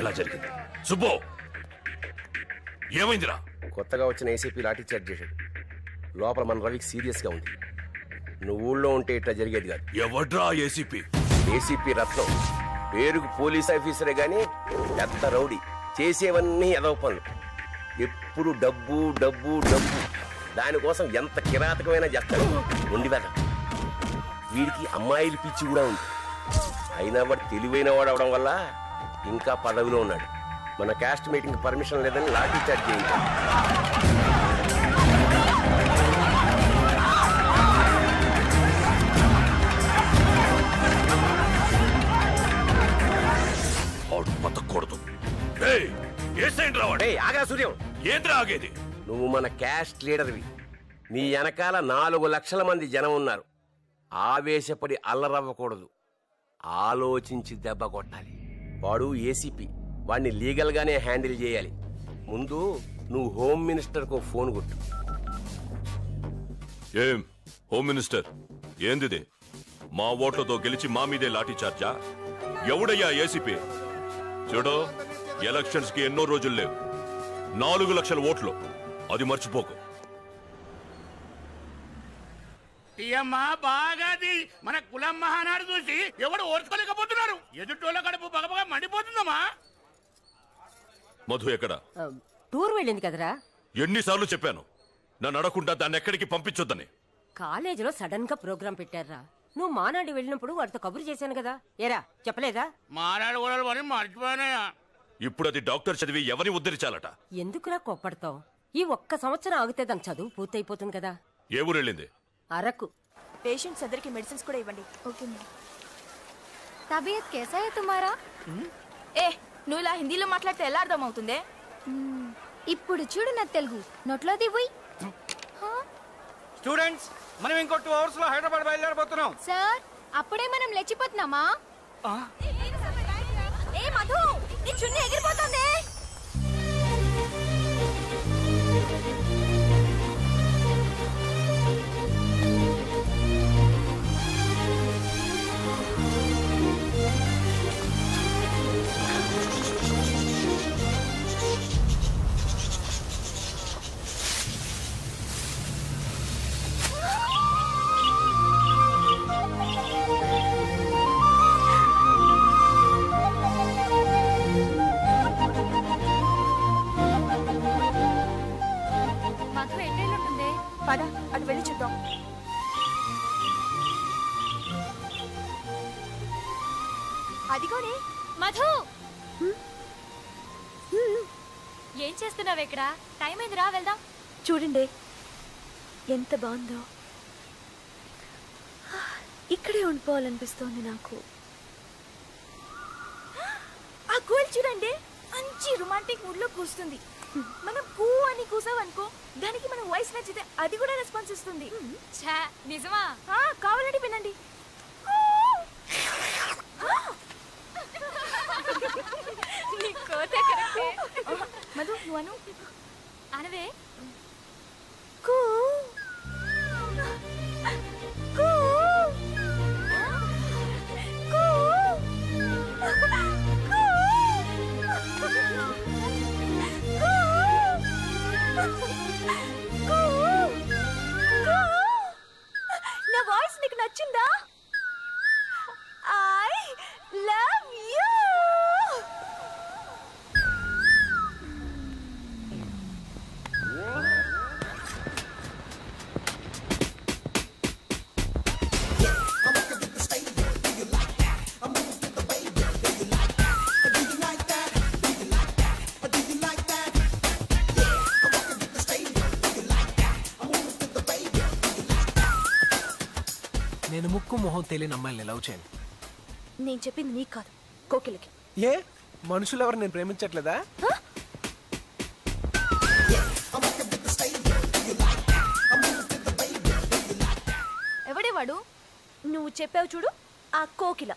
ఎలా జరిగింది సుబ్బు? ఏమైందిరా? కొత్తగా వచ్చిన ఏసీపీ లాఠీ చార్జ్ చేశాడు. లోపల మన రవికి సీరియస్ గా ఉంది. నువ్వు ఊళ్ళో ఉంటే ఇట్లా జరిగేది కాదు. ఎవడ్రా ఏసీపీ? ఏసీపీ రత్నం. పేరుకు పోలీస్ ఆఫీసరే గాని పెద్ద రౌడీ. చేసేవన్నీ ఎదవ పనులు. ఎప్పుడు డబ్బు డబ్బు డబ్బు. దానికోసం ఎంత కిరాతకమైనా చేస్తాడు. ఉండి వెద. వీడికి అమ్మాయిల పిచ్చి కూడా ఉంది. అయినా వాడు తెలివైన వాడు అవడం వల్ల ఇంకా పదవిలో ఉన్నాడు. మన క్యాస్ట్ మీటింగ్ పర్మిషన్ లేదని లాఠీ చార్జ్ చేయించాడు. ఆగా సూర్యం, ఏంద్రా ఆగేది? నువ్వు మన క్యాస్ట్ లీడర్వి. నీ వెనకాల 4 లక్షల మంది జనం ఉన్నారు. ఆవేశపడి అల్లరవ్వకూడదు. ఆలోచించి దెబ్బ కొట్టాలి. వాడు ఏసీపీ. వాడిని లీగల్ గానే హ్యాండిల్ చేయాలి. ముందు నువ్వు హోమ్ మినిస్టర్ కు ఫోన్ కొట్టు. ఏం హోమ్ మినిస్టర్, ఏందిది? మా ఓట్లతో గెలిచి మా మీదే లాఠీ చార్జా? ఎవడయ్యా ఏసీపీ? చూడు, ఎలక్షన్స్ కి ఎన్నో రోజులు లేవు. 4 లక్షల ఓట్లు, అది మర్చిపోకు. బాగాది మన కులం మహానాడు చూసి ఎవడు ఓర్చుకోలేకపోతున్నారు. ఎదుటోళ్ళ కడుపు బగబగా మండిపోతుందమ్మా. మధు ఎక్కడ? టూర్ వెళ్ళింది కదరా. ఎన్నిసార్లు చెప్పాను నన్ను అడగకుండా దాన్ని ఎక్కడికి పంపించొద్దని. కాలేజీలో సడన్ గా ప్రోగ్రాం పెట్టారా. నువ్వు మానాడు వెళ్ళినప్పుడు వాడితో కబురు చేశాను కదా. ఏరా చెప్పలేదా? మానాడు కూడా మర్చిపోయానయా. ఇప్పుడు అది డాక్టర్ చదివి ఎవరిని ఉద్ధరించాలట. ఎందుకురా కోప్పడతావు? ఈ ఒక్క సంవత్సరం ఆగితే దాని చదువు పూర్తయిపోతుంది కదా. ఏ ఊరు వెళ్ళింది? అరకు. పేషెంట్స్ అందరికి మెడిసిన్స్ కూడా ఇవ్వండి. ఓకే. తబియత్ कैसा है तुम्हारा? ఏ నువ్వు ఇలా హిందీలో మాట్లాడితే ఎలా అర్థం అవుతుంది? ఇప్పుడు చూడు నా తెలుగు నోట్లో దివ్వు. స్టూడెంట్స్, మనం ఇంకో 2 అవర్స్ లో హైదరాబాద్ బయలుదేరబోతున్నాం. సార్, అప్పుడే మనం లేచిపోతున్నామా? ఏ మధు, నీ చున్నీ ఎగిరిపోతుంది. పద, అటు వెళ్ళి చూద్దాం. అదిగోనే మధు. ఏం చేస్తున్నావు ఇక్కడ? టైం అయింది, రా వెళ్దాం. చూడండి ఎంత బాగుందో. ఇక్కడే ఉండిపోవాలనిపిస్తోంది నాకు. ఆ గోల్ చూడండి, మంచి రొమాంటిక్ మూడ్ లో కూస్తుంది. మనం కూ అని కూసావనుకో, దానికి మన వాయిస్ నచ్చితే అది కూడా రెస్పాన్స్ ఇస్తుంది. నిజమా? కావాలంటే వినండి. మధు నువ్వు అను. అనవే. కూ కూ కూ. నా వాయిస్ నీకు నచ్చిందా? I love you. నేను ముక్కు మొహం తెలియని అమ్మాయిని లవ్ చేయను. నేను చెప్పింది నీకు కాదు, కోకిలకి. ఏ మనుషులు ఎవరు నేను ప్రేమించట్లేదా? ఎవడేవాడు? నువ్వు చెప్పావు చూడు, ఆ కోకిల.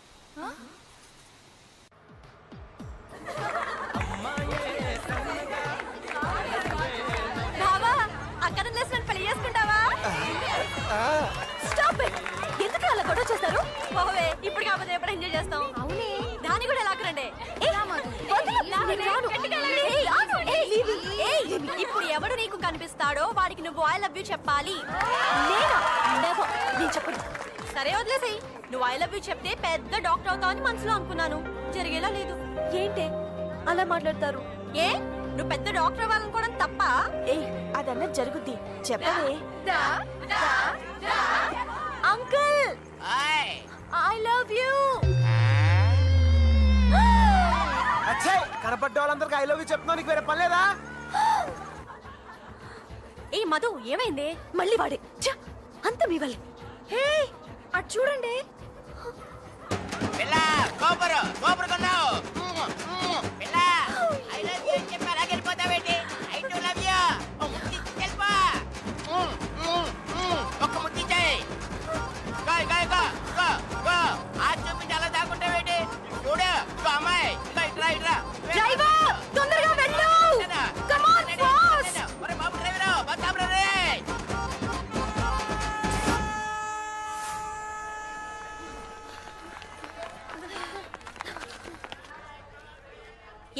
బావా, అక్కడ పెళ్లి చేసుకుంటావా? Stop it. అలా గొడవ చేస్తారు? ఓవే ఇప్పుడు కాకపోతే ఎప్పుడు ఎంజాయ్ చేస్తాం. అవునే. దాన్ని కూడా లాక్కరండి. ఇప్పుడు ఎవడు నీకు కనిపిస్తాడో వాడికి నువ్వు ఐ లవ్ యూ చెప్పాలి. నేను చెప్పను. సరే వదిలేసేయ్. నువ్వు ఐ లవ్ యూ చెప్తే పెద్ద డాక్టర్ అవుతావు అని మనసులో అనుకున్నాను. జరిగేలా లేదు. ఏంటే అలా మాట్లాడతారు? ఏ నువ్వు పెద్ద డాక్టర్ అవ్వాలనుకోవడం తప్ప? అదన్నా జరుగుద్ది. చెప్పవే. Uncle I love you. కనపడ్డ వాళ్ళందరికి ఐ లవ్ యూ చెప్తున్నా, నీకు వేరే పని లేదా? ఏ మధు ఏమైంది? మళ్ళీ వాడే. అంత మీ వల్లే. హే అటు చూడండి.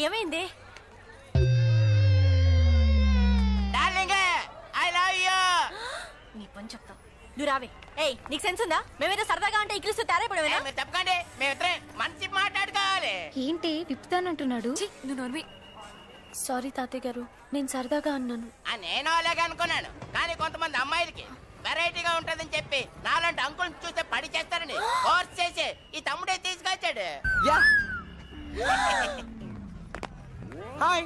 ఏమైంది? నీ పని చెప్తా. నువ్వు రావే. ఏయ్ నీకు సెన్స్ ఉందా? మేమేదో సరదాగా అంటే ఇక్కిలిస్తూ తేరైపడవేనా? తప్పకండి, మేమిద్దరం మంచి మాట్లాడుకోవాలి. ఏంటి విప్పుతానంటున్నాడు? నువ్వు నోర్మి. సారీ తాతయ్య గారు, నేను సరదాగా అన్నాను. నేను అలాగే అనుకున్నాను, కానీ కొంతమంది అమ్మాయిలకి వెరైటీగా ఉంటదని చెప్పి నాలాంటి అంకుల్ చూస్తే పడి చేస్తారని ఫోర్స్ చేసి ఈ తమ్ముడే తీసుకొచ్చాడు. హాయ్.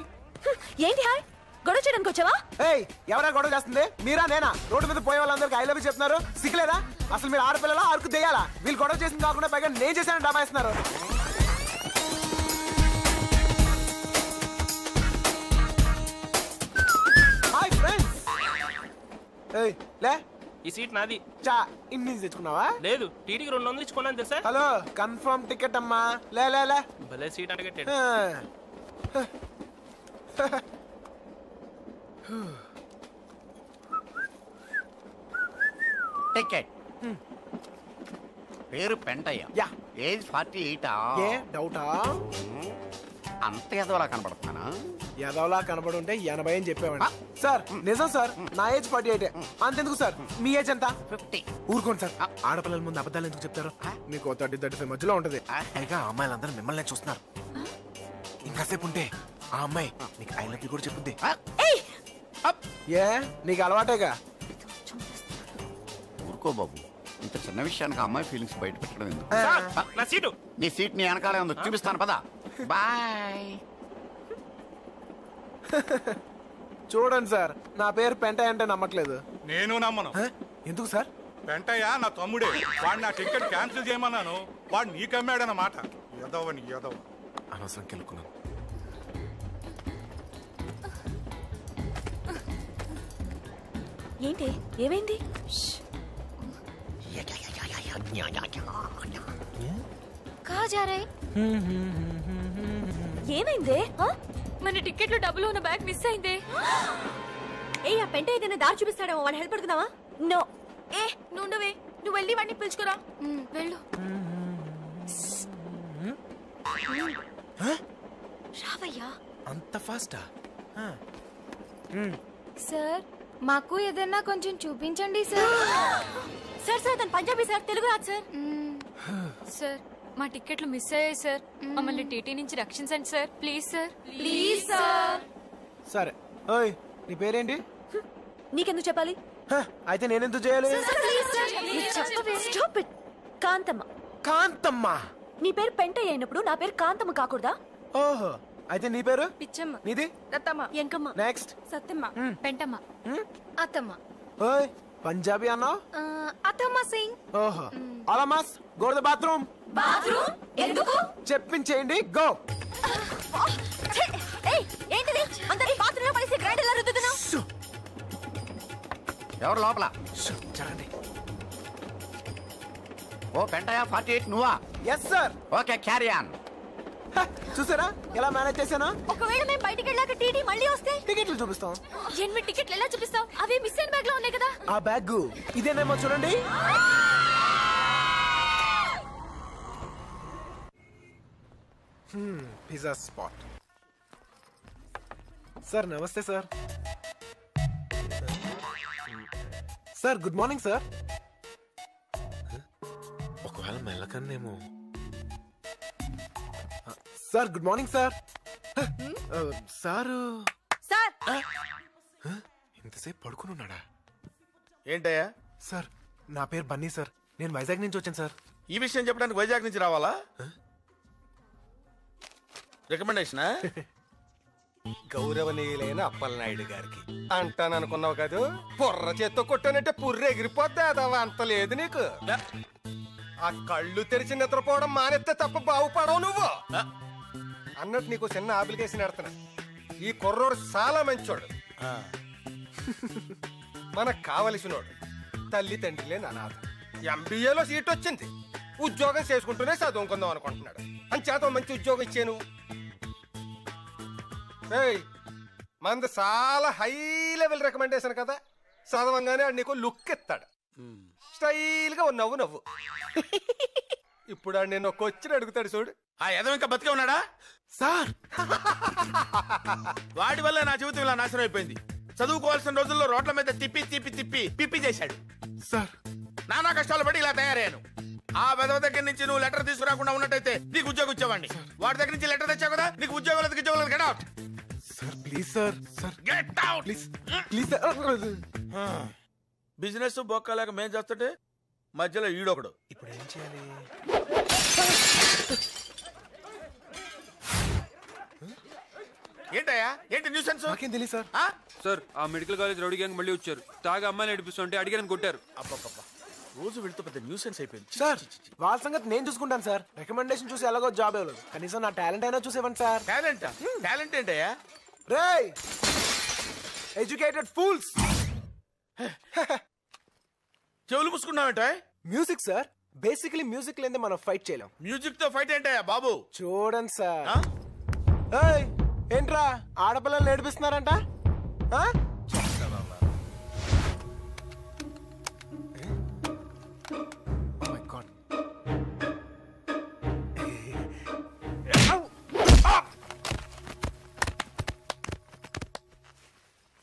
ఏంటి హాయ్? గొడవ చేయడానికి వచ్చావా? ఏయ్ ఎవరా గొడవ చేస్తుంది? మీరా నేనా? రోడ్డు మీద పోయే వాళ్ళందరికి ఐ లవ్ యూ చెప్తున్నారు, సిగ్గులేదా? అసలు మీరు ఆడపిల్లలా అరకు తెయ్యాలా? వీళ్ళు గొడవ చేసింది కాకుండా పైగా నేను చేశానని డాబాయిస్తున్నారు. Hi friends. ఏయ్ లే. ఈ సీట్ నాది. చా ఇన్ని తెచ్చుకున్నావా? లేదు, టీటీకి 200 ఇచ్చుకున్నాను తెలుసా? హలో కన్ఫర్మ్ టికెట్ అమ్మా. లే లే లే. భలే సీట్ అడగట్టాడు. టికెట్. పేరు పెంటయ్య. యా. ఏజ్ 48. ఏ డౌటా? అంత ఎదవలా కనబడుతున్నానా? ఎదవలా కనబడుంటే 80 అని చెప్పేవాడి. సార్ నిజం సార్, నా ఏజ్ 48. అంతెందుకు సార్, మీ ఏజ్ ఎంత? 50. ఊరుకోండి సార్, ఆడపిల్లల ముందు అబద్ధాలు ఎందుకు చెప్తారు? మీకు 30-35 మధ్యలో ఉంటది. పైగా అమ్మాయిలందరూ మిమ్మల్ని చూస్తున్నారు. ఇంకాసేపు ఉంటే ఆ అమ్మాయి నీకు ఐ లవ్ యూ కూడా చెప్పుద్ది. ఏ నీకు అలవాటేగా. ఊరుకో బాబు, ఇంత చిన్న విషయానికి అమ్మాయి ఫీలింగ్స్ బయట పెట్టడం ఎందుకు? నా సీటు. నీ సీట్ నీ వెనకాలే ఉంది, చూపిస్తాను పదా. బాయ్. చూడండి సార్, నా పేరు పెంటయ్య అంటే నమ్మట్లేదు. నేను నమ్మను. ఎందుకు సార్? పెంటయ్య నా తమ్ముడే. వాడు నా టికెట్ క్యాన్సిల్ చేయమన్నాను, వాడు నీకమ్మాడన్నమాట. ఎదవని ఎదవ. అనవసరం కెలుకున్నాను. ఏంటి ఏమైంది? ఏమైందే? మన టికెట్లో డబ్బులు ఉన్న బ్యాగ్ మిస్ అయిందే. ఏ ఆ పెంట ఏదైనా దారి చూపిస్తాడేమో, వాడిని హెల్ప్ అడుగుదామా? నో. నువ్వే నువ్వు వెళ్ళి వాడిని పిలుచుకురా. వెళ్ళు. రావయ్యా. అంత ఫాస్టా? సార్ మాకు ఏదైనా కొంచెం చూపించండి సార్. సార్ సార్ తను పంజాబీ సార్, తెలుగు రాదు సార్. సార్ మా టికెట్లు మిస్ అయ్యాయి సార్, మమ్మల్ని టీటీ నుంచి రక్షించండి sir, please sir. Please sir. సరే. ఓయ్ నీ పేరేంటి? నీకెందుకు చెప్పాలి? అయితే నేనెందుకు చేయాలి? Stop it. కాంతమ్మ. కాంతమ్మ. నీ పేరు పెంటయ్య అయినప్పుడు నా పేరు కాంతమ్మ కాకూడదా? ఓహో, అయితే నీ పేరు? పిచ్చమ్మ. నీది? రత్తమ్మ. ఎంకమ్మ. నెక్స్ట్. సత్తమ్మ. పెంటమ్మ. అత్తమ్మ. ఓయ్ పంజాబీ అన్నావు? అత్తమ్మ సింగ్. ఓహో. ఆలమాస్ go to the bathroom. Bathroom ఎందుకు? చెప్పించేయండి, గో. ఏంటిది అందరి బాత్రూమ్ లో పడేసి గ్రైండర్ లా రుద్దుతున్నావు? ఎవరు లోపల? జరగండి. ఓ పెంటయ్య 48 నువ్వా? Yes sir. Okay carry on. చూసారా ఎలా మేనేజ్ చేశాను? ఒకవేళ మేము బయటికి వెళ్ళాక టీటీ మళ్ళీ వస్తే టికెట్లు చూపిస్తాం. 8 టికెట్లు ఎలా చూపిస్తావు? అవే మిస్ అయిన బ్యాగ్ లో ఉన్నాయి కదా. ఆ బ్యాగ్ ఇదేనేమో చూడండి. Pizza spot. సార్ నమస్తే sir. Sir good morning sir. ఒకవేళ మెల్లకన్నేమో. Sir good morning sir. Sir sir ఇంతసేపు పడుకుని ఉన్నాడా? ఏంటయ్యా? సార్ నా పేరు బన్నీ సార్. నేను వైజాగ్ నుంచి వచ్చాను సార్. ఈ విషయం చెప్పడానికి వైజాగ్ నుంచి రావాలా? రికమెండేషనా? గౌరవనీయులైన అప్పలనాయుడు గారికి అంటాననుకున్నావు కదా, పొర్ర చేత్తో కొట్టానంటే పుర్రె ఎగిరిపోద్ది. అదవా అంత లేదు నీకు. ఆ కళ్ళు తెరిచి నిద్రపోవడం మానేస్తే తప్ప బాగుపడవు నువ్వు అన్నట్టు. నీకు చిన్న అప్లికేషన్ ఎడతాను. ఈ కుర్రోడు చాలా మంచోడు, మనకు కావలసినోడు, తల్లి తండ్రి లేని అనాథ. ఎంబీఏలో సీట్ వచ్చింది, ఉద్యోగం చేసుకుంటూనే చదువుకుందాం అనుకుంటున్నాడు. అంచేత మంచి ఉద్యోగం ఇచ్చాను. మంది చాలా హై లెవెల్ రికమెండేషన్ కదా, చదవంగానే ఆడు నీకు లుక్ ఇస్తాడు. స్టైల్ గా నవ్వు నవ్వు. ఇప్పుడు ఆడు నేను ఒక వచ్చి అడుగుతాడు చూడు. ఆ ఎదవ ఇంకా బతికే ఉన్నాడా? సార్ వాడి వల్ల నా జీవితం ఇలా నాశనం అయిపోయింది. చదువుకోవాల్సిన రోజుల్లో రోడ్ల మీద తిప్పి తిప్పి తిప్పి పిప్పి చేశాడు సార్. నానా కష్టాలు పడి ఇలా తయారయ్యాను. ఆ వెదవ దగ్గర నుంచి నువ్వు లెటర్ తీసుకురాకుండా ఉన్నట్టయితే నీకు ఉద్యోగం ఇచ్చేవాడిని. వాడి దగ్గర నుంచి లెటర్ తెచ్చావు కదా, నీకు ఉద్యోగం లేదు. Get out sir please sir. Sir get out please please sir. Business బొక్కలేక మేం చేస్తుంటే మధ్యలో ఈడొకడు. ఇప్పుడు ఏం చేయాలి? ఏంటయ్యా? ఏంటి న్యూసెన్స్? నాకేం తెలియదు సార్. సార్ ఆ మెడికల్ కాలేజ్ రౌడీ గ్యాంగ్ మళ్ళీ వచ్చారు. తాగా అమ్మాయిని నడిపిస్తుంటే అడిగారని కొట్టారు. అబ్బబ్బబ్బా, రోజు వెళ్తూ పెద్ద న్యూసెన్స్ అయిపోయింది. సార్ వాళ్ళ సంగతి నేను చూసుకుంటాను సార్. రికమెండేషన్ చూసి ఎలాగో జాబ్ ఇవ్వలేదు, కనీసం నా టాలెంట్ అయినా చూసేవండి సార్. టాలెంట్? టాలెంట్ ఏంటయ్యా? రేయ్ ఎడ్యుకేటెడ్ ఫూల్స్. చెవులు మూసుకున్నావేంట? Music sir. బేసికలీ మ్యూజిక్ లేదే మనం ఫైట్ చేయలేం. మ్యూజిక్ తో ఫైట్ ఏంటయ్యా బాబు? చూడండి సార్. ఏంట్రా ఆడపిల్లలు నేర్పిస్తున్నారంట?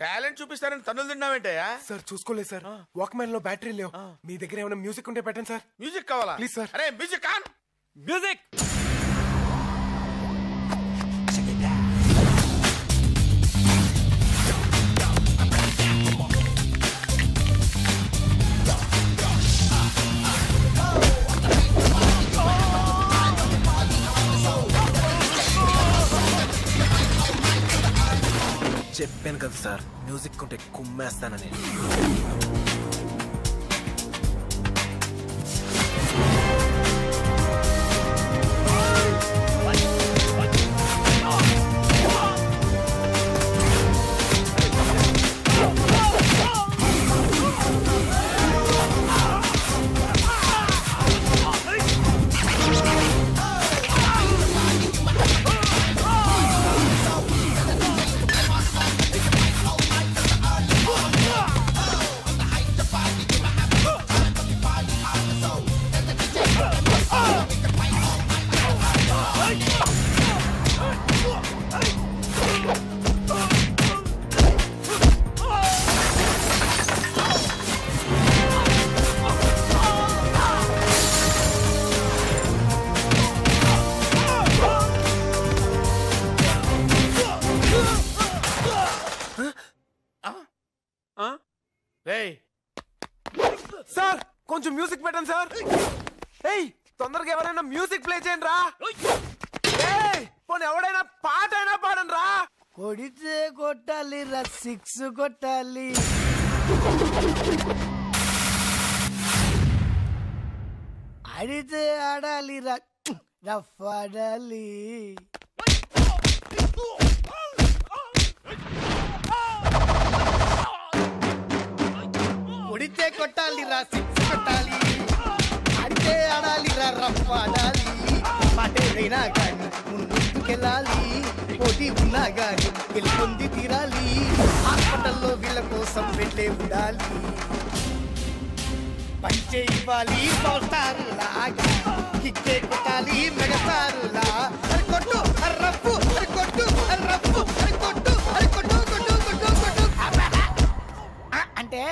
టాలెంట్ చూపిస్తారని తన్నులు తిన్నావేంటయ్యా? సార్ చూసుకోలేదు సార్. వాక్మెన్ లో బ్యాటరీ లేవు. మీ దగ్గర ఏమైనా మ్యూజిక్ ఉంటే పెట్టండి సార్. మ్యూజిక్ కావాలా? Please sir. అరే మ్యూజిక్ ఆన్. మ్యూజిక్. చెప్పాను కదా సార్, మ్యూజిక్ ఉంటే కుమ్మేస్తానని. సార్ కొంచెం మ్యూజిక్ పెట్టండి సార్. ఏయ్ తొందరగా ఎవరైనా మ్యూజిక్ ప్లే చేయండి రా. పోనీ ఎవడైనా పాట అయినా పాడండి రా. కొడితే కొట్టాలి రా, 6 కొట్టాలి. ఆడితే ఆడాలి రా, రఫ్ ఆడాలి. కొడితే కొట్టాలి రా, 6 కొట్టాలి. ఆడితే ఆడాలి రా, రఫ్ ఆడాలి. పాటేదైనా కానీ ముందుకెళ్ళాలి. పోటీ ఉన్నా గాని గెలుపొంది తీరాలి. హాస్పిటల్లో వీళ్ళ కోసం వెళ్ళే ఉండాలి. పంచే ఇవ్వాలి పవర్ స్టార్ లాగా, కిక్కే కొట్టాలి మెగసారులా అరే కొట్టు అరే రప్పు అరే కొట్టు అరే రప్పు అరే కొట్టు అరే కొట్టు కొట్టు కొట్టు కొట్టు అంటే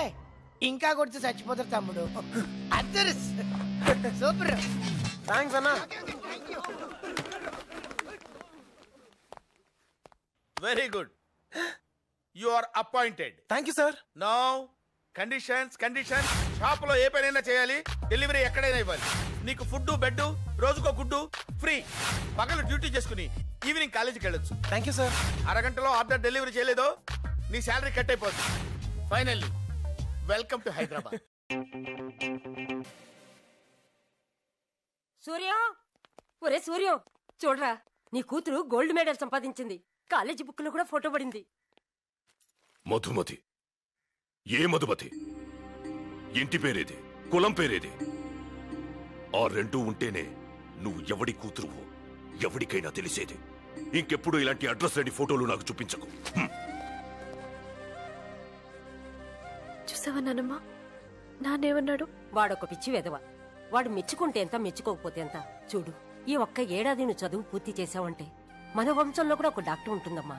ఇంకా కొడితే చచ్చిపోతారు తమ్ముడు. అద్దరు సూపర్. థ్యాంక్స్ అన్నా. Very good. You are appointed. Thank you sir. Now conditions. Shop లో ఏ పనైనా చేయాలి, డెలివరీ ఎక్కడైనా ఇవ్వాలి. నీకు ఫుడ్ బెడ్, రోజుకో గుడ్డు ఫ్రీ. పగలు డ్యూటీ చేసుకుని ఈవినింగ్ కాలేజీకి వెళ్ళొచ్చు. Thank you sir. అరగంటలో ఆర్డర్ డెలివరీ చేయలేదో నీ శాలరీ కట్ అయిపోతుంది. Finally welcome to Hyderabad. Suryam, ఒరే సూర్యం, చూడరా నీ కూతురు గోల్డ్ మెడల్ సంపాదించింది. కాలేజీ బుక్ లో కూడా ఫోటో పడింది. మధుమతి? ఏ మధుమతి? ఇంటి పేరేది, కులం పేరేది? ఆ రెండూ ఉంటేనే నువ్వు ఎవడి కూతురువో ఎవడికైనా తెలిసేది. ఇంకెప్పుడు ఇలాంటి అడ్రస్ లేని ఫోటోలు నాకు చూపించకు. చూసావా నానమ్మా, నానేమన్నాడు? వాడొక పిచ్చి వెధవ. వాడు మెచ్చుకుంటే ఎంత, మెచ్చుకోకపోతే ఎంత. చూడు, ఈ ఒక్క ఏడాది నువ్వు చదువు పూర్తి చేసావంటే మన వంశంలో కూడా ఒక డాక్టర్ ఉంటుందమ్మా.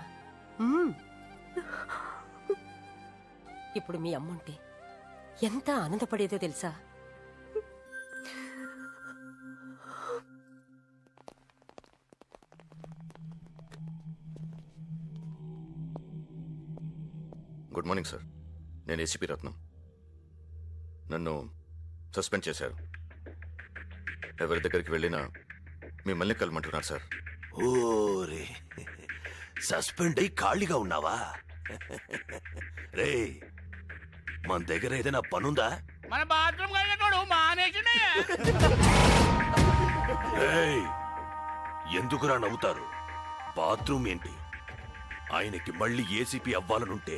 ఇప్పుడు మీ అమ్ముంటే ఎంత ఆనందపడేదో తెలుసా? Good morning sir. నేను ఏసీపీ రత్నం. నన్ను సస్పెండ్ చేశారు. ఎవరి దగ్గరికి వెళ్ళినా మిమ్మల్ని కలమంటున్నారు సార్. ఓరే, సస్పెండ్ అయి ఖాళీగా ఉన్నావా? రే, మన దగ్గర ఏదైనా పనుందా? మన బాత్రూమ్ కడిగేటోడు మానేసిండయ్యా. ఎందుకురా నవ్వుతారు? బాత్రూమ్ ఏంటి? ఆయనకి మళ్ళీ ఏసీపీ అవ్వాలనుంటే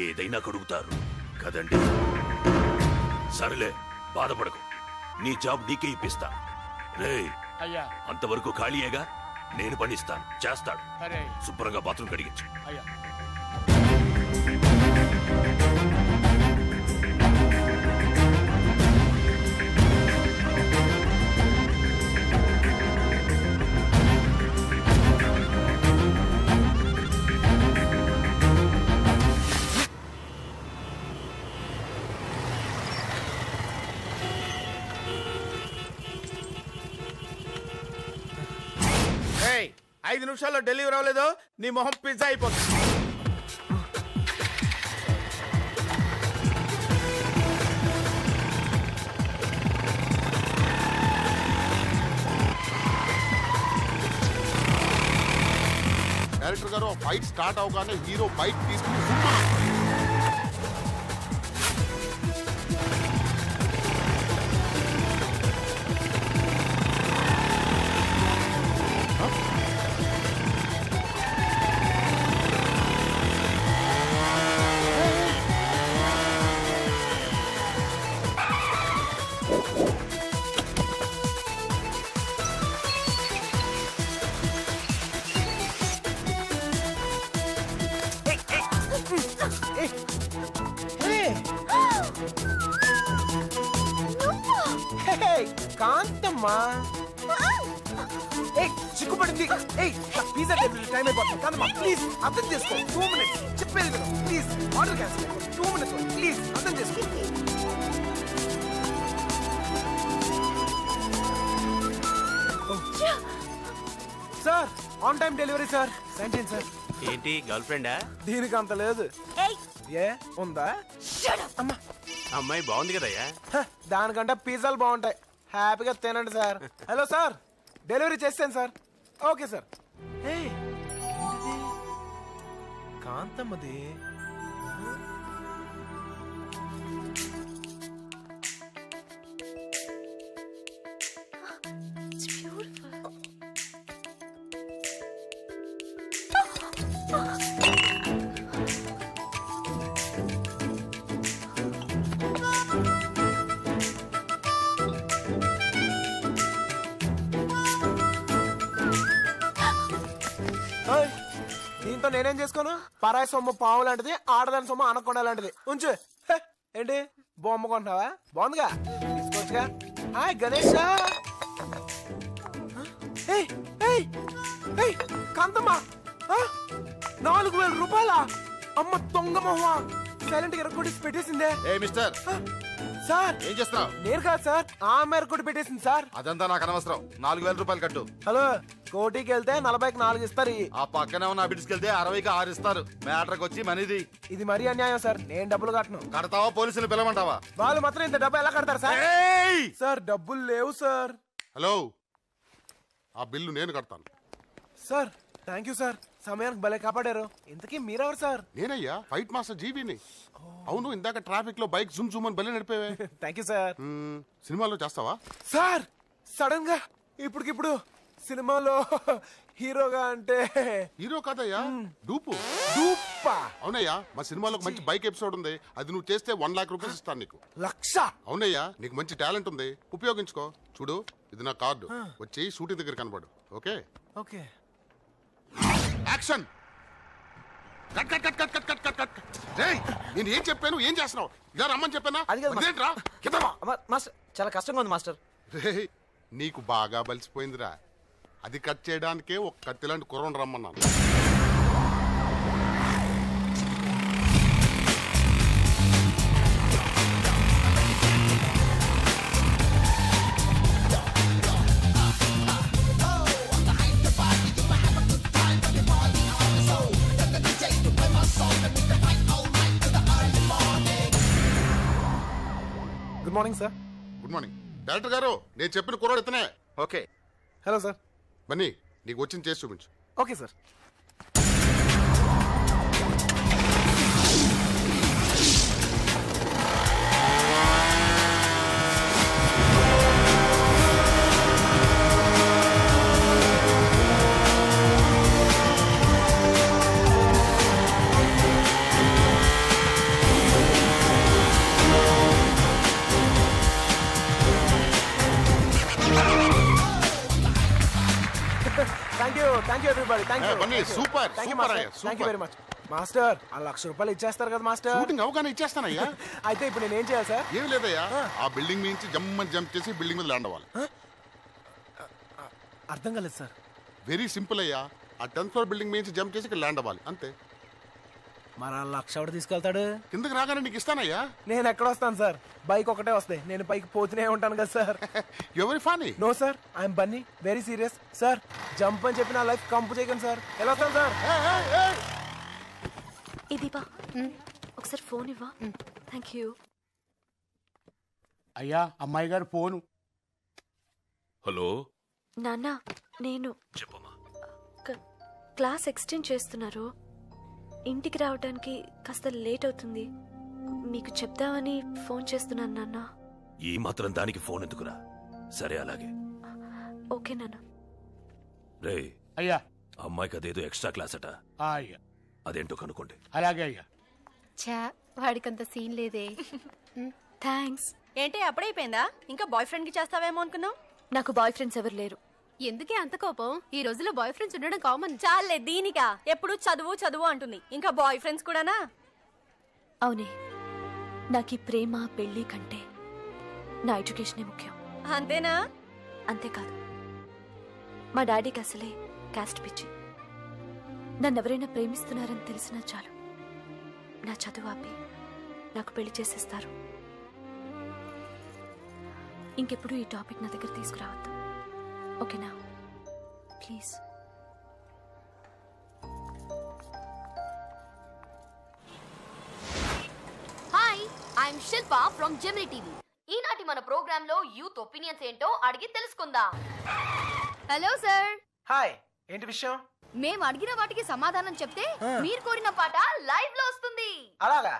ఏదైనా కడుగుతారు కదండి. సరేలే, బాధపడకు. నీ జాబ్ నీకే ఇప్పిస్తా. రే, అయ్యా అంతవరకు ఖాళీయేగా, నేను పనిస్తాను, చేస్తాడు. సరే, శుభ్రంగా బాత్రూమ్ కడిగించు. అయ్యా. ఏయ్, 5 నిమిషాల్లో డెలివరీ అవ్వలేదో నీ మొహం పిజ్జా అయిపోతుంది. డైరెక్టర్ గారు, ఫైట్ స్టార్ట్ అవగానే హీరో బైక్ తీసుకుని కాంతమ్మా, చిక్కుపడింది. పిజ్జా డెలివరీ టైం అయిపోతుంది. కాదమ్మా, ప్లీజ్ అర్థం చేసుకో. 2 minutes చెప్పేది కదా. Please order cancel. 2 minutes please అర్థం చేసుకో. Sir, on time delivery sir. Sentence sir. ఏంటి గర్ల్ ఫ్రెండా? దీనికి అంత లేదు. ఏ ఉందా? అమ్మా, అమ్మాయి బాగుంది కదయ్యా. దానికంటే పిజ్జాలు బాగుంటాయి. హ్యాపీగా తినండి సార్. హలో సార్, డెలివరీ చేస్తాను సార్. Okay sir. కాంతమ్మది. దీంతో నేనేం చేసుకోను? పరాయి సొమ్ము పావు లాంటిది, ఆడదాని సొమ్ము అనకొండ లాంటిది. ఉంచు. ఏంటి బొమ్మ కొంటున్నావా? బాగుందిగా, తీసుకోవచ్చుగా. హాయ్ గణేష్. కాంతమ్మా 4,000 రూపాయల అమ్మ దొంగ మొహ సైలెంట్ గా ఎరగొట్టి పెట్టేసిందే. ఏ మిస్టర్ సార్ ఏం చేస్తున్నావు? నేను కాదు సార్, ఆ అమ్మాయి ఎరగొట్టి పెట్టేసింది సార్. అదంతా నాకు అనవసరం. 4,000 రూపాయలు కట్టు. హలో, కోటికి వెళ్తే 40కి 4 ఇస్తారు. ఆ పక్కనే ఉన్న బిడ్స్కి వెళ్తే 60కి 6 ఇస్తారు. మ్యాటర్కి వచ్చి మనీది. ఇది మరీ అన్యాయం సార్, నేను డబ్బులు కట్టను. కడతావా పోలీసులు పిలవమంటావా? వాళ్ళు మాత్రం ఇంత డబ్బు ఎలా కడతారు సార్? సార్ డబ్బులు లేవు సార్. హలో, ఆ బిల్లు నేను కడతాను. సార్ థ్యాంక్ యూ సార్, సమయానికి భలే కాపాడారు. ఇంతకీ మీరెవరు సార్? నేనయ్యా ఫైట్ మాస్టర్ జీవిని. అవును, ఇందాక ట్రాఫిక్ లో బైక్ జుమ్ జుమ్ అని భలే నడిపేవే. Thank you sir. సినిమాలో చేస్తావా? సార్ సడన్ గా ఇప్పటికిప్పుడు సినిమాలో హీరోగా అంటే హీరో కాదయ్యా, డూపు. డూపా? అవునయ్యా, మా సినిమాలో మంచి బైక్ ఎపిసోడ్ ఉంది. అది నువ్వు చేస్తే 1 లాక్ రూపీస్ ఇస్తాను నీకు. 1,00,000? అవునయ్యా, నీకు మంచి టాలెంట్ ఉంది, ఉపయోగించుకో. చూడు, ఇది నా కార్డు. వచ్చి షూటింగ్ దగ్గర కనబడు. Okay okay. Action. Cut cut cut cut cut cut cut cut. రేయ్, నేను ఏం చెప్పాను, ఏం చేస్తున్నావు? ఇలా రమ్మని చెప్పానా? అదేంట్రా? మాస్టర్ చాలా కష్టంగా ఉంది మాస్టర్. రేయ్, నీకు బాగా బలిసిపోయిందిరా. అది కట్ చేయడానికే ఒక కత్తిలాంటి కుర్రను రమ్మన్నాను. Good morning sir. Good morning. Director గారు, నేను చెప్పిన కుర్రాడు ఇతనే. ఓకే. Hello sir. బన్నీ, నీకు వచ్చింది చేసి చూపించు. Okay sir. Thank you everybody. Thank you. Bunny, super. Thank you super master. అయ్యా, thank you super. Very much master. ఆ 1,00,000 రూపాయలు ఇచ్చేస్తారు కదా మాస్టర్? షూటింగ్ అవగానే ఇచ్చేస్తానయ్యా. అయితే ఇప్పుడు నేను ఏం చేయాలి సార్? ఏం లేదయ్యా, ఆ బిల్డింగ్ నుంచి జంప్ చేసి బిల్డింగ్ మీద ల్యాండ్ అవ్వాలి. అర్థం కాలేదు సార్. వెరీ సింపుల్ అయ్యా. ఆ 10th ఫ్లోర్ బిల్డింగ్ నుంచి జంప్ చేసి ఇక్కడ ల్యాండ్ అవ్వాలి, అంతే. మరి ఆ 1,00,000 తీసుకెళ్తాడు? కిందకి రాగానే నీకు ఇస్తానయ్యా. నేను ఎక్కడ వస్తాను సార్? బైక్ ఒకటే వస్తాయి, నేను పైకి పోతూనే ఉంటాను కదా సార్. ఎవరి Phani? No sir, I'm Bunny, very serious sir. Jump అని చెప్పి నా లైఫ్ కంపు చేయకండి సార్. ఎలా వస్తాను సార్? ఇది బా ఒకసారి ఫోన్ ఇవ్వా. Thank you. అయ్యా, అమ్మాయి గారు ఫోను. హలో నాన్న, నేను చెప్పమ్మా. క్లాస్ ఎక్స్టెండ్ చేస్తున్నారు. ఇంటికి రావడానికి కాస్త లేట్ అవుతుంది. మీకు చెప్దామని ఫోన్ చేస్తున్నాను నాన్న. ఈ మాత్రం దానికి ఫోన్ ఎందుకురా? సరే అలాగే. ఓకే నాన్న. రే అయ్యా, అమ్మాయికి అదేదో ఎక్స్ట్రా క్లాస్ అట. అయ్యా, అదేంటో కనుక్కోండి. అలాగే అయ్యా. చా, వాడికంత సీన్ లేదే. థ్యాంక్స్. ఏంటి అప్పుడైపోయిందా? ఇంకా బాయ్ ఫ్రెండ్ కి చేస్తావేమో అనుకున్నావు. నాకు బాయ్ ఫ్రెండ్స్ ఎవరు లేరు. ఎందుకే అంత కోపం? ఈ రోజుల్లో బాయ్ ఫ్రెండ్స్ ఉండడం కామన్. చాలే దీనికా ఎప్పుడు చదువు చదువు అంటుంది, ఇంకా బాయ్ ఫ్రెండ్స్ కూడానా? అవునే, నాకు ఈ ప్రేమ పెళ్లి కంటే నా ఎడ్యుకేషనే ముఖ్యం. అంతేనా? అంతేకాదు, మా డాడీకి అసలే క్యాస్ట్ పిచ్చి. నన్ను ఎవరైనా ప్రేమిస్తున్నారని తెలిసినా చాలు, నా చదువు ఆపి నాకు పెళ్లి చేసేస్తారు. ఇంకెప్పుడు ఈ టాపిక్ నా దగ్గర తీసుకురావద్దు, ఓకేనా? Please. Hi, I'm Shilpa from Gemini TV. ఈనాటి మన ప్రోగ్రామ్ లో యూత్ ఒపీనియన్స్ ఏంటో అడిగి తెలుసుకుందాం. Hello sir. హాయ్, ఏంటి విషయం? మేము అడిగిన వాటికి సమాధానం చెప్తే మీరు కోరిన పాట లైవ్ లో వస్తుంది. అలాగా?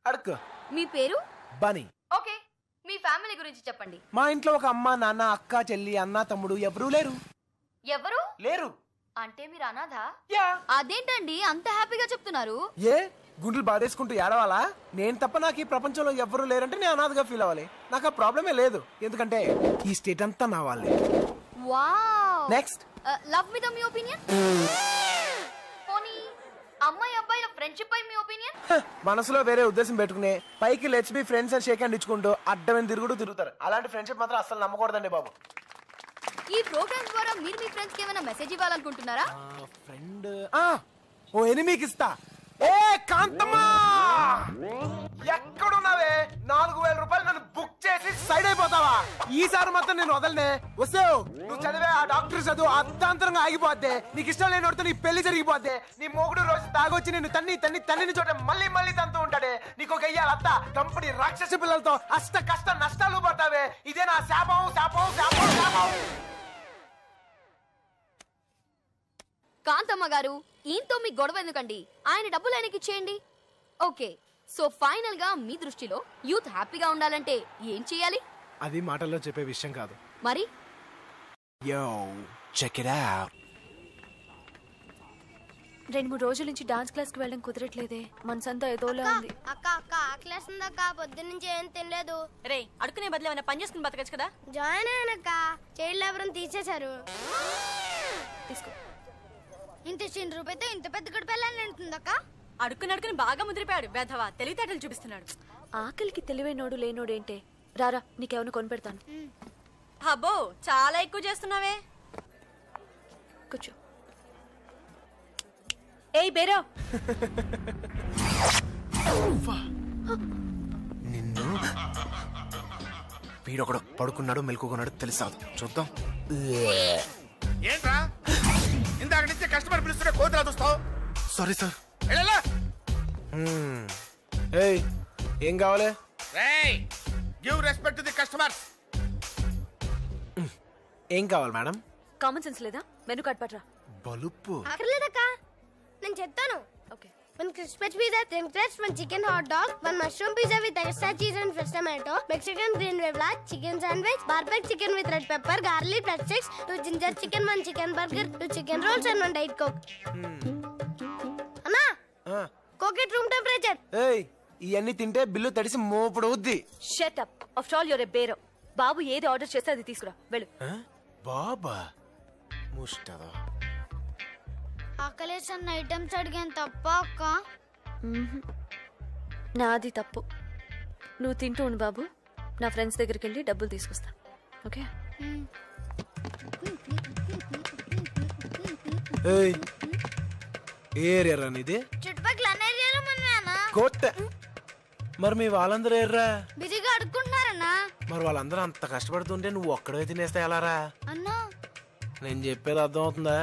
అడుగు. మీ పేరు? బనీ. ఓకే, మీ ఫ్యామిలీ గురించి చెప్పండి. మా ఇంట్లో ఒక అమ్మ, నాన్న, అక్క, చెల్లి, అన్న, తమ్ముడు ఎవరూ లేరు. ఎవరు లేరు? అంటే మీరు అనాథ? యా. అదేంటండి అంత హ్యాపీగా చెప్తున్నారు? ఏ గుండెలు బాధేసుకుంటూ ఏడవాలా? నేను తప్ప నాకు ఈ ప్రపంచంలో ఎవరు లేరంటే నేను అనాథగా ఫీల్ అవ్వాలి. నాకు ఆ ప్రాబ్లమే లేదు, ఎందుకంటే ఈ స్టేట్ అంతా నా వాళ్ళే. వావ్. నెక్స్ట్. లవ్ మీద మీ ఒపీనియన్? పోనీ అమ్మాయి అబ్బాయిల ఫ్రెండ్షిప్ పై మీ ఒపీనియన్? మనసులో వేరే ఉద్దేశం పెట్టుకునే పైకి లెట్స్ బి ఫ్రెండ్స్ అని షేక్ హ్యాండ్ ఇచ్చుకుంటూ అడ్డమైన తిరుగుతారు. అలాంటి ఫ్రెండ్షిప్ మాత్రం అసలు నమ్మకూడదండి బాబు. ఈ ప్రోగ్రామ్ ద్వారా మీరు మీ ఫ్రెండ్స్ కి ఏమైనా మెసేజ్ ఇవ్వాలనుకుంటున్నారా? ఫ్రెండ్ ఓ ఎనిమికి ఇస్తా. ఏ కాంతమ్మా, ఎక్కడున్నావే? 4000 రూపాయలు నన్ను బుక్ చేసి సైడ్ అయిపోతావా? ఈసారి మాత్రం నేను వదలనే. వస్తావు నువ్వు చదివే ఆ డాక్టర్ చదువు అర్ధాంతరంగా ఆగిపోద్ది. నీకు ఇష్టం లేని వాడితో నీ పెళ్లి జరిగిపోద్ది. నీ మొగుడు రోజు తాగొచ్చి నిన్ను తన్నిని చోట మళ్ళీ మళ్ళీ తంతూ ఉంటాడే. నీకు ఒక అయ్యాలి అత్త కంపెనీ రాక్షస పిల్లలతో అష్ట కష్ట నష్టాలు పడతావే. ఇదే నా శాపం శాపం శాపం శాపం. కాంతమ్మ గారు, ఈయనతో మీ గొడవ ఎందుకండి? ఆయన డబ్బులు ఆయనకి ఇచ్చేయండి. ఓకే, సో ఫైనల్ గా మీ దృష్టిలో యూత్ హ్యాపీగా ఉండాలంటే ఏం చేయాలి? అది మాటల్లో చెప్పే విషయం కాదు. మరి యో చెక్ ఇట్ అవుట్. 2-3 రోజుల నుంచి డాన్స్ క్లాస్ కి వెళ్ళడం కుదరట్లేదే. మనసంతా ఏదోలా ఉంది. అక్క ఆ క్లాస్ ఉందక్క, పొద్దున్న నుంచి ఏం తినలేదు. రే, అడుకునే బదులు ఏమైనా పని చేసుకుని బతకచ్చు కదా. జాయిన్ అయ్యానక్క, చైల్డ్ లేబర్ తీసేశారు. తీసుకో. ఇంత చిన్న రూపాయితో ఇంత పెద్ద గడుపు వెళ్ళాలని అంటుందక్క. అడుక్కుని బాగా ముదిరిపోయాడు. వేధవా తెలివితేటలు చూపిస్తున్నాడు. ఆకలికి తెలివైనోడు లేనోడు ఏంటే. రారా, నీకేమైనా కొని పెడతాను. అబ్బో, చాలా ఎక్కువ చేస్తున్నావే. కూర్చో. ఏయ్ బేరా, నిన్ను వీడొకడు పడుకున్నాడు మెలుకున్నాడు తెలుసాదు. చూద్దాం. ఏంట్రా ఇందాక నుంచి కస్టమర్ పిలుస్తుంటే కోతులా చూస్తావు? Sorry sir. ఏయ్ ఏం కావాలి? రేయ్, give respect to the customers. ఏం కావాలి మేడం? కామన్ సెన్స్ లేదా? మెనూ కార్డ్ పట్రా. బలుపు అక్కర్లేదక్క, నేను చెప్తాను. Okay. 1 crispy pizza, thin crust, 1 chicken hot dog, 1 mushroom pizza with extra cheese and fresh tomato, Mexican green waffle, chicken sandwich, barbecue chicken with red pepper, garlic bread sticks, 2 ginger chicken, 1 chicken burger, 2 chicken rolls and 1 diet coke. అన్నా, కోకెట్ room temperature. ఏయ్, ఇవన్నీ తింటే bill తడిసి మోపుడవుద్ది. Shut up. After all your a bearer. బాబు ఏది order చేస్తే అది తీసుకురా. వెళ్ళు. బాబా ముష్టదా. ఆకలేసన్న ఐటమ్స్ అడిగాను తప్ప అక్క. నాది తప్పు. నువ్వు తింటూ ఉండు బాబు. నా ఫ్రెండ్స్ దగ్గరికి వెళ్ళి డబ్బులు తీసుకొస్తా. ఓకే. ఏయ్, ఏ ఏరియా రా నీది? చుట్టుపక్కల అన్ని ఏరియాలో మన్నానా కోట. మరి మీ వాళ్ళందరూ ఏర్రా? బిజీగా అడుక్కుంటున్నారన్నా. మరి వాళ్ళందరూ అంత కష్టపడుతుంటే నువ్వు ఒక్కడే తినేస్తా ఎలారా? అన్నా, నేను చెప్పేది అర్థం అవుతుందా?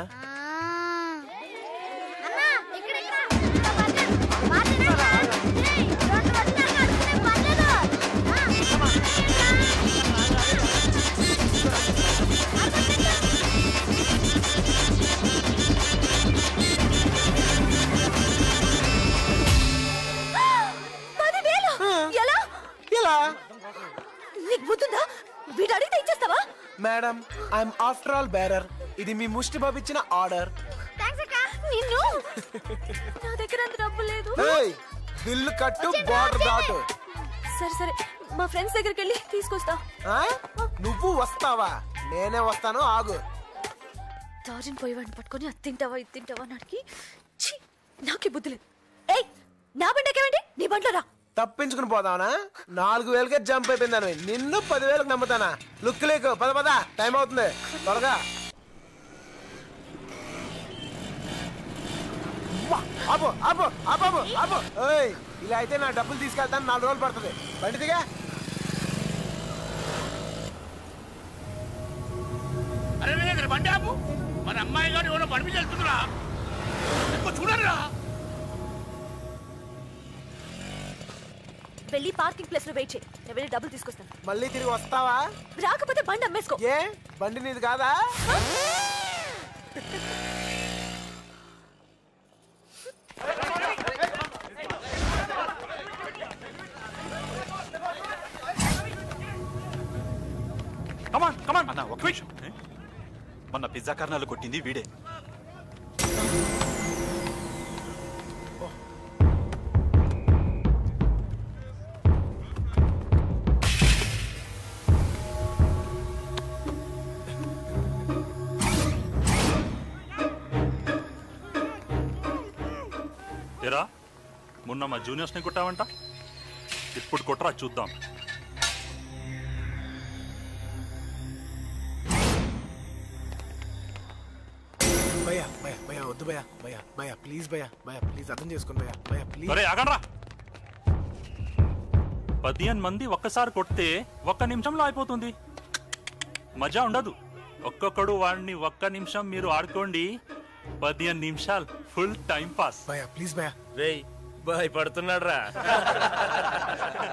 Madam, I'm after all bearer. ఇది మీ ముష్టి బాబు ఇచ్చిన ఆర్డర్. నా దగ్గర అంత డబ్బు లేదు. బిల్లు కట్టు, బార్డర్ దాటు. సరే సరే, మా ఫ్రెండ్స్ దగ్గరికి వెళ్ళి తీసుకొస్తా. నువ్వు వస్తావా? నేనే వస్తాను, ఆగు. తాజన్ పోయేవాడిని పట్టుకొని అది తింటావా ఇది తింటావా అని అడిగి నాకే బుద్ధి లేదు. ఏయ్, నా బండకేమండి? నీ బండ్లో రా. తప్పించుకుని పోదావనా? 4000కే జంప్ అయిపోయిందాను. నిన్ను 10,000కి నమ్ముతానా? లుక్ లేకు. పద పద, టైం అవుతుంది, త్వరగా. అబ్బో అబ్బో అబ్బో అబ్బో. ఇలా అయితే నా డబ్బులు తీసుకెళ్తాను, 4 రోజులు పడుతుంది. బండి దిగా. అరే బండి ఆపు. మన అమ్మాయి గారు ఎవరో బండి మీద వెళ్తుందిరా, చూడరా. వెళ్ళి పార్కింగ్ ప్లేస్ లో వెయిట్ చేయి. నేను వెళ్ళి డబ్బులు తీసుకొస్తాను. మళ్ళీ తిరిగి వస్తావా? రాకపోతే బండి అమ్మేసుకో. ఏ బండి నీది కాదా? అన్న ఒక నిమిషం. మొన్న పిజ్జా కార్నాలు కొట్టింది వీడే. ఏరా, మొన్న మా జూనియర్స్ని కొట్టావంట, ఇప్పుడు కొట్టరా చూద్దాం. భయ్యా భయ్యా భయ్యా వద్దు భయ్యా భయ్యా భయ్యా ప్లీజ్ భయ్యా భయ్యా ప్లీజ్ అర్థం చేసుకోండి భయ్యా భయ్యా ప్లీజ్. అరే ఆగండ్రా 15 మంది ఒక్కసారి కొడితే 1 నిమిషంలో అయిపోతుంది. మజా ఉండదు. ఒక్కొక్కడు వాడిని 1 నిమిషం మీరు ఆడుకోండి, 15 నిమిషాలు ఫుల్ టైం పాస్. భయ్యా ప్లీజ్ భయ్యా. రేయ్ భయపడుతున్నాడు రా.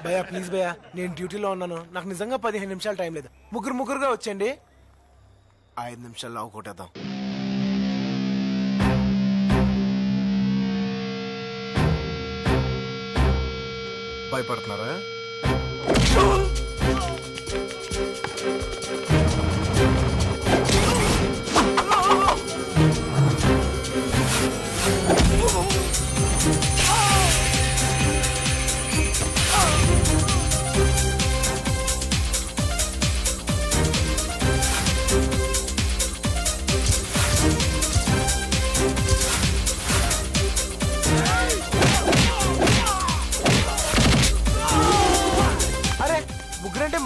భయ్యా ప్లీజ్ భయ్యా, నేను డ్యూటీలో ఉన్నాను, నాకు నిజంగా 15 నిమిషాలు టైం లేదు. ముగ్గురుగా వచ్చండి, 5 నిమిషాల్లో కొట్టేద్దాం. భయపడుతున్నారా?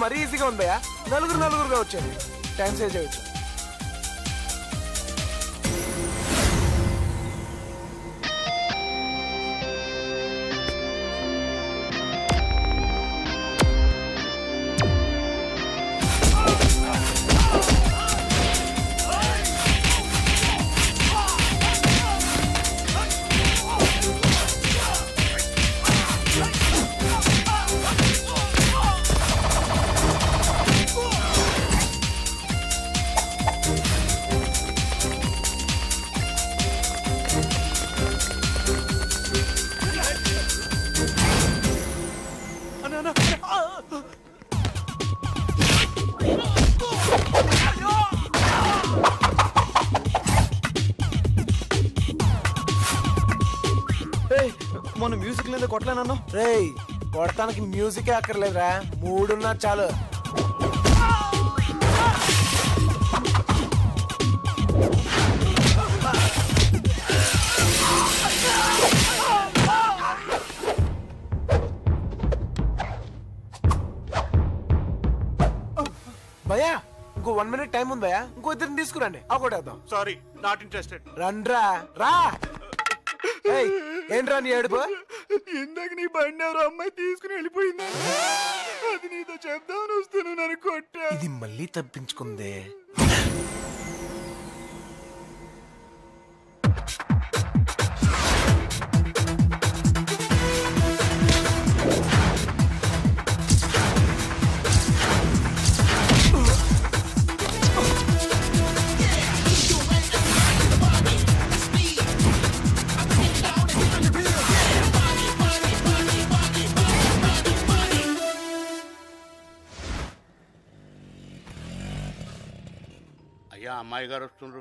మరీ ఈజీగా ఉందయా, నలుగురుగా వచ్చేయండి, టైం సేవ్ చేయొచ్చు. మొన్న మ్యూజిక్ లేదా కొట్టలేనన్నా? రేయ్ కొడతానికి మ్యూజికే అక్కర్లేదురా, మూడున్నా చాలు. భయ్యా ఇంకో 1 minute టైం ఉంది భయ్యా, ఇంకో 2 తీసుకురండి, అవకొట్టేద్దాం. Sorry not interested. రండ్రా రా. ఏంట్రా నీ ఏడుపు? ఇందాక నీ బండి ఎవరో అమ్మాయి తీసుకుని వెళ్ళిపోయింది, అది నీతో చెప్దామని వస్తాను, నన్ను కొట్టా. ఇది మళ్ళీ తప్పించుకుందే. అయ్యా అమ్మాయి గారు వస్తుండ్రు.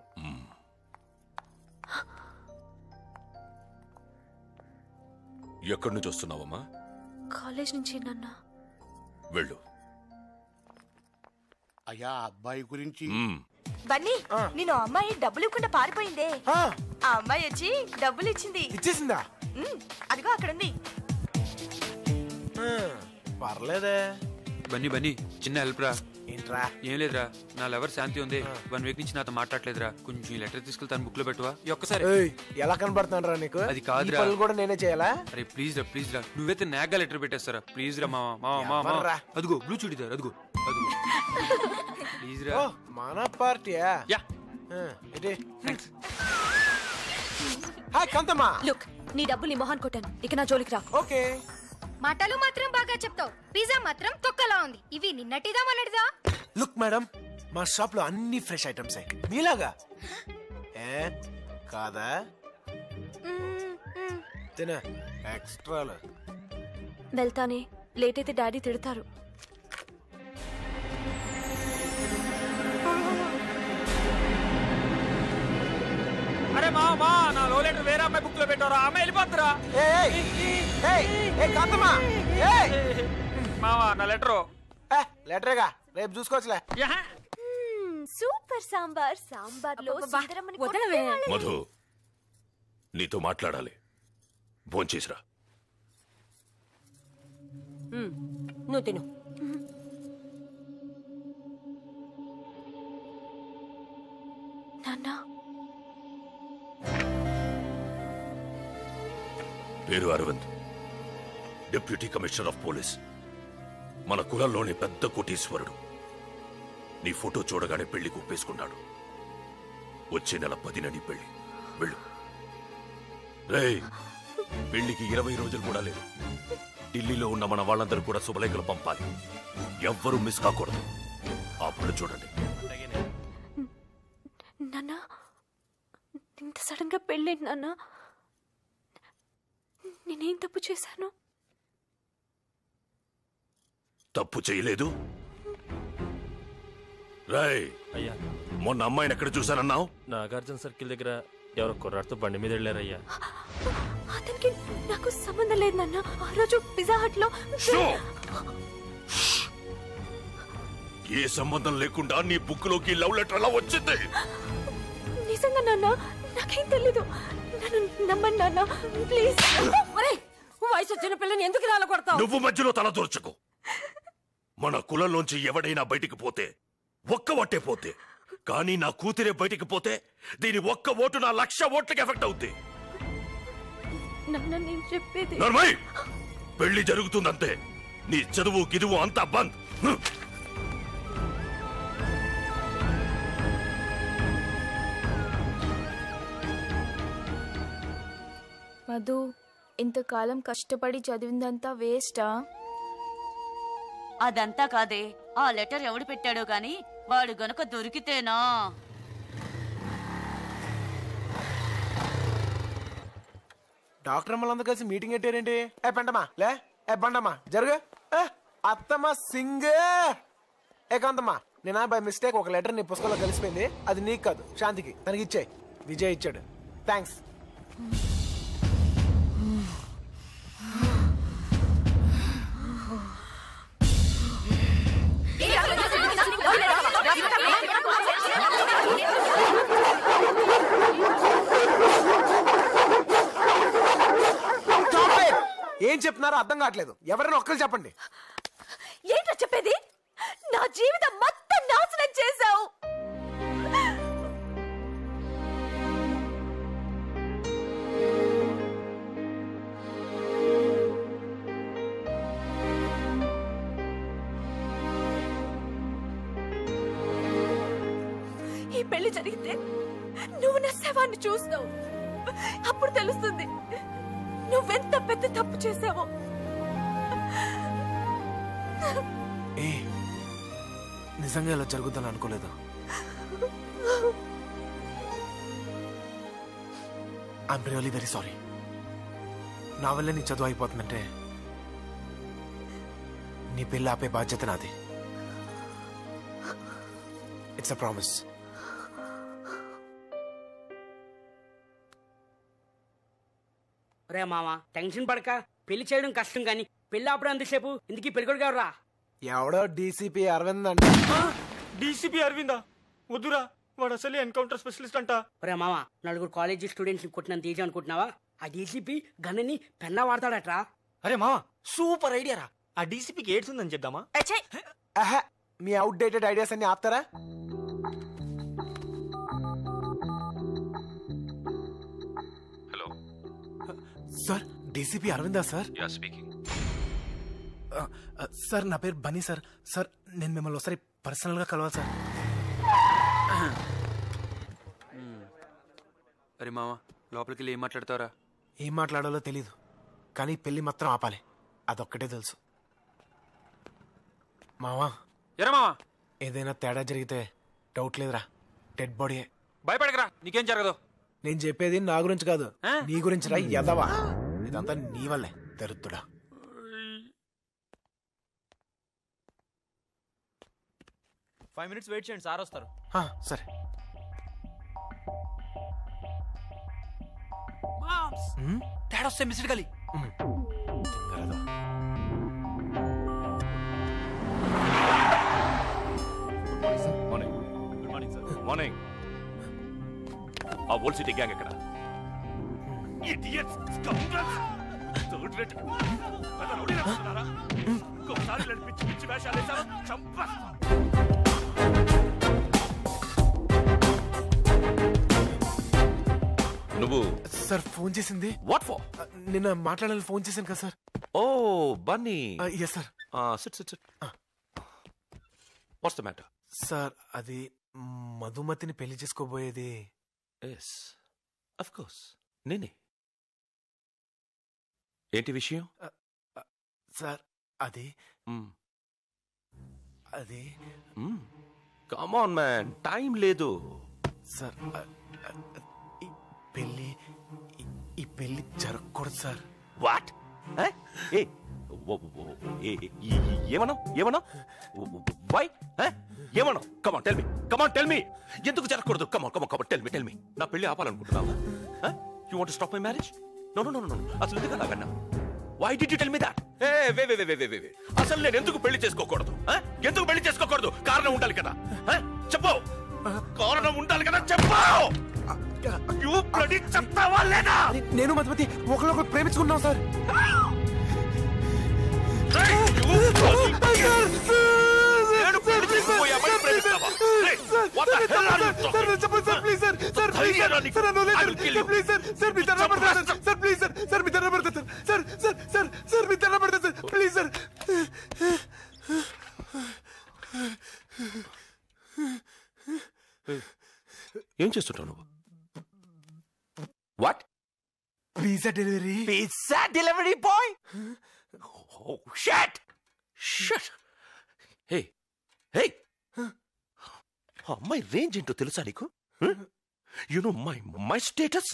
ఎక్కడి నుంచి వస్తున్నావమ్మా? కాలేజ్ నుంచి నాన్న. వెళ్ళు. అయ్యా అబ్బాయి గురించి. బన్నీ నేను అమ్మాయి డబ్బులు ఇవ్వకుండా పారిపోయిందే, ఆ అమ్మాయి వచ్చి డబ్బులు ఇచ్చింది. ఇచ్చేసిందా? అదిగో అక్కడుంది. పర్లేదే. బన్నీ చిన్న హెల్ప్ రా. ఏంట్రా? ఏం లేదురా, నా లవర్ శాంతి ఉంది, 1 వీక్ నుంచి నాతో మాట్లాడలేదురా, కొంచెం ఈ లెటర్ తీసుకెళ్లి తన బుక్ లో పెట్టువా ఒక్కసారి. ఎలా కనబడుతున్నాను రా నీకు? అది కాదురా, కూడా నేనే చేయాలా? అరే ప్లీజ్ రా నువ్వైతే నాగా లెటర్ పెట్టేస్తారా ప్లీజ్ రా మామా. అదిగో బ్లూ చూడిదారు, అదిగో ప్లీజ్ రా. మన పార్టీయా? Ya thanks. హాయ్ కాంతమ్మా. లుక్ నీ డబ్బులు నీ మొహాన్ కొట్టాను, ఇక నా జోలికి రాకు. ఓకే. మాటలు మాత్రం బాగా చెప్తావు, పిజ్జా మాత్రం తొక్కలా ఉంది. ఇవి నిన్నటిదా మొన్నటిదా? లుక్ మేడం, మా షాప్ లో అన్ని ఫ్రెష్ ఐటమ్స్ మీలాగా కాదా? తిన ఎక్స్ట్రాలు. వెళ్తానే, లేట్ అయితే డాడీ తిడతారు. అరే మామా, నా లో లెటర్ వేరే అమ్మాయి బుక్ లో పెట్టారా, అమ్మాయి వెళ్ళిపోతురా. మామా నా లెటరు. లెటరేగా, రేపు చూసుకోవచ్చులే. సూపర్ సాంబార్ లో మధు, నీతో మాట్లాడాలి, భోంచేసిరా. నువ్వు తిను. నాన్న డిప్యూటీ కమిషనర్ ఆఫ్ పోలీస్, మన కులంలోని పెద్ద కోటీశ్వరుడు. నీ ఫోటో చూడగానే పెళ్లి కుప్పేసుకున్నాడు. వచ్చే నెల 10న నీ పెళ్లి. వెళ్ళు. రేయ్, పెళ్లికి 20 రోజులు కూడా లేదు. ఢిల్లీలో ఉన్న మన వాళ్ళందరూ కూడా శుభలేఖలు పంపాలి. ఎవ్వరూ మిస్ కాకూడదు. ఆ పనులు చూడండి. నాన్న, ఇంత సడన్ గా పెళ్ళేంటి నాన్న? నేనేం తప్పు చేశాను? తప్పు చేయలేదు. రాయ్, అయ్యా, మొన్న అమ్మాయిని ఎక్కడ చూశానన్నావు? నాగార్జున సర్కిల్ దగ్గర ఎవరో కుర్రాడితో బండి మీద వెళ్ళారయ్యా. అతనికి నాకు సంబంధం లేదు నాన్న. ఆ రోజు పిజ్జా హట్ లో ఏ సంబంధం లేకుండా నీ బుక్ లోకి లవ్ లెటర్ ఎలా వచ్చింది? నిజంగా నాన్న, నాకేం తెలీదు. నన్ను నమ్మండి నాన్న, ప్లీజ్. వయసు వచ్చిన పిల్లని ఎందుకు ఇలా కొడతావు? నువ్వు మధ్యలో తల దూర్చకు. మన కులంలోంచి ఎవడైనా బయటికి పోతే ఒక్క ఓటే పోతే, కానీ నా కూతురే బయటికి పోతే దీని ఒక్క ఓటు నా 1,00,000 ఓట్లకి ఎఫెక్ట్ అవుద్ది. నాన్న, నేను చెప్పేది. నర్మయ్, పెళ్లి జరుగుతుందంతే. నీ చదువు గిదువు అంతా బంద్. మధు, ఇంతకాలం కష్టపడి చదివిందంతా వేస్టా? అదంతా కాదే, ఆ లెటర్ ఎవడు పెట్టాడో గాని వాడు గనుక దొరికితేనా. డాక్టర్ అమ్మలందరూ కలిసి మీటింగ్ పెట్టారేంటి? ఏ పెంటమ్మా లే, ఏ బండమ్మా జరుగు. అత్తమ్మ సింగ్. ఏ కాంతమ్మా, నేను బై మిస్టేక్ ఒక లెటర్ నీ పుస్తకంలో కలిసిపోయింది. అది నీకు కాదు, శాంతికి. తనకి ఇచ్చాయి. విజయ్ ఇచ్చాడు. థ్యాంక్స్. ఏం చెప్తున్నారో అర్థం కావట్లేదు. ఎవరైనా ఒక్కరు చెప్పండి. ఏంటో చెప్పేది? నా జీవితం మొత్తం నాశనం చేశావు. ఈ పెళ్లి జరిగితే నువ్వు నా శవాన్ని చూస్తావు. అప్పుడు తెలుస్తుంది నువ్వెంత పెద్ద తప్పు చేశావో. నిజంగా ఇలా జరుగుతుందని అనుకోలేదు. I'm really very sorry. నా వల్ల నీ చదువు అయిపోతుందంటే నీ పెళ్ళి ఆపే బాధ్యత నాది. It's a promise. రే మామ, టెన్షన్ పడక. పెళ్లి చేయడం కష్టం కానీ పెళ్లి ఆపడం అంతసేపు ఇందుకీ పెళ్ళికొడుకు ఎవరా? ఎవడో డీసీపీ అరవింద్ అంట. డీసీపీ అరవిందా? వద్దురా, వాడు అసలు ఎన్కౌంటర్ స్పెషలిస్ట్ అంట. రే మామ, 4 కాలేజీ స్టూడెంట్స్ కొట్టినంత ఈజీ అనుకుంటున్నావా? ఆ డీసీపీ గన్నని పెన్నా వాడతాడట్రా. అరే మామ, సూపర్ ఐడియా రా. ఆ డీసీపీకి ఎయిడ్స్ ఉందని చెప్దామా? మీ అవుట్డేటెడ్ ఐడియాస్ అన్ని ఆపుతారా? హలో సార్, డీసీపీ అరవిందా సార్? Ya, speaking. సార్, నా పేరు బన్నీ సార్. సార్, నేను మిమ్మల్ని ఒకసారి పర్సనల్ గా కలవాలి సార్. అరే మామ, లోపలికి వెళ్ళి ఏం మాట్లాడతారా? ఏం మాట్లాడాలో తెలీదు, కానీ పెళ్లి మాత్రం ఆపాలి. అదొక్కటే తెలుసు. మావా, ఎరా మావా, ఏదైనా తేడా జరిగితే డౌట్ లేదురా, డెడ్ బాడీ. భయపడకరా, నీకేం జరగదు. నేను చెప్పేది నా గురించి కాదు, నీ గురించి రా ఎదవా. ఇదంతా నీ వల్లే, దరిద్రుడా. ఫైవ్ మినిట్స్ వెయిట్ చేయండి, సార్ వస్తారు. సరే. తేడా వస్తే మిస్డ్ గలి. Morning. Good morning sir. Morning. ఆ ఓల్డ్ సిటీ గ్యాంగ్ ఎక్కడ? Idiots, scoundrels, third rate. రౌడీలా ఇంకోసారి ఇలాంటి పిచ్చి పిచ్చి వేషాలు వేసావా చంపేస్తా. నువ్వు సార్ ఫోన్ చేసింది? What for? నిన్న మాట్లాడాలని ఫోన్ చేశాను కదా సార్. ఓ Bunny. Yes sir. Sit sit sit. What's the matter? Sir అది మధుమతిని పెళ్లి చేసుకోబోయేది. ఎస్ ఆఫ్ కోర్స్ నేనే. ఏంటి విషయం? సార్ అది కమ్ ఆన్ మ్యాన్, టైం లేదు. సార్ ఈ పెళ్లి జరగకూడదు సార్. వాట్? ఏమన్నా ఏమన్నా వై ఏమన్నా? కమాన్ టెల్ మీ ఎందుకు జరగకూడదు? Come on tell me. నా పెళ్లి ఆపాలనుకుంటున్నావా? You want to stop my marriage? No అసలు ఎందుకు అలాగన్నా? Why did you tell me that? అసలు నేను ఎందుకు పెళ్లి చేసుకోకూడదు? ఎందుకు పెళ్లి చేసుకోకూడదు? కారణం ఉండాలి కదా. చెప్పు, కారణం ఉండాలి కదా, చెప్పు. చెప్తావా లేదా? నేను మధుమతి ఒకరినొకరు ప్రేమించుకున్నాం సార్. ఏం చేస్తుంటావు నువ్వు? What? Pizza delivery. Pizza delivery boy? Oh shit! Hey! ఆ అమ్మాయి రేంజ్ ఏంటో తెలుసా నీకు? You know my status.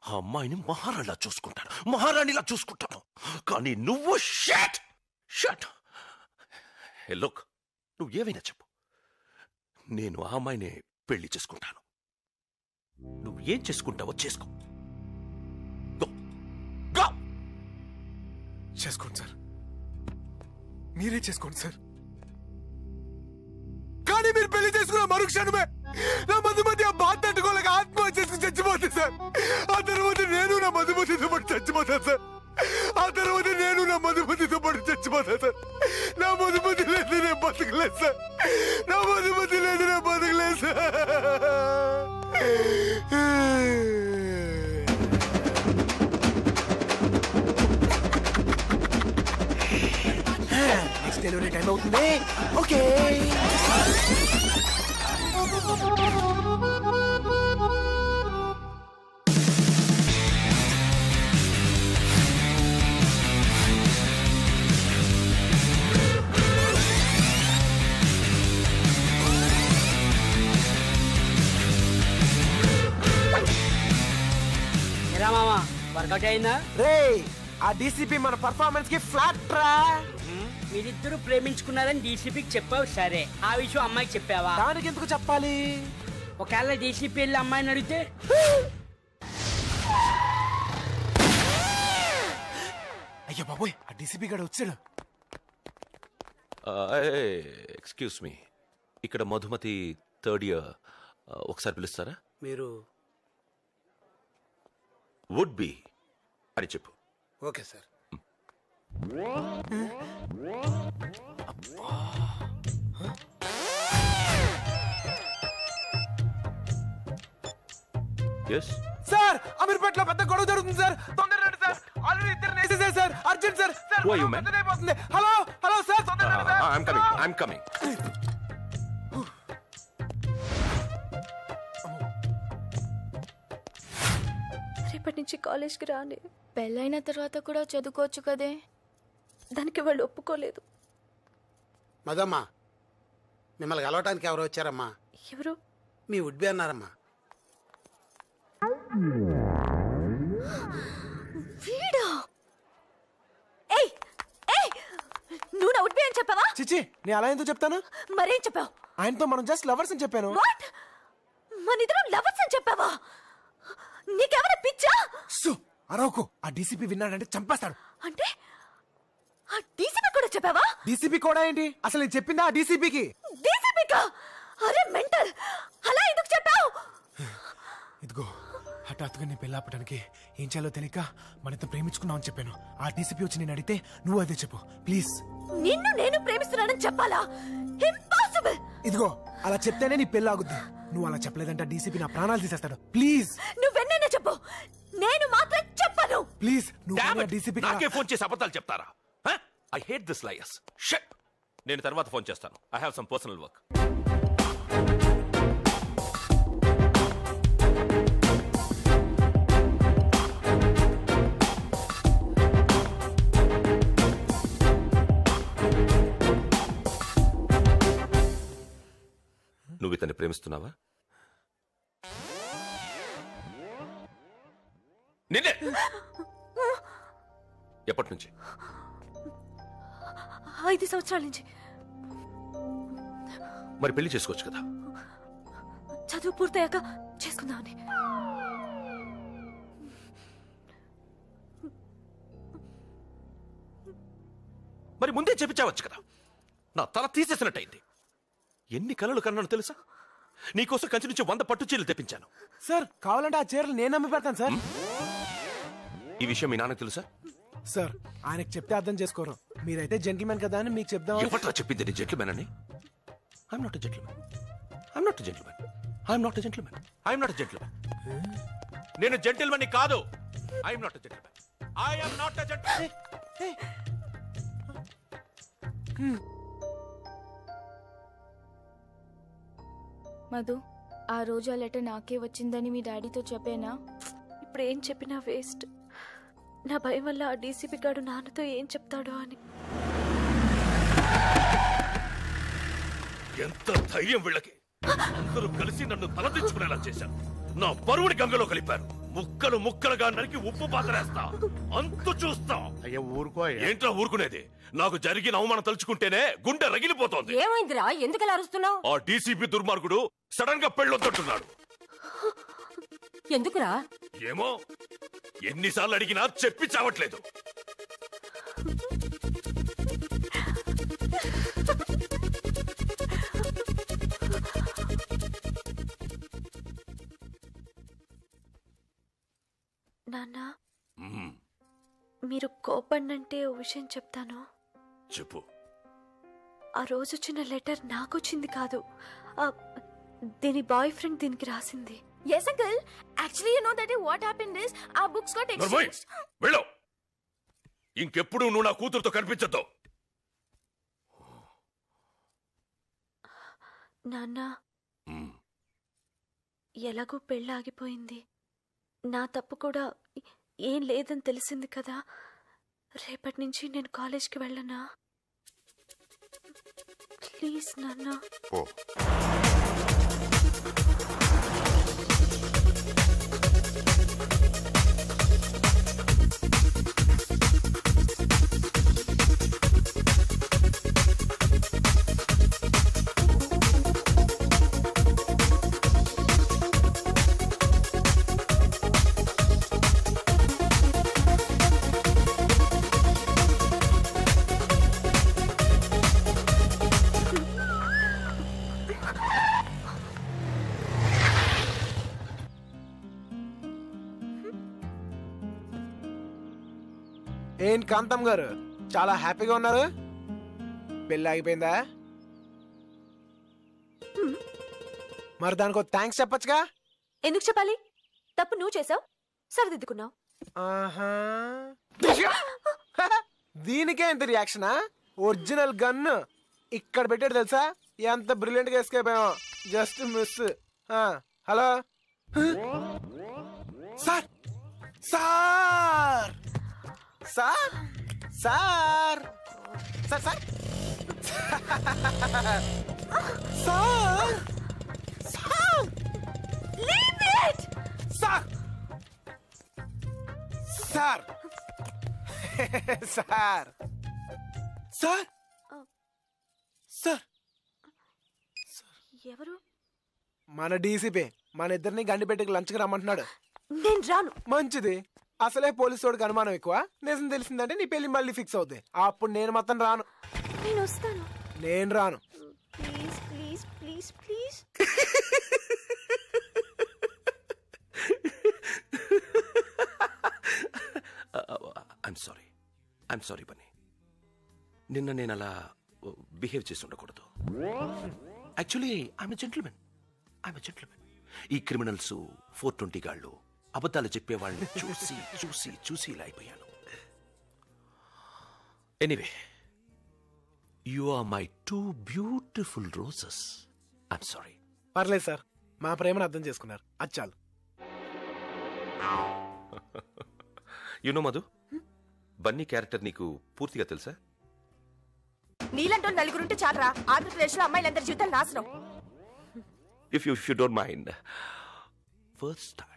ఆ అమ్మాయిని మహారాణిలా చూసుకుంటాను. కానీ నువ్వు షట్. లుక్, నువ్వు ఏమైనా చెప్పు, నేను ఆ అమ్మాయిని పెళ్లి చేసుకుంటాను. నువ్వు ఏం చేసుకుంటావో చేసుకో. చేసుకోండి సార్, మీరే చేసుకోండి సార్. కానీ మీరు పెళ్లి చేసుకున్న మరుక్షణమే నా మధుమతి ఆ బాధ తట్టుకోలేక ఆత్మహత్య చేసుకుని చచ్చిపోతుంది సార్. ఆ తర్వాత నేను నా మధుమతితో పాటు చచ్చిపోతాను సార్. నా మధుమతి లేదు నేను బతకలేదు సార్. నెక్స్ట్ డెలివరీ టైం అవుతుంది. ఓకే. మామా వర్కౌట్ అయిందా? రే, ఆ డీసీపీ మన పర్ఫార్మెన్స్ కి ఫ్లాట్ రా. మీరిద్దరు ప్రేమించుకున్నారని డీసీపీకి చెప్పావు సరే, ఆ విషయం అమ్మాయికి చెప్పావా? దానికి ఎందుకు చెప్పాలి? ఒకవేళ డీసీపీ వెళ్ళి అమ్మాయిని అడిగితే? అయ్యో బాబోయ్, ఆ డీసీపీ గడు వచ్చాడు. ఎక్స్క్యూజ్ మీ, ఇక్కడ మధుమతి థర్డ్ ఇయర్, ఒకసారి పిలుస్తారా? మీరు వుడ్ బి అని చెప్పు. Okay sir. సార్, అమీర్పేటలో పెద్ద గొడవ జరుగుతుంది సార్. తొందరగా రండి సార్. ఆల్రెడీ ఇద్దరు వేసేసారు సార్. Urgent sir. పెద్దదైపోతుంది. హలో సార్, తొందరగా రండి సార్. I'm coming. రేపటి నుంచి కాలేజ్కి రాని. పెళ్ళైన తర్వాత కూడా చదువుకోవచ్చు కదే. దానికి వాళ్ళు ఒప్పుకోలేదు. మదమ్మ, మిమ్మల్ని కలవటానికి ఎవరు వచ్చారమ్మా? ఎవరు? మీ వుడ్ బి అన్నారమ్మా. వీడా? ఏయ్ ఏయ్, నువ్వు నా వుడ్ బి అని చెప్పావా? చిచి, నేను అలా ఎందుకు చెప్తాను? మరేం చెప్పావు? ఆయనతో మనం జస్ట్ లవర్స్ అని చెప్పాను. వాట్? మనిద్దరం లవర్స్ అని చెప్పావా? నీకెవర పిచ్చా? అరవకు, ఆ డీసీపీ విన్నాడంటే చంపేస్తాడు. అంటే ఆ డీసీపీ కూడా చెప్పావా? డీసీపీ కూడా ఏంటి? అసలు నేను చెప్పిందా ఆ డీసీపీకి? డీసీపీకా? అరే మెంటల్, అలా ఎందుకు చెప్పావు? ఇదిగో, హఠాత్తుగా నేను పెళ్ళాపడానికి ఏం చేయాలో తెలియక మనతో ప్రేమించుకున్నావు అని చెప్పాను. ఆ డీసీపీ వచ్చి నేను అడిగితే నువ్వు అదే చెప్పు ప్లీజ్. నిన్ను నేను ప్రేమిస్తున్నానని చెప్పాలా? ఇంపాసిబుల్. ఇదిగో, అలా చెప్తేనే నీ పెళ్ళి ఆగుద్ది. నువ్వు అలా చెప్పలేదంటే డీసీపీ నా ప్రాణాలు తీసేస్తాడు. ప్లీజ్ నువ్వెన్నైనా చెప్పు, నేను మాత్రం చెప్పను. చెప్తాను. ప్లీజ్ నాకే ఫోన్ చేసి అబద్ధాలు చెప్తారా? I hate this liars. Shut. నేను తర్వాత ఫోన్ చేస్తాను. I have some personal work. నువ్వు ఇతన్ని ప్రేమిస్తున్నావా? నిన్నే. ఎప్పటి నుంచి? 5 సంవత్సరాల నుంచి. మరి పెళ్లి చేసుకోవచ్చు కదా? చదువు పూర్తయ్యాక చేసుకుందామని. మరి ముందే చెప్పించవచ్చు కదా. నా తల తీసేసినట్టయింది. ఎన్ని కలలు కన్నాను తెలుసా? నీకోసం కంచి నుంచి 100 పట్టు చీరలు తెప్పించాను. సార్ కావాలంటే ఆ చీరలు నేను అమ్మి పెడతాను సార్. ఈ విషయం మీ నాన్నకు తెలుసా? సార్ ఆయనకు చెప్తే అర్థం చేసుకోరు. మీరైతే జెంటిల్మెన్ కదా అని మీకు చెప్దాం. ఎవట్రా చెప్పింది నీ జెంటిల్మెన్ అని? I'm not a gentleman. I'm not a gentleman. I'm not a gentleman. I'm not a gentleman. నేను జెంటిల్మెన్ కాదు. I'm not a gentleman. I'm not a gentleman. Madhu, ఆ రోజు ఆ లెటర్ నాకే వచ్చిందని మీ డాడీతో చెప్పేనా? ఇప్పుడు ఏం చెప్పినా వేస్ట్. నా భయం వల్ల ఆ డీసీపీ గారు నాన్నతో ఏం చెప్తాడో అని. ఎంత ధైర్యం వీళ్ళకి! అందరూ కలిసి నన్ను తలదించుకునేలా చేశారు. నా పరువుని గంగలో కలిపారు. ముక్కలు ముక్కలుగా నరికి ఉప్పు పాతరేస్తా. అంతు చూస్తా. అయ్యా ఊరుకో. ఏంట్రా ఊరుకునేది? నాకు జరిగిన అవమానం తలుచుకుంటేనే గుండె రగిలిపోతోంది. ఏమైందిరా? ఎందుకలా అరుస్తున్నావు? ఆ డీసీపీ దుర్మార్గుడు సడన్ గా పెళ్ళొద్దంటున్నాడు. ఎందుకురా? ఏమో, ఎన్నిసార్లు అడిగినా చెప్పి చావట్లేదు. నాన్న, మీరు కోపన్నంటే ఓ విషయం చెప్తాను. చెప్పు. ఆ రోజు వచ్చిన లెటర్ నాకొచ్చింది కాదు, దీని బాయ్ ఫ్రెండ్ దీనికి రాసింది. Yes uncle, actually you know that what happened is our books got exchanged. వెళ్ళు. ఇంకెప్పుడు నువ్వు నా కూతురుతో కనిపించొద్దు. నాన్న, ఎలాగో పెళ్ళి ఆగిపోయింది. నా తప్పు కూడా ఏం లేదని తెలిసింది కదా. రేపటి నుంచి నేను కాలేజ్కి వెళ్ళనా? ప్లీజ్ నాన్న. ఏం కాంతం గారు చాలా హ్యాపీగా ఉన్నారు? పెళ్ళి ఆగిపోయిందా? మరి దానికి థ్యాంక్స్ చెప్పొచ్చుగా. ఎందుకు చెప్పాలి? తప్పు నువ్వు చేసావు, సరిదిద్దుకున్నావు. దీనికే ఎంత రియాక్షనా? ఒరిజినల్ గన్ ఇక్కడ పెట్టాడు తెలుసా? ఎంత బ్రిలియంట్ గా ఎస్కేప్ అయ్యాం. Just miss. Hello sir. Sir sir sir sir sir sir sir leave it. Sir sir sir sir sir ఎవరు? మన డీసీపీ మన ఇద్దరిని గండిపెట్టుకు లంచ్కి రమ్మంటున్నాడు. నేను రాను. మంచిది. అసలే పోలీసు వాడికి అనుమానం ఎక్కువ. నిజం తెలిసిందంటే నీ పెళ్లి మళ్ళీ ఫిక్స్ అవుతుంది. అప్పుడు నేను మొత్తం రాను. నేను వస్తాను. నేను రాను. Please please please please. I'm sorry Bunny. నిన్న నేను అలా బిహేవ్ చేసి ఉండకూడదు. Actually I'm a gentleman. ఈ క్రిమినల్స్ 420 గాళ్ళు అబద్ధాలు చెప్పేవాళ్ళని చూసి చూసి చూసి ఇలా అయిపోయాను. Anyway, you are my 2 beautiful roses. I'm sorry. పర్లేదు సార్, మా ప్రేమను అర్థం చేసుకున్నారు, అది చాలు. యునో మధు, బన్నీ క్యారెక్టర్ నీకు పూర్తిగా తెలుసా? నీలంటో నలుగురుంటే చాలరా, ఆంధ్రప్రదేశ్ లో అమ్మాయిలందరి జీవితాలు నాశనం. If you don't mind, first time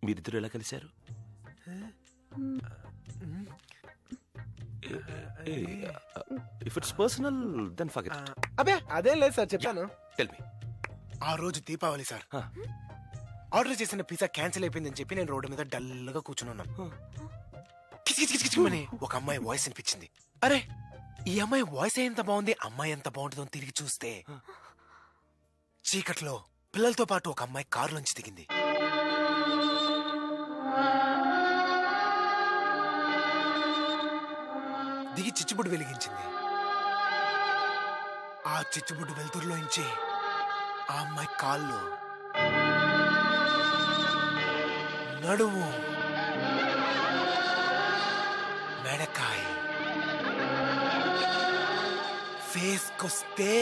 మీరిద్దరు ఎలా కలిశారు? If it's personal then forget. అబే అదేం లేదు సార్, చెప్తాను. Tell me. ఆ రోజు దీపావళి సార్, ఆర్డర్ చేసిన పిజ్జా క్యాన్సిల్ అయిపోయిందని చెప్పి నేను రోడ్డు మీద డల్గా కూర్చున్నాను. కిచకిచకిచమని ఒక అమ్మాయి వాయిస్ అనిపించింది. అరే, ఈ అమ్మాయి వాయిస్ ఎంత బాగుంది, అమ్మాయి ఎంత బాగుంటుందో తిరిగి చూస్తే చీకట్లో పిల్లలతో పాటు ఒక అమ్మాయి కారులోంచి దిగింది. దిగి చిచ్చుబుడ్డు వెలిగించింది. ఆ చిచ్చుబుడ్డు వెలుతురులోంచి ఆ అమ్మాయి కాళ్ళు, నడుము, మెడకాయ, ఫేస్ కొస్తే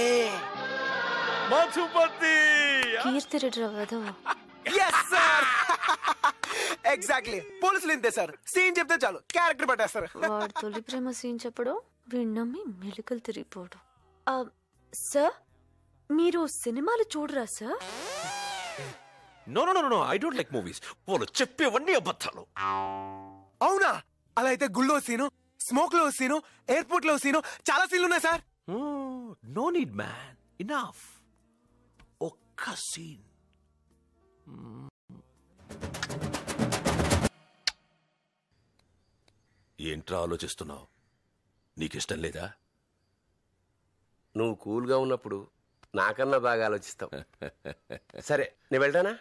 మధుపతి. ఎగ్జాక్ట్లీ, పోలీసులు ఇంతే సార్, సీన్ చెప్తే చాలు క్యారెక్టర్ పెట్టేస్తారు. వాడు తొలి ప్రేమ సీన్ చెప్పడం, విన్నమ్మి మెలికలు తిరిగిపోవడం. సార్, మీరు సినిమాలు చూడరా sir? No no no, I don't like movies. వాళ్ళు చెప్పేవన్నీ అబద్ధాలు. అవునా? అలా అయితే గుళ్ళో సీను, స్మోక్ లో సీను, ఎయిర్పోర్ట్ లో సీను, చాలా సీన్లు ఉన్నాయి సార్. No need man, enough. ఒక్క సీన్. ఏంట్రా ఆలోచిస్తున్నావు? నీకిష్టం లేదా? నువ్వు కూల్గా ఉన్నప్పుడు నాకన్నా బాగా ఆలోచిస్తావు. సరే, నేను వెళ్తానా?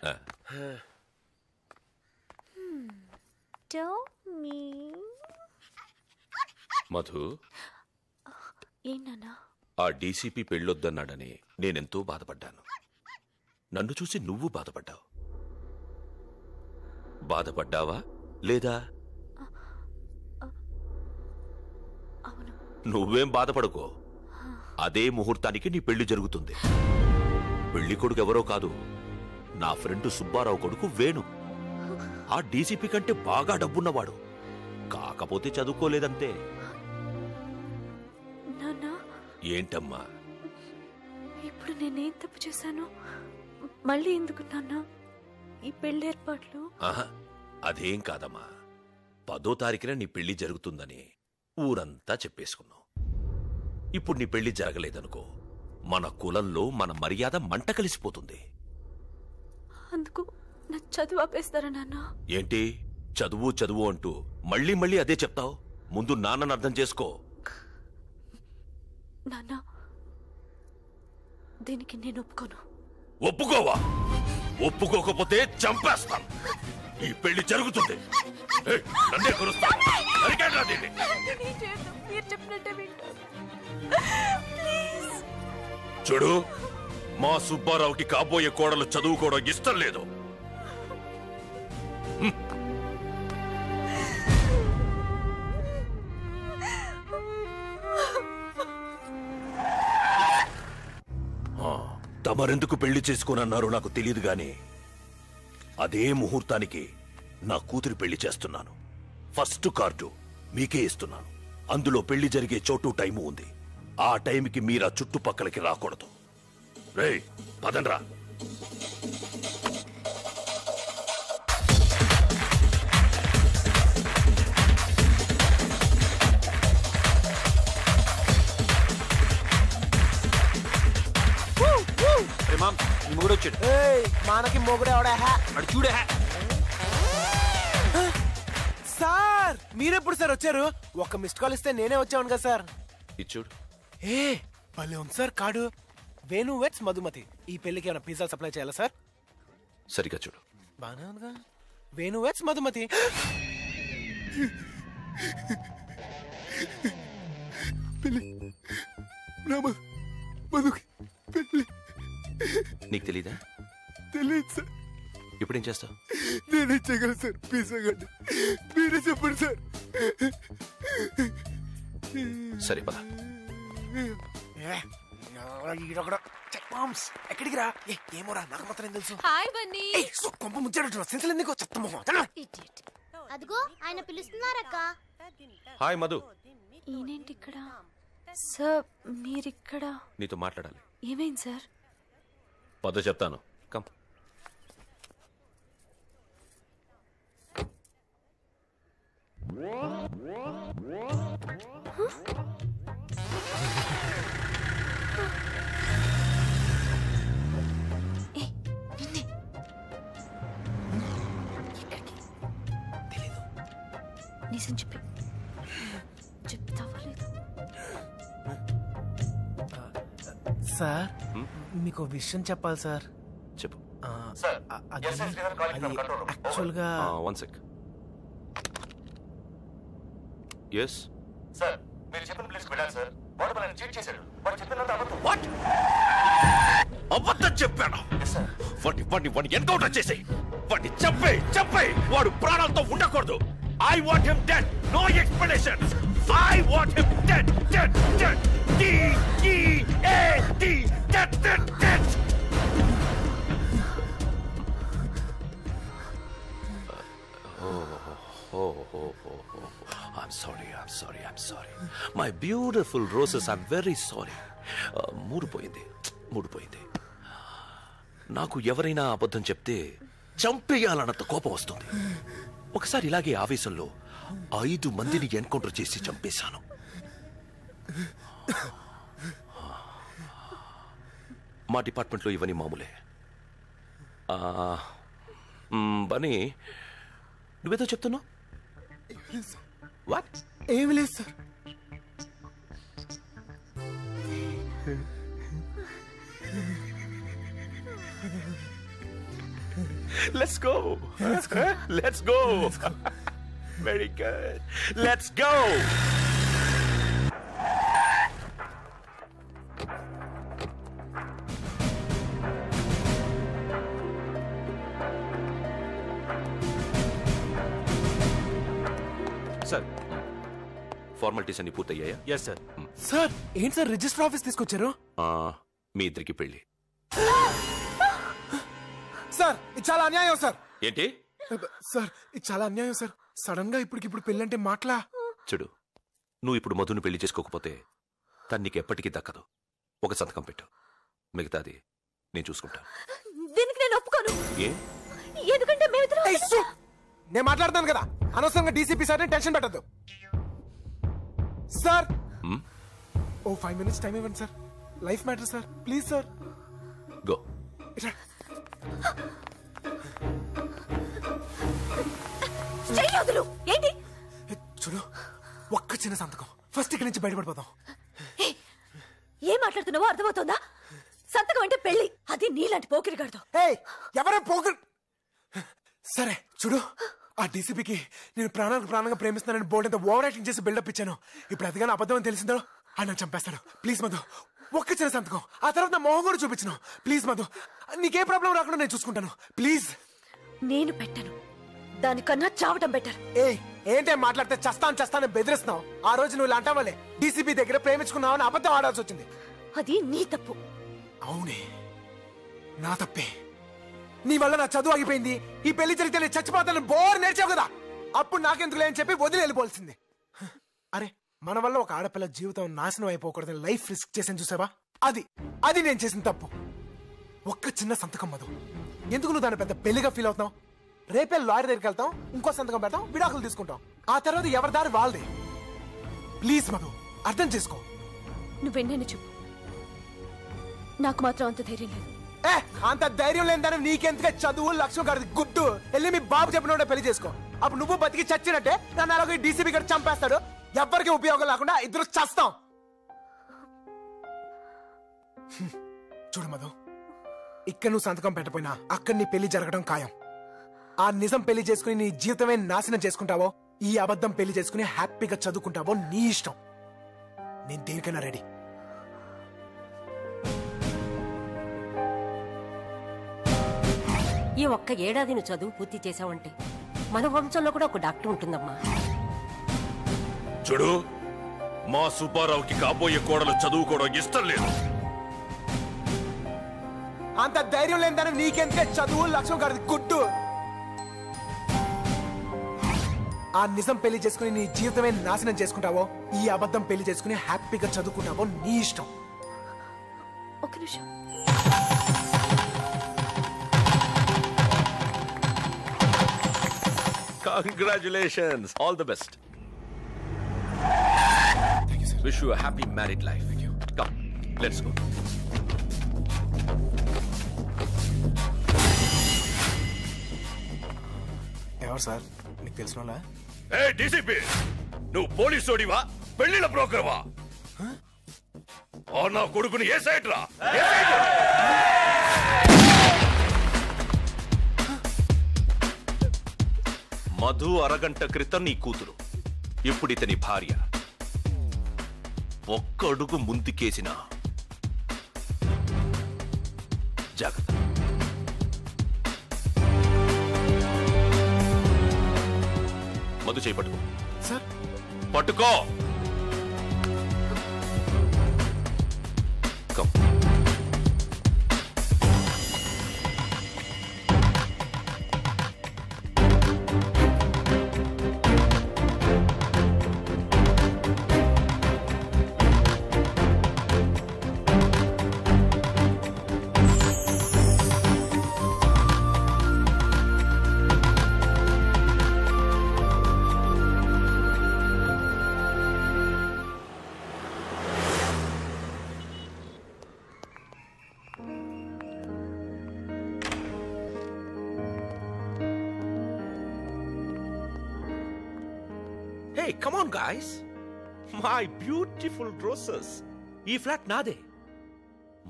మధు, ఏంటన్నా? ఆ డీసీపీ పెళ్ళొద్దన్నాడని నేనెంతో బాధపడ్డాను. నన్ను చూసి నువ్వు బాధపడ్డావు. బాధపడ్డావా లేదా? నువ్వేం బాధపడుకో, అదే ముహూర్తానికి నీ పెళ్లి జరుగుతుంది. పెళ్లి కొడుకు ఎవరో కాదు, నా ఫ్రెండ్ సుబ్బారావు కొడుకు వేణు. ఆ డీసీపీ కంటే బాగా డబ్బున్నవాడు, కాకపోతే చదువుకోలేదంతే. ఏంటమ్మా? ఇప్పుడు నేనేం తప్పు చేశాను? మళ్ళీ ఎందుకు నాన్న ఈ పెళ్లి ఏర్పాట్లు? అదేం కాదమ్మా, 10వ తారీఖున నీ పెళ్లి జరుగుతుందని ఊరంతా చెప్పేసుకున్నావు. ఇప్పుడు నీ పెళ్లి జరగలేదనుకో, మన కులంలో మన మర్యాద మంట కలిసిపోతుంది. అందుకు నా చదువు ఆపేస్తారా నాన్న? ఏంటి చదువు చదువు అంటూ మళ్ళీ మళ్ళీ అదే చెప్తావు? ముందు నాన్నను అర్థం చేసుకో. నాన్న, దీనికి నేను ఒప్పుకోను. ఒప్పుకోవా? ఒప్పుకోకపోతే చంపేస్తాను. ఈ పెళ్లి జరుగుతుంది. నన్నే కొరుస్తాను. చూడు, మా సుబ్బారావుకి కాబోయే కోడలు చదువుకోవడం ఇష్టం లేదు. తమరెందుకు పెళ్లి చేసుకోనన్నారో నాకు తెలియదు గాని, అదే ముహూర్తానికి నా కూతురి పెళ్లి చేస్తున్నాను. ఫస్ట్ కార్డు మీకే ఇస్తున్నాను. అందులో పెళ్లి జరిగే చోటు టైము ఉంది. ఆ టైంకి మీరా చుట్టుపక్కలకి రాకూడదు. రేయ్, పదండ్రా. మనకి మొగుడు ఎవడా? చూడే సార్, మీరెప్పుడు సార్ వచ్చారు? ఒక్క మిస్డ్ కాల్ ఇస్తే నేనే వచ్చాను కదా సార్. ఇచ్చుడు. ఏ భలే ఉంది sir card. Venu weds Madhumathi. ఈ పెళ్లికి ఏమైనా పిజ్జా సప్లై చేయాలా సార్? సరిగా చూడు. బానే ఉందిగా. వేణు వెట్స్ మధుమతి. నీకు తెలీదా? తెలీదు సార్. ఇప్పుడేం చేస్తావు? నేనే చేయగలను సార్. ప్లీజ్ ఆగండి, మీరే చెప్పండి సార్. సరే పద. ఎక్కడికి రా? ఏమోరా, నాకు మాత్రం తెలుసు. హాయ్ బన్నీ. కొంప ముంచాడు సెన్సల్ ఎందుకో చెత్తమో. అదిగో ఆయన పిలుస్తున్నారక్క. హాయ్ మధు. ఈయనేంటి ఇక్కడ? సార్ మీరిక్కడ? నీతో మాట్లాడాలి. ఏమైంది సార్? పద చెప్తాను. కమ్. నిజం చెప్పి చెప్తావా లేదు? సార్ మీకు విషయం చెప్పాలి సార్. చెప్పు. యాక్చువల్గా వన్ సెక్. ఎస్ సార్, మీరు చెప్పిన ప్లేస్కి వెళ్ళాను సార్. వాడు మనల్ని చీట్ చేశాడు. వాడు చెప్పినంత అబద్ధం. వాట్? అబద్ధం చెప్పాను. వాడిని ఎన్కౌంటర్ చేసి వాడిని చంపే వాడు ప్రాణాలతో ఉండకూడదు. I want him dead. No explanations. I want him dead. D-E-A-D. Dead. I'm sorry. My beautiful roses, I'm very sorry. మూడిపోయింది. నాకు ఎవరైనా అబద్ధం చెప్తే చంపేయాలన్నంత కోపం వస్తుంది. ఒకసారి ఇలాగే ఆవేశంలో 5 మందిని ఎన్కౌంటర్ చేసి చంపేశాను. మా డిపార్ట్మెంట్లో ఇవన్నీ మామూలే. బనీ, నువ్వేదో చెప్తున్నావు? వాట్? ఏమి లేదు sir. Let's go. Very good. Let's go. Sir, formalities అన్ని పూర్తయ్యాయా? Yes sir. సార్ ఏంటి సార్ రిజిస్టర్ ఆఫీస్ తీసుకొచ్చారు? మీ ఇద్దరికి పెళ్లి. సార్ ఇది చాలా అన్యాయం సార్. ఏంటి సార్? ఇది చాలా అన్యాయం సార్. సడన్ గా ఇప్పుడు పెళ్ళంటే మాట్లా. చూడు, నువ్వు ఇప్పుడు మధును పెళ్లి చేసుకోకపోతే తను నీకు ఎప్పటికీ దక్కదు. ఒక సంతకం పెట్టు, మిగతాది నేను చూసుకుంటాను. దీనికి నేను ఒప్పుకోను. ఏ? ఎందుకంటే మేమిద్దరం. నేను మాట్లాడతాను కదా, అనవసరంగా డీసీపీ సార్ టెన్షన్ పెట్టద్దు. సార్ 5 minutes టైం ఇవ్వండి sir. Life matter sir, please sir. Go. ఏంటి? చూడు, ఒక్క చిన్న సంతకం, ఫస్ట్ ఇక్కడి నుంచి బయటపడిపోతాం. ఏం మాట్లాడుతున్నావో అర్థమవుతుందా? సంతకం అంటే పెళ్లి, అది నీలాంటి పోకిరి కడతాం. ఎవరే పోకిరి? సరే చూడు, ఆ డీసీపీకి నేను ప్రాణంగా ప్రేమిస్తున్నానని బోర్డు అంతా ఓవర్ యాక్టింగ్ చేసి బిల్డప్ ఇచ్చాను. ఇప్పుడు అదిగానే అబద్ధం అని తెలిసిందో ఆయన చంపేస్తాడు. ప్లీజ్ మధు, ఒక్క చిన్న సంతకం, ఆ తర్వాత నా మొహం కూడా చూపించను. ప్లీజ్ మధు, నీకే ప్రాబ్లం రాకుండా నేను చూసుకుంటాను. ప్లీజ్. నేను పెట్టను, దానికన్నా చావటం బెటర్. ఏంటే మాట్లాడితే చస్తాను బెదిరిస్తున్నావు? ఆ రోజు నువ్వు ఇలా అంటావాలే, డీసీపీ దగ్గర ప్రేమించుకున్నావు అని అబద్ధం ఆడాల్సి వచ్చింది. అది నీ తప్పు. అవునే, నా తప్పే. నీ వల్ల నా చదువు ఆగిపోయింది. ఈ పెళ్లి జరిగితే నేను చచ్చిపోతాను బోర్ నేర్చావు కదా, అప్పుడు నాకెందుకు లేని చెప్పి వదిలి వెళ్ళిపోవాల్సింది. అరే, మన వల్ల ఒక ఆడపిల్ల జీవితం నాశనం అయిపోకూడదని లైఫ్ రిస్క్ చేసాను చూసావా? అది నేను చేసిన తప్పు. ఒక్క చిన్న సంతకం మధు, ఎందుకు నువ్వు దాన్ని పెద్ద పెళ్లిగా ఫీల్ అవుతున్నావు? రేపే లాయర్ దగ్గరికి వెళ్తాం, ఇంకో సంతకం పెడతాం, విడాకులు తీసుకుంటాం, ఆ తర్వాత ఎవరి దారి వాళ్ళదే. ప్లీజ్ మధు, అర్థం చేసుకో. నువ్వెన్నైనా చెప్పు, నాకు మాత్రం అంత ధైర్యం లేదు. అంత ధైర్యం లేదని నీకెందుకే చదువు? లక్ష్యం గారి గుడ్డు వెళ్ళి మీ బాబు చెప్పిన పెళ్లి చేసుకో. అప్పుడు నువ్వు బతికి చచ్చినట్టే, నన్ను అలాగే డీసీపీ గారు చంపేస్తాడు. ఎవ్వరికి ఉపయోగం లేకుండా ఇద్దరు చస్తాం. చూడు మధు, ఇక్కడ నువ్వు సంతకం పెట్టపోయినా అక్కడ నీ పెళ్లి జరగడం ఖాయం. ఆ నిజం పెళ్లి చేసుకుని నీ జీవితమే నాశనం చేసుకుంటావో, ఈ అబద్ధం పెళ్లి చేసుకుని హ్యాపీగా చదువుకుంటావో నీ ఇష్టం. నేను దేనికైనా రెడీ. ఈ ఒక్క ఏడాది నువ్వు చదువు పూర్తి చేసావంటే మన వంశంలో కూడా ఒక డాక్టర్ ఉంటుందమ్మా. చూడు, మా సుబ్బారావుకి కాబోయే కోడలు చదువుకోవడం ఇష్టం లేదు. అంత ధైర్యం లేదని నీకెందుకే చదువు లక్ష్యం కాదు గుడ్డు. ఆ నిజం పెళ్లి చేసుకుని నీ జీవితమే నాశనం చేసుకుంటావో, ఈ అబద్ధం పెళ్లి చేసుకుని హ్యాపీగా చదువుకుంటావో నీ ఇష్టం. ఒక నిమిషం. Congratulations. All the best. Thank you, sir. Wish you a happy married life. Thank you. Come, let's go. ఎవరు సార్? నీకు తెలిసిన వాళ్ళ? ఏ డీసీపీ, నువ్వు పోలీసోడివా పెళ్లిళ్ళ బ్రోకర్వా? నా కొడుకుని ఏ సైడ్ రా? మధు అరగంట క్రితం నీ కూతురు, ఇప్పుడు ఇతని భార్య. ఒక్క అడుగు ముందుకేసిన జాగ్రత్త. మధు చేయి పట్టుకో. సార్ పట్టుకో. Hey, come on guys. My beautiful roses. ఈ ఫ్లాట్ నాదే.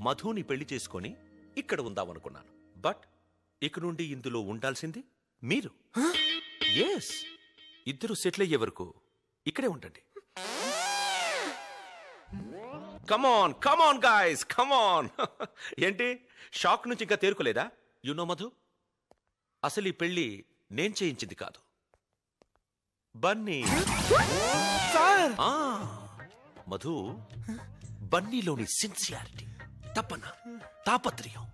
మధుని పెళ్లి చేసుకొని ఇక్కడ ఉందామనుకున్నాను. బట్ ఇక నుండి ఇందులో ఉండాల్సింది మీరు. ఎస్, ఇద్దరు సెటిల్ అయ్యే వరకు ఇక్కడే ఉండండి. కమాన్ కమాన్ గాయస్, కమాన్. ఏంటి షాక్ నుంచి ఇంకా తేరుకోలేదా? యునో మధు, అసలు ఈ పెళ్లి నేను చేయించింది కాదు, బన్నీ. మధు, బన్నీలోని సిన్సియారిటీ, తపన, తాపత్రయం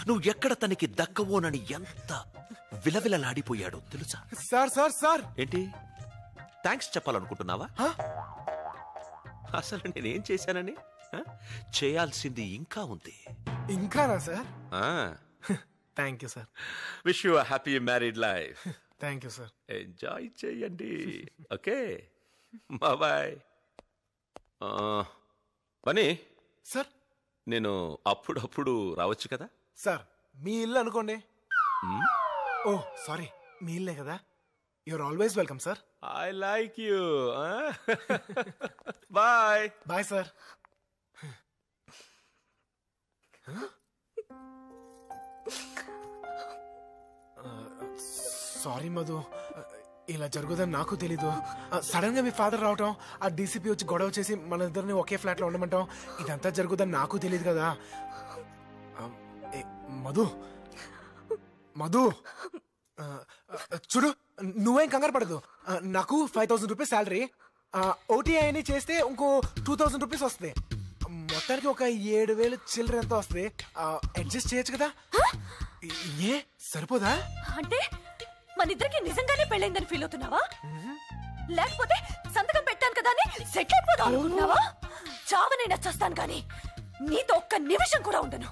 నువ్వు ఎక్కడ తనకి దక్కవోనని ఎంత విలవిలలాడిపోయాడో తెలుసా? సార్ సార్ సార్ ఏంటి థ్యాంక్స్ చెప్పాలనుకుంటున్నావా? అసలు నేనేం చేశానని? చేయాల్సింది ఇంకా ఉంది. ఇంకానా sir? Thank you sir. Wish you happy married life. Thank you sir. Enjoy చేయండి. Okay, bye. బన్నీ సార్, నేను అప్పుడప్పుడు రావచ్చు కదా? సార్ మీ ఇల్లు అనుకోండి. ఓ సారీ, మీ ఇల్లే కదా. You're always welcome sir. I like you. Bye bye sir. Sorry Madhu, ఇలా జరుగుదని నాకు తెలీదు. సడన్ గా మీ ఫాదర్ రావటం, ఆ డీసీపీ వచ్చి గొడవ చేసి మన ఇద్దరిని ఒకే ఫ్లాట్ లో ఉండమంటాం, ఇదంతా జరుగుదని నాకు తెలియదు కదా. మధు మధు చూడు, నువ్వేం కంగారు పడదు. నాకు 5,000 రూపీస్ శాలరీ, ఓటీఐ అని చేస్తే ఇంకో 2,000 రూపీస్ వస్తుంది. మొత్తానికి ఒక 7,000 చిల్లర ఎంత వస్తుంది. అడ్జస్ట్ చేయొచ్చు కదా? ఏ సరిపోదా? అంటే మన ఇద్దరికి నిజంగానే పెళ్ళైందని ఫీల్ అవుతున్నావా? లేకపోతే సంతకం పెట్టాను కదా అని సెటిల్ అయిపోదాం అనుకుంటున్నావా? చావనైనా చేస్తాను కానీ నీతో ఒక్క నిమిషం కూడా ఉండను.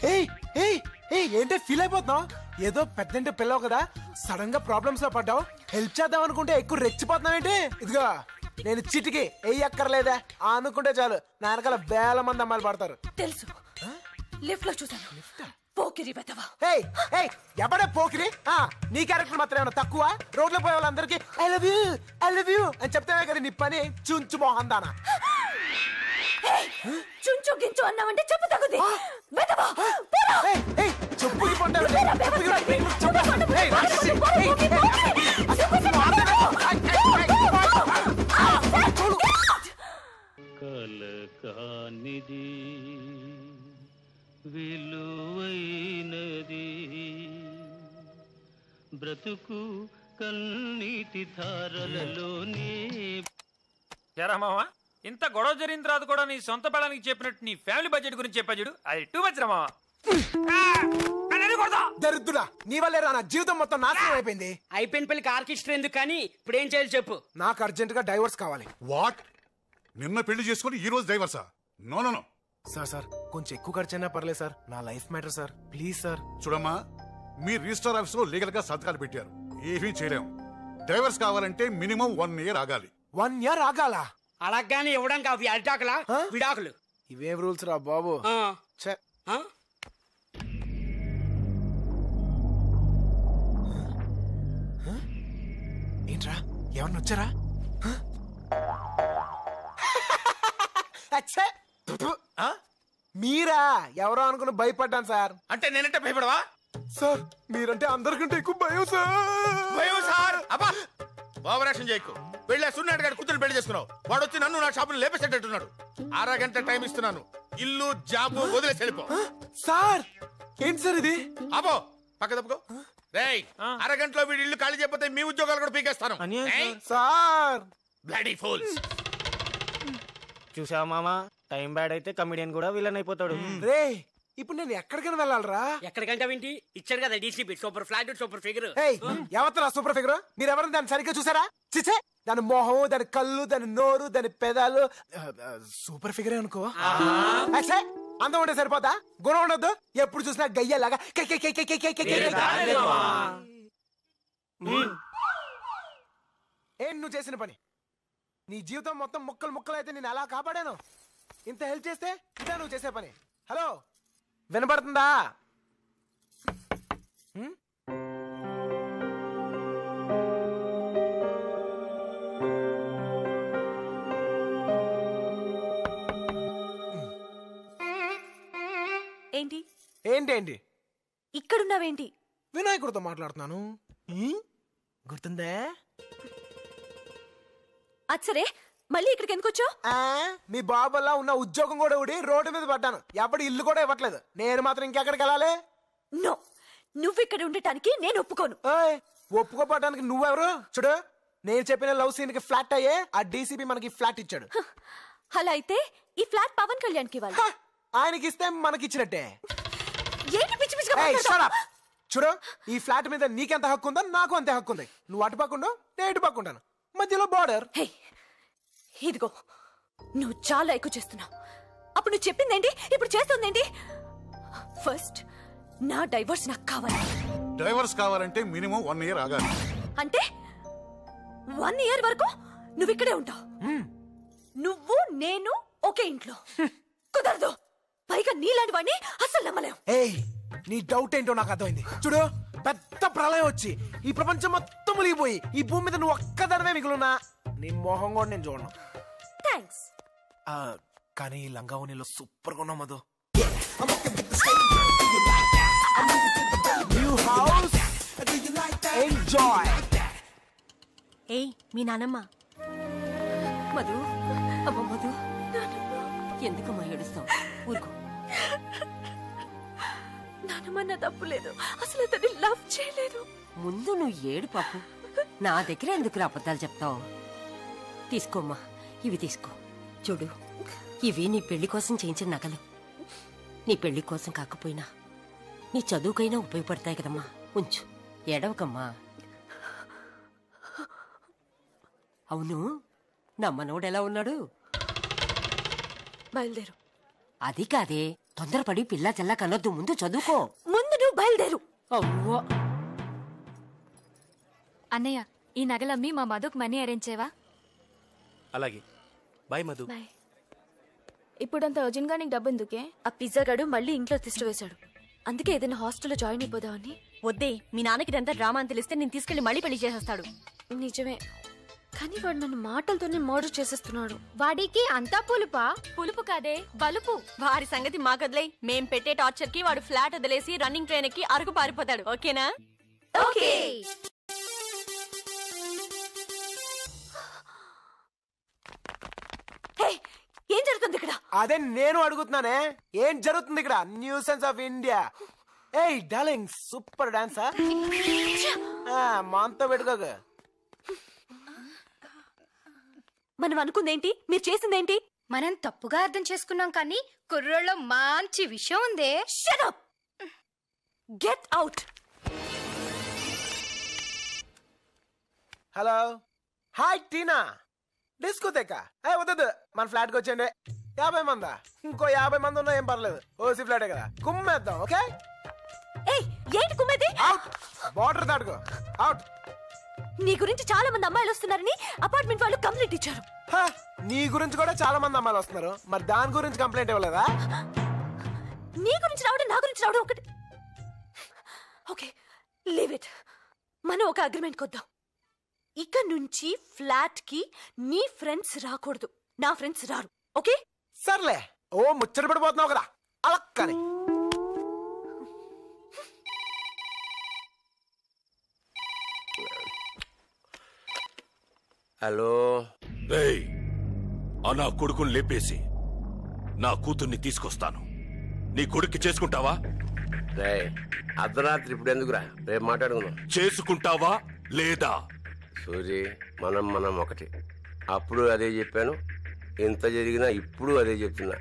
ఏంటే ఫీల్ అయిపోతున్నావు? ఏదో పెద్దంటే పిల్లవు కదా, సడన్ గా ప్రాబ్లమ్స్ లో పడ్డావు. హెల్ప్ చేద్దాం అనుకుంటే ఎక్కువ రెచ్చిపోతున్నావేంటి? ఇదిగో నేను చిటికి ఎయ్యక్కర్లేదా అనుకుంటే చాలు, నా వెనకాల వేల మంది అమ్మాయిలు పడతారు. తెలుసు, లిఫ్ట్ లో చూసాను. పోకిరి వెతవా. ఎవడే పోకిరి? నీ క్యారెక్టర్ మాత్రం ఏమన్నా తక్కువ? రోడ్లో పోయే వాళ్ళందరికీ ఐ లవ్ యూ అని చెప్తావే కదా నీ పని. చుంచు మోహన్ దానా. చుంచు గించు అన్నావంటే చెప్పు తగుది. వెతవా చెప్పుకి పంట కలకానిది విలువైనది బ్రతుకు కన్నీటి ధారలలోనే. ఎరా మావా, ఇంత గొడవ జరిగిన తర్వాత కూడా నీ సొంత బలానికి చెప్పినట్టు నీ ఫ్యామిలీ బడ్జెట్ గురించి చెప్పా చూడు, అది టూ మచ్ రా మావా. దరిద్రుడా, నీ వల్లే రా నా జీవితం మొత్తం నాశనం అయిపోయింది. అయిపోయిన పెళ్లికి ఆర్కెస్ట్రా ఎందుకు కానీ ఇప్పుడు ఏం చేయాలి చెప్పు. నాకు అర్జెంట్ గా డైవర్స్ కావాలి. వాట్? నిన్న పెళ్లి చేసుకుని ఈ రోజు డైవర్సా? నో నో నో సార్ కొంచెం ఎక్కువ ఖర్చైనా పర్లేదు సార్, నా life matter sir, please sir. చూడమ్మా, మీ రిజిస్టర్ ఆఫీస్ లో లీగల్ గా సంతకాలు పెట్టారు, ఏమీ చేయలేం. డైవర్స్ కావాలంటే మినిమం 1 year ఆగాలి. 1 year ఆగాలా? అలాగానే ఇవ్వడానికి అవి అరిటాకులా విడాకులు? ఇవేం రూల్స్ రా బాబు. ఏంట్రా ఎవరిని వచ్చారా? మీరా? ఎవరో అనుకుని భయపడ్డాను సార్. అంటే నేనంటే భయపడవా సార్? మీరంటే అందరికంటే ఎక్కువ భయం సార్. భయం సార్? అబ్బా ఓవరాక్షన్ చేయకు. పెళ్ళి సున్నాడు గారు కూతురు పెళ్లి చేసుకున్నావు, వాడు వచ్చి నన్ను నా షాపును లేపేసేటట్టున్నాడు. 6 గంటల టైం ఇస్తున్నాను, ఇల్లు జాబు వదిలేసి వెళ్ళిపో. సార్ ఏంటి సార్ ఇది? అబ్బో పక్క తప్పుకో. రేయ్, 6 గంటలో వీడి ఇల్లు ఖాళీ చేయకపోతే మీ ఉద్యోగాలు కూడా పీకేస్తాను. Sir bloody fools. చూసావా మామా, టైం బ్యాడ్ అయితే కమిడియన్ కూడా విలన్ అయిపోతాడు. రే ఇప్పుడు నేను ఎక్కడికైనా వెళ్ళాలరా? ఎక్కడికంటే ఏంటి ఇచ్చాడు కదా DCP, super flat super figure. ఎవరు సూపర్ ఫిగర్? మీరు ఎవరైనా దాన్ని సరిగ్గా చూసారా? చిచ్చే, దాని మొహం, దాని కళ్ళు, దాని నోరు, దాని పెదాలు సూపర్ ఫిగరే అనుకో. అందం ఉంటే సరిపోతా, గుణం ఉండొద్దు. ఎప్పుడు చూసినా గయ్యలాగా ఏం నువ్వు చేసిన పని? నీ జీవితం మొత్తం ముక్కలు ముక్కలు అయితే నేను ఎలా కాపాడాను? ఇంత హెల్ప్ చేస్తే ఇదే నువ్వు చేసే పని. హలో, వినపడుతుందా? ఏంటి ఏంటేంటి ఇక్కడున్నావేంటి? వినాయకుడితో మాట్లాడుతున్నాను. గుర్తుందే? అచ్చరే, మళ్ళీ ఇక్కడికి ఎందుకు వచ్చావు? మీ బాబు వల్ల ఉన్న ఉద్యోగం కూడా ఊడి రోడ్డు మీద పడ్డాను. ఎప్పుడు ఇల్లు కూడా ఇవ్వట్లేదు. నేను మాత్రం ఇంకెక్కడికి వెళ్ళాలి? నో, నువ్వు ఇక్కడ ఉండటానికి నేను ఒప్పుకోను. ఒప్పుకోపడడానికి నువ్వెవరు? చూడు, నేను చెప్పిన లవ్ సీన్ కి ఫ్లాట్ అయ్యే ఆ డీసీపీ మనకి ఫ్లాట్ ఇచ్చాడు. అలా అయితే ఈ ఫ్లాట్ పవన్ కళ్యాణ్ కి ఇవ్వాలి. ఆయనకి ఇస్తే మనకి ఇచ్చినట్టే. ఏంటి పిచ్చి పిచ్చిగా మాట్లాడుతున్నావ్? చూడు, ఈ ఫ్లాట్ మీద నీకెంత హక్కు ఉందో నాకు అంతే హక్కు ఉంది. నువ్వు అటు పక్కుండు, నేను ఇటు పక్కుంటాను, మధ్యలో బార్డర్. ఇదిగో, నువ్వు చాలా ఎక్కువ చేస్తున్నావు. అప్పుడు నువ్వు చెప్పిందేంటి, ఇప్పుడు చేస్తుందేంటి? ఫస్ట్ నా డైవర్స్ నాకు కావాలి. డైవర్స్ కావాలంటే మినిమం 1 year ఆగాలి. అంటే 1 year వరకు నువ్వు ఇక్కడే ఉంటావు? నువ్వు నేను ఒకే ఇంట్లో? కుదరదు. పైగా నీలాంటి వాడిని అసలు నమ్మలేం. నీ డౌట్ ఏంటో నాకు అర్థమైంది. చూడు, పెద్ద ప్రళయం వచ్చి ఈ ప్రపంచం మొత్తం మునిగిపోయి ఈ భూమి మీద నువ్వు ఒక్కదానివే మిగులున్నా నీ మొహం కూడా నేను చూడను. థాంక్స్. కానీ ఈ లంగావోణిలో సూపర్ గా ఉన్నావు మధు. ఎంజాయ్. ఏయ్, మీ నానమ్మ. మధు, అమ్మ మధు, ఎందుకమ్మా ఏడుస్తావు? ఊరుకో. నానమ్మ, నా తప్పు లేదు. అసలు అతన్ని లవ్ చేయలేదు. ముందు నువ్వు ఏడు పాపు. నా దగ్గర ఎందుకు అబద్ధాలు చెప్తావు? తీసుకోమ్మా, ఇవి తీసుకో. చూడు, ఇవి నీ పెళ్లి కోసం చేయించిన నగలు. నీ పెళ్లి కోసం కాకపోయినా నీ చదువుకైనా ఉపయోగపడతాయి కదమ్మా. ఉంచు, ఏడవకమ్మా. అవును, నా మనోడు ఎలా ఉన్నాడు? బయలుదేరు. అది కాదే, తొందరపడి పిల్ల చెల్ల కనొద్దు. ముందు చదువుకో. ముందు నువ్వు బయలుదేరు. అవ్వో. అన్నయ్య, ఈ నగలమ్మి మా మధుకు మనీ అరేంజ్ చేయవా? అలాగే. బాయ్ మధు. ఇప్పుడంత అర్జెంట్ గా నీకు డబ్బు ఎందుకే? ఆ పిజ్జా గడు మళ్ళీ ఇంట్లో తిష్ట వేశాడు. అందుకే ఏదైనా హాస్టల్లో జాయిన్ అయిపోదామని. వద్దే, మీ నాన్నకి ఇదంతా డ్రామా అని తెలిస్తే నేను తీసుకెళ్లి మళ్ళీ పెళ్లి చేసేస్తాడు. నిజమే, కానీ వాడు నన్ను మాటలతోనే మర్డర్ చేసేస్తున్నాడు. వాడికి అంతా పులుపా? పులుపు కాదే, బలుపు. వారి సంగతి మాకదిలే. మేం పెట్టే టార్చర్ కి వాడు ఫ్లాట్ వదిలేసి రన్నింగ్ ట్రైన్ ఎక్కి అరకు పారిపోతాడు. ఓకేనా? ఓకే. ఏం జరుగుతుంది ఇక్కడ? అదే నేను అడుగుతున్నానే, ఏం జరుగుతుంది ఇక్కడ? Nuisance of India. ఏయ్ డార్లింగ్, సూపర్ డాన్సా. మాంతో పెట్టుకోక. మనం అనుకుందేంటి, మీరు చేసిందేంటి? మనం తప్పుగా అర్థం చేసుకున్నాం, కానీ కుర్రోళ్ళలో మంచి విషయం ఉందే. Shut up, get out. Hello, hi Tina. డిస్కోతేకా వద్దు, మన ఫ్లాట్కి వచ్చేయండి. 50 మందా? ఇంకో 50 మంది ఉన్నా ఏం పర్లేదు, ఓసీ ఫ్లాటే కదా, కుమ్మేద్దాం. ఓకే? ఏంటి కుమ్మేది? అవుట్, బార్డర్ దాటుకో. అవుట్. నీ గురించి చాలా మంది అమ్మాయిలు వస్తున్నారని అపార్ట్మెంట్ వాళ్ళు కంప్లైంట్ ఇచ్చారు. నీ గురించి కూడా చాలా మంది అమ్మాయిలు వస్తున్నారు, మరి దాని గురించి కంప్లైంట్ ఇవ్వలేదా? నీ గురించి రావడం, నా గురించి రావడం ఒకటి. Okay, leave it. మనం ఒక అగ్రిమెంట్ కొద్దాం. ఇక నుంచి ఫ్లాట్ కి నీ ఫ్రెండ్స్ రాకూడదు, నా ఫ్రెండ్స్ రారు. ఓకే? సర్లే. ఓ ముచ్చట పడిపోతున్నావు కదా, అలక్కని. హలో. రేయ్, ఆ నా కొడుకుని లేపేసి నా కూతుర్ని తీసుకొస్తాను. నీ కొడుక్కి చేసుకుంటావా? రే, అర్ధరాత్రి ఇప్పుడు ఎందుకురా, రేపు మాట్లాడుకుందాం. చేసుకుంటావా లేదా? సూరి, మనం ఒకటి. అప్పుడు అదే చెప్పాను, ఎంత జరిగినా ఇప్పుడు అదే చెప్తున్నా.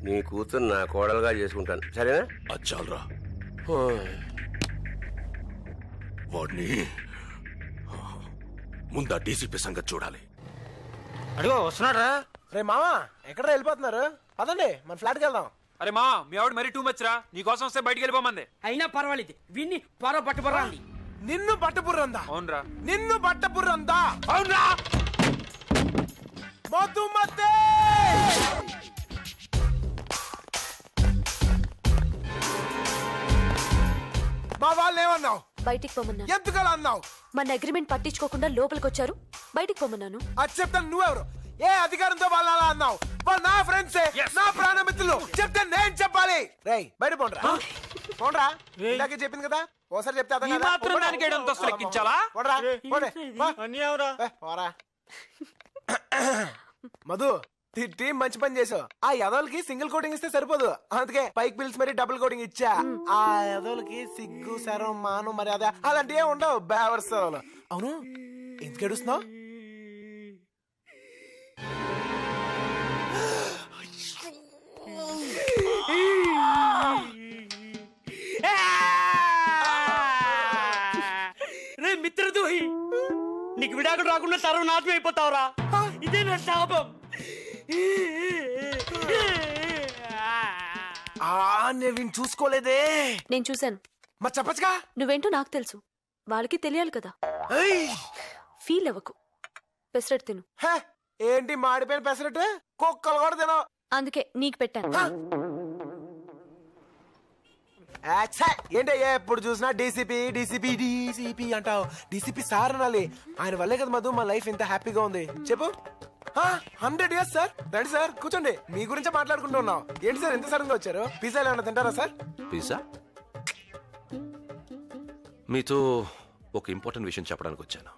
నీ కూతురు నా కోడలుగా చేసుకుంటాను, సరేనా? అచ్చాలరా, వాడిని ముందా డీసీపీ సంగతి చూడాలి. అడిగో వస్తున్నాడా? రే మామా, ఎక్కడ వెళ్ళిపోతున్నారు? పదండి మన ఫ్లాట్కి వెళ్దాం. అరే మా, మీ ఆవిడ మరీ టూ మచ్ రా. నీకోసం వస్తే బయటికి వెళ్ళిపోమంది. అయినా పర్వాలేదు, విన్ని పొర పట్టుబర్రాంది. నిన్ను బట్టపుర్రందా? అవునరా. నిన్ను బట్టపుర్రందా? అవునరా. మధుమతే, మా వాళ్ళు ఏమన్నావు? బయటికి పోమన్నాను. ఎందుకలా అన్నావు? మన అగ్రిమెంట్ పట్టించుకోకుండా లోపలికి వచ్చారు, బయటికి పోమన్నాను. అది చెప్తాను. నువ్వెవరు? ఏ అధికారంతో వాళ్ళు అలా అన్నావు? వాళ్ళు నా ఫ్రెండ్సే, నా ప్రాణమిత్రులు. చెప్తే నేను చెప్పాలి. రేయ్, బయట పోండ్రా. పోండ్రా, ఇందాకే చెప్పింది కదా, ఓసారి చెప్తే అర్థం కదా. మాత్రం దానికి ఏడంతస్తులు లెక్కించాలా? పోండ్రా, పోరా. మధు, టీం మంచి పని చేసావు. ఆ యదవులకి సింగిల్ కోటింగ్ ఇస్తే సరిపోదు, అందుకే పైకి పిలిచి మరి డబుల్ కోటింగ్ ఇచ్చా. ఆ యదవులకి సిగ్గు, శరం, మాను, మర్యాద అలాంటివి ఉండవు. బేవర్స్. అవును, ఎందుకు ఏడుస్తున్నావు? రే మిత్రద్రోహి, నీకు విడాకులు రాకుండా సర్వనాశనం అయిపోతావురా. ఇదే నా శాపం. నేను చూసుకోలేదే. నేను చూశాను. మరి చెప్పచ్చుగా. నువ్వేంటో నాకు తెలుసు, వాళ్ళకి తెలియాలి కదా. ఫీల్ అవ్వకు, పెసరట్టు తిను. ఏంటి మాడిపోయిన పెసరట్టు? కుక్కలు కూడా తినో. అందుకే నీకు పెట్టాను. ఏంటి ఎప్పుడు చూసినా డీసీపీ డీసీపీ డీసీపీ అంటావు? డీసీపీ సార్ అనాలి. ఆయన వల్లే కదా మధు మా లైఫ్ ఇంత హ్యాపీగా ఉంది. చెప్పు. 100 years సార్. రండి సార్, కూర్చోండి. మీ గురించే మాట్లాడుకుంటూ ఉన్నాం. ఏంటి సార్ ఎంత సడన్ గా వచ్చారు? పిజ్జా ఏమన్నా తింటారా సార్? పిజ్జా? మీతో ఒక ఇంపార్టెంట్ విషయం చెప్పడానికి వచ్చాను.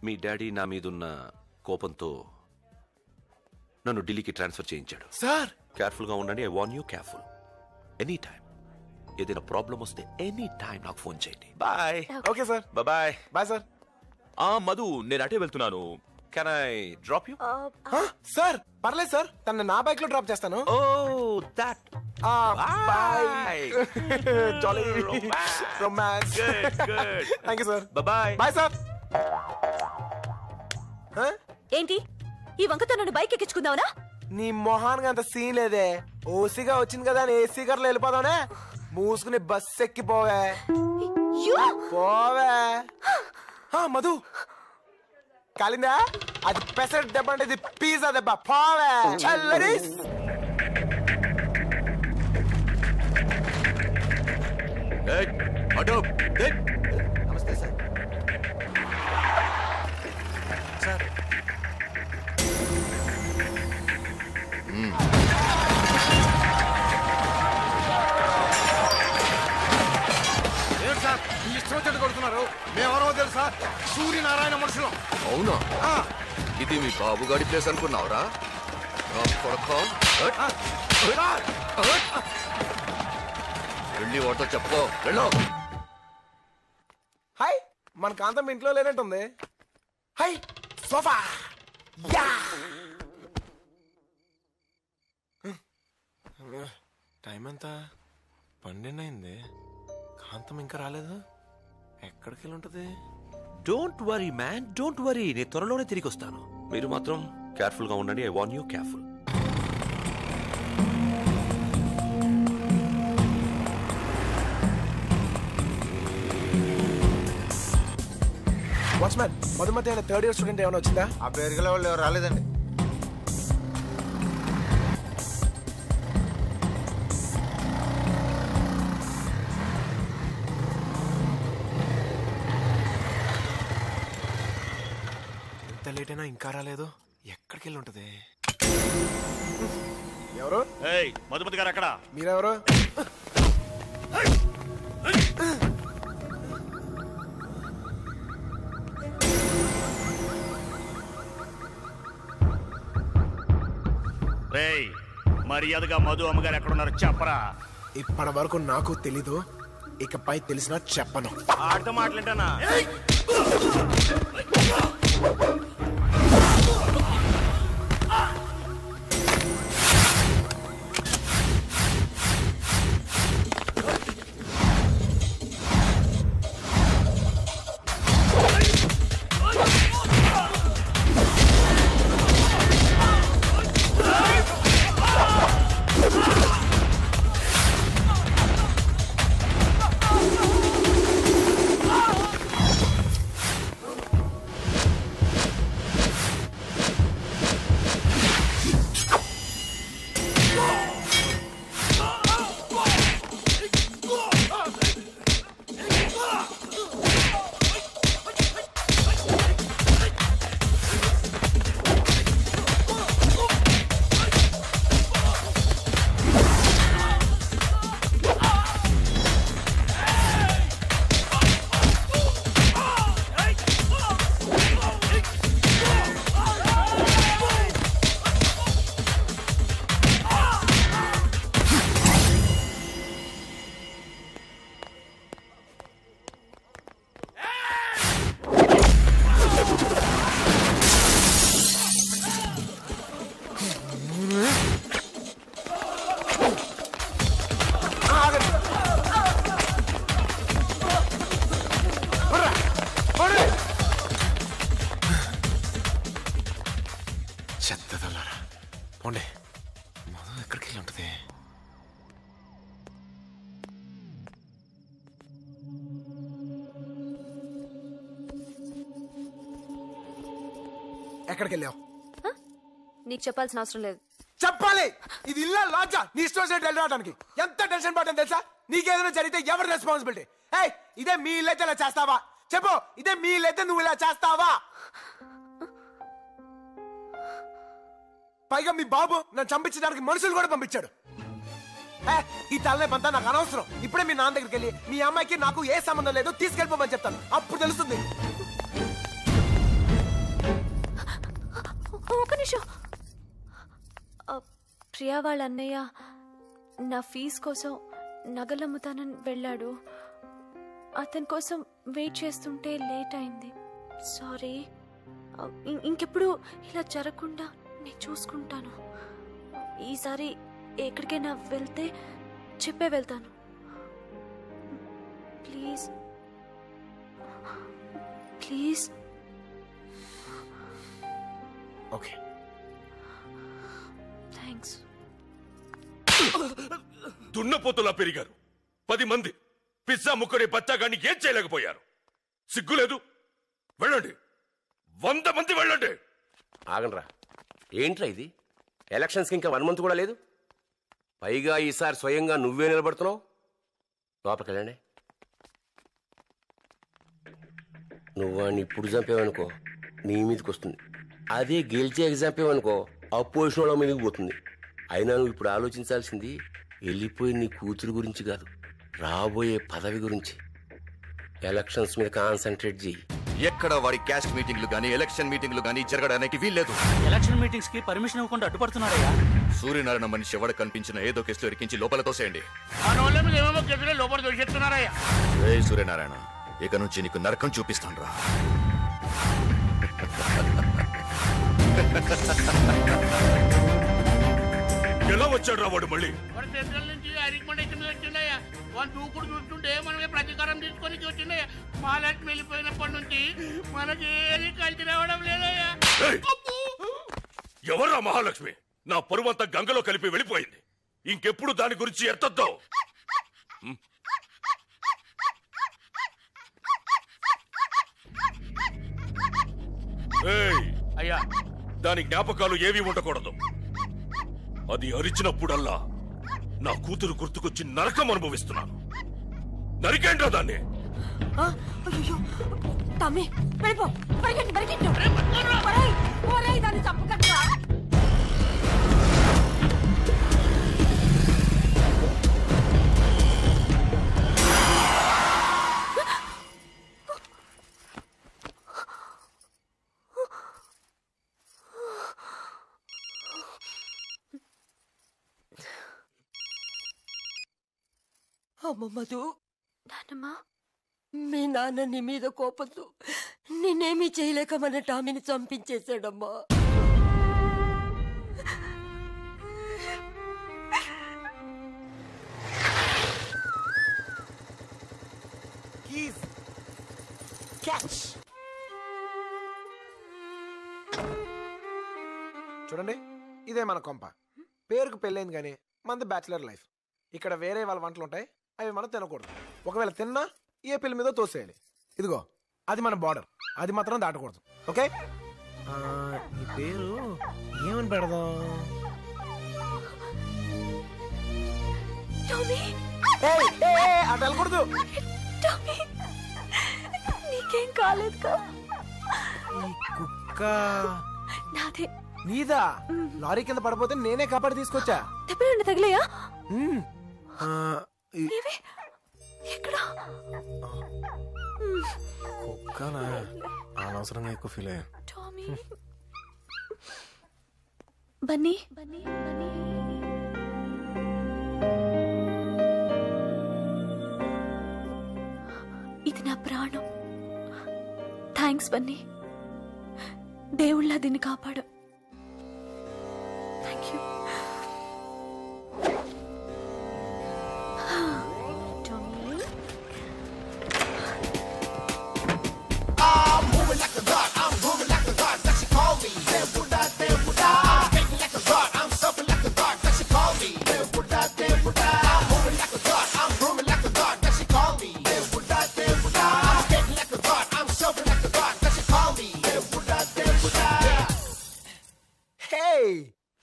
మీ డాడీ నా మీదున్న కోపంతో నన్ను ఢిల్లీకి ట్రాన్స్ఫర్ చేయించాడు. సార్ కేర్ఫుల్ గా ఉండండి. I warn you, careful. Any time ఏదైనా ప్రాబ్లం వస్తే ఎనీ టైం నాకు ఫోన్ చేయండి. Bye. Okay sir. Bye. Bye sir. Madhu, నేను అటే వెళ్తున్నాను. Can I drop you? Sir పర్లేదు సార్, తన నా బైక్ లో డ్రాప్ చేస్తాను. Oh that. Bye. Jolly romance. Good. Thank you sir. Bye. Bye sir. ఏంటి ఈ వంకతో నన్ను బైక్ ఎక్కించుకుందావనా? నీ మొహానికి అంత సీన్ లేదే. ఓసీగా వచ్చింది కదా అని ఏసీ కార్లో వెళ్ళిపోదానే. మూసుకుని బస్ ఎక్కిపోవే. పోవే. మధు కాలిందా? అది పెసరట్ దెబ్బ అంటే ఇది పిజ్జా దెబ్బ. పోవే చల్లడి. నమస్తే సార్. సార్ ఏంటి సార్ మీ ఇష్టం వచ్చేట్టు కొడుతున్నారు? మేమెవరో తెలుసా? సూర్యనారాయణ మనుషులం. అవునా? ఇది మీ బాబుగాడి ప్లేస్ అనుకున్నావురా? వెళ్ళి వాటితో చెప్పు. వెళ్ళు. మన కాంతం ఇంట్లో లేనట్టుంది. High sofa yeah. టైం ఎంత? 12 అయింది. కాంతం ఇంకా రాలేదు. ఎక్కడికి వెళ్ళి ఉంటుంది? Don't worry man, don't worry. నేను త్వరలోనే తిరిగి వస్తాను. మీరు మాత్రం కేర్ఫుల్ గా ఉండండి. I warn you, careful. Watchman, Madhumathi అయిన 3rd ఇయర్ స్టూడెంట్ ఏమైనా వచ్చిందా? ఆ పేరు గల వాళ్ళు ఎవరు రాలేదండి. ఎంత లేట్ అయినా ఇంకా రాలేదు. ఎక్కడికి వెళ్ళి ఉంటుంది? ఎవరు? మధుమతి గారు అక్కడ. మీరెవరు? మర్యాదగా మధు అమ్మగారు ఎక్కడున్నారు చెప్పరా. ఇప్పటి వరకు నాకు తెలీదు, ఇకపై తెలిసినా చెప్పను. ఆడితో మాట్లాంటానా? ఎక్కడికి వెళ్ళావు? నీకు చెప్పాల్సిన అవసరం లేదు. చెప్పాలి. ఇది ఇల్లా లాడ్జా? నీ ఇష్టం వెళ్ళడానికి ఎంత టెన్షన్ పడ్డాను తెలుసా? నీకేదైనా జరిగితే ఎవరి రెస్పాన్సిబిలిటీ? ఏయ్, ఇదే మీ ఇల్లు అయితే ఇలా చేస్తావా? చెప్పు, ఇదే మీ ఇల్లు అయితే నువ్వు ఇలా చేస్తావా? పైగా మీ బాబు నన్ను చంపించడానికి మనుషులు కూడా పంపించాడు. ఈ తలనేపంతా నాకు అనవసరం. ఇప్పుడే మీ నాన్న దగ్గరికి వెళ్ళి మీ అమ్మాయికి నాకు ఏ సంబంధం లేదు తీసుకెళ్ళిపోమని చెప్తాను. అప్పుడు తెలుస్తుంది. ఒక నిమిషం. ప్రియా వాళ్ళ అన్నయ్య నా ఫీజు కోసం నగలమ్ముతానని వెళ్ళాడు. అతని కోసం వెయిట్ చేస్తుంటే లేట్ అయింది. సారీ. ఇంకెప్పుడు ఇలా జరగకుండా నేను చూసుకుంటాను. ఈసారి ఎక్కడికైనా వెళ్తే చెప్పే వెళ్తాను. Please please. Okay, thanks. దున్నపోతులా పెరిగారు. 10 మంది పిజ్జా ముక్కడే బచ్చాగాన్ని ఏం చేయలేకపోయారు. సిగ్గులేదు? వెళ్ళండి, 100 మంది వెళ్ళండి. ఆగండ్రా, ఏంట్రా ఇది? ఎలక్షన్స్కి ఇంకా 1 మంత్ కూడా లేదు. పైగా ఈసారి స్వయంగా నువ్వే నిలబడుతున్నావు. లోపలికి వెళ్ళండి. నువ్వు వాడిని ఇప్పుడు చంపేవనుకో నీ మీదకి వస్తుంది. అదే గెలిచే చంపేవనుకో అపోజిషన్ వాళ్ళ మీదకి పోతుంది. అయినా నువ్వు ఇప్పుడు ఆలోచించాల్సింది వెళ్ళిపోయి నీ కూతురు గురించి కాదు, రాబోయే పదవి గురించి. ఎలక్షన్స్ మీద కాన్సన్ట్రేట్ చేయి. ఎక్కడ వాడి క్యాస్ట్ మీటింగ్లు గానీ ఎలక్షన్ మీటింగ్లు గానీ జరగడానికి వీల్లేదు. ఎలక్షన్ మీటింగ్స్ కి పర్మిషన్ ఇవ్వకుండా అడ్డుపడుతున్నారయ్యా. సూర్యనారాయణ మనిషి ఎవడ కనిపించిన ఏదో కేసులో ఇరికించి లోపల తోసేయండి. లోపల దొరికెత్తున్నారయ్యా. సూర్యనారాయణ, ఇక నుంచి నీకు నరకం చూపిస్తాను రా. ఎలా వచ్చాడు రా వాడు మళ్ళీ? సెంట్రల్ నుంచి రికమెండేషన్ వచ్చిందయ్యా. వాళ్ళు దూకుడు చూస్తుంటే మనమే ప్రతీకారం తీసుకొని వచ్చిందయ్యా. మహాలక్ష్మి వెళ్ళిపోయినప్పటి నుంచి మనకి ఏది కలిసి రావడం లేదయ్యా. ఎవర్రా మహాలక్ష్మి? నా పరువంతా గంగలో కలిపి వెళ్ళిపోయింది. ఇంకెప్పుడు దాని గురించి ఎత్తద్దు. అయ్యా, దాని జ్ఞాపకాలు ఏవి ఉండకూడదు. అది అరిచినప్పుడల్లా నా కూతురు గుర్తుకొచ్చి నరకం అనుభవిస్తున్నాను. నరికేంట్రా దాన్ని? తమ్మి వెళ్ళిపో, పరిగెట్టు పరిగెట్టు. ఒరేయ్, దాన్ని చంపకట్రా. అమ్మ మధు, నాన్నమ్మా, మీ నాన్న నీ మీద కోపంతో నిన్నేమీ చేయలేక మన టామీని చంపించేశాడమ్మా. చూడండి, ఇదే మన కొంప. పేరుకు పెళ్ళైంది కానీ మనది బ్యాచిలర్ లైఫ్. ఇక్కడ వేరే వాళ్ళ వంటలు ఉంటాయి, అవి మనం తినకూడదు. ఒకవేళ తిన్నా ఏ పిల్ల మీద తోసేయాలి. ఇదిగో అది మన బార్డర్, అది మాత్రం దాటకూడదు. ఓకే? ఈ పేరు ఏమని పెడదాం? అటు వెళ్ళకూడదు. నీకేం కాలేదు కా? ఈ కుక్క నాదే. నీదా? లారీ కింద పడిపోతే నేనే కాపాడి తీసుకొచ్చా. దెబ్బలు తగిలేయా? ఎక్కడా? కుక్కనా? అనవసరంగా ఎక్కువ ఫీల్ అయ్యా. బన్నీ, ఇది నా ప్రాణం. థ్యాంక్స్ బన్నీ, దేవుళ్ళ దీన్ని కాపాడు. Thank you.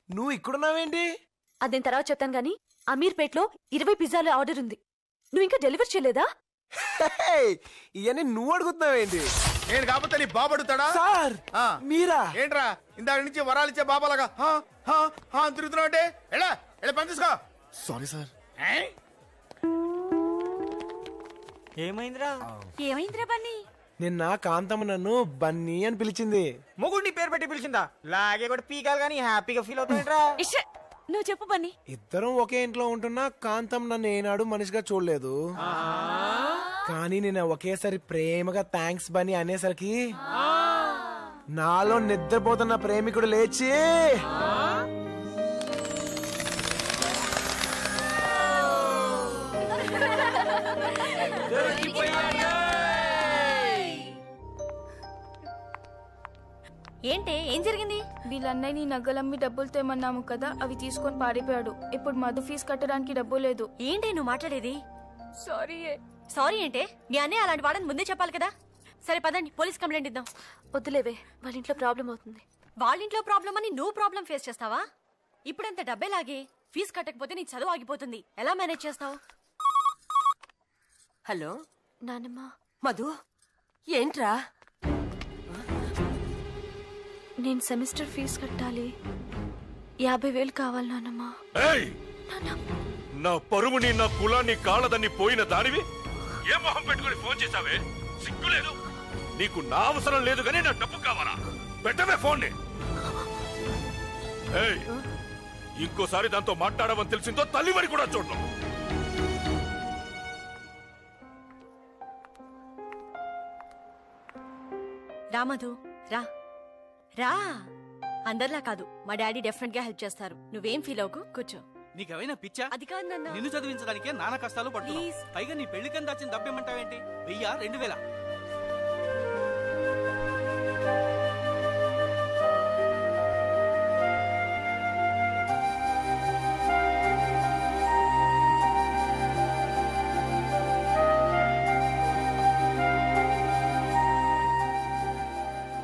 నువ్వు ఇక్కడున్నావేంటి? అదేం తర్వాత చెప్తాను గానీ, అమీర్పేట్లో 20 పిజ్జాల ఆర్డర్ ఉంది. నువ్వు ఇంకా డెలివర్ చేయలేదా? ఇవన్నీ నువ్వు అడుగుతున్నావేంటి? నేను కాకపోతే నీ బాబు అడుగుతాడా? సార్ మీరా? ఏంట్రా ఇందాక నుంచి వరాలు ఇచ్చే బాబాలాగా తిరుగుతున్నావు అంటే? ఎలా పని తీసుకో. Sorry sir. ఏమైందిరా? ఏమైందిరా బన్నీ? నిన్న కాంతమ్మ నన్ను బన్నీ అని పిలిచింది. మొగుడిని పేరు పెట్టి పిలిచిందా? లాగే కూడా పీకాలు కానీ హ్యాపీగా ఫీల్ అవుతాయిట్రా. నువ్వు చెప్పు బన్నీ. ఇద్దరం ఒకే ఇంట్లో ఉంటున్నా కాంతమ్మ నన్ను ఏనాడు మనిషిగా చూడలేదు. కానీ నేను ఒకేసారి ప్రేమగా థ్యాంక్స్ బన్నీ అనేసరికి నాలో నిద్రపోతున్న ప్రేమికుడు లేచి ఏంటే, ఏం జరిగింది? వీళ్ళన్నయ్య నీ నగలమ్మి డబ్బులు తెమ్మన్నాము కదా, అవి తీసుకొని పారిపోయాడు. ఇప్పుడు మధు ఫీజు కట్టడానికి డబ్బు లేదు. ఏంటి నువ్వు మాట్లాడేది? సారీ. సారీ ఏంటే? మీ అన్నయ్య అలాంటి వాడని ముందే చెప్పాలి కదా. సరే పదండి, పోలీస్ కంప్లైంట్ ఇద్దాం. వద్దులేవే, వాళ్ళ ఇంట్లో ప్రాబ్లం అవుతుంది. వాళ్ళ ఇంట్లో ప్రాబ్లం అని నువ్వు ప్రాబ్లం ఫేస్ చేస్తావా? ఇప్పుడంత డబ్బే లాగే ఫీజు కట్టకపోతే నీ చదువు ఆగిపోతుంది. ఎలా మేనేజ్ చేస్తావు? హలో నానమ్మ. మధు, ఏంట్రా? నేను సెమిస్టర్ ఫీజు కట్టాలి. 50,000 కావాలి నానమ్మ. నా పరువుని, నా కులాన్ని కాళ్ళదని పోయిన దానివి ఏ మొహం పెట్టుకుని ఫోన్ చేశావే? సిగ్గులేదు నీకు? నా అవసరం లేదు కానీ నా డబ్బు కావాలా? పెట్టవే ఫోన్. ఇంకోసారి దాంతో మాట్లాడమని తెలిసిందో తల్లివని కూడా చూడను. రా మధు రా రా. అందరిలా కాదు, మా డాడీ డెఫినెట్ గా హెల్ప్ చేస్తారు. నువ్వేం ఫీల్ అవ్వకు, కూర్చో. నీకేమైనా పిచ్చా? అది కాదు నాన్న. నిన్ను చదివించడానికే నానా కష్టాలు పడుతున్నావు. పైగా నీ పెళ్లికని దాచిన డబ్బేమంటావేంటి? 1000 2000?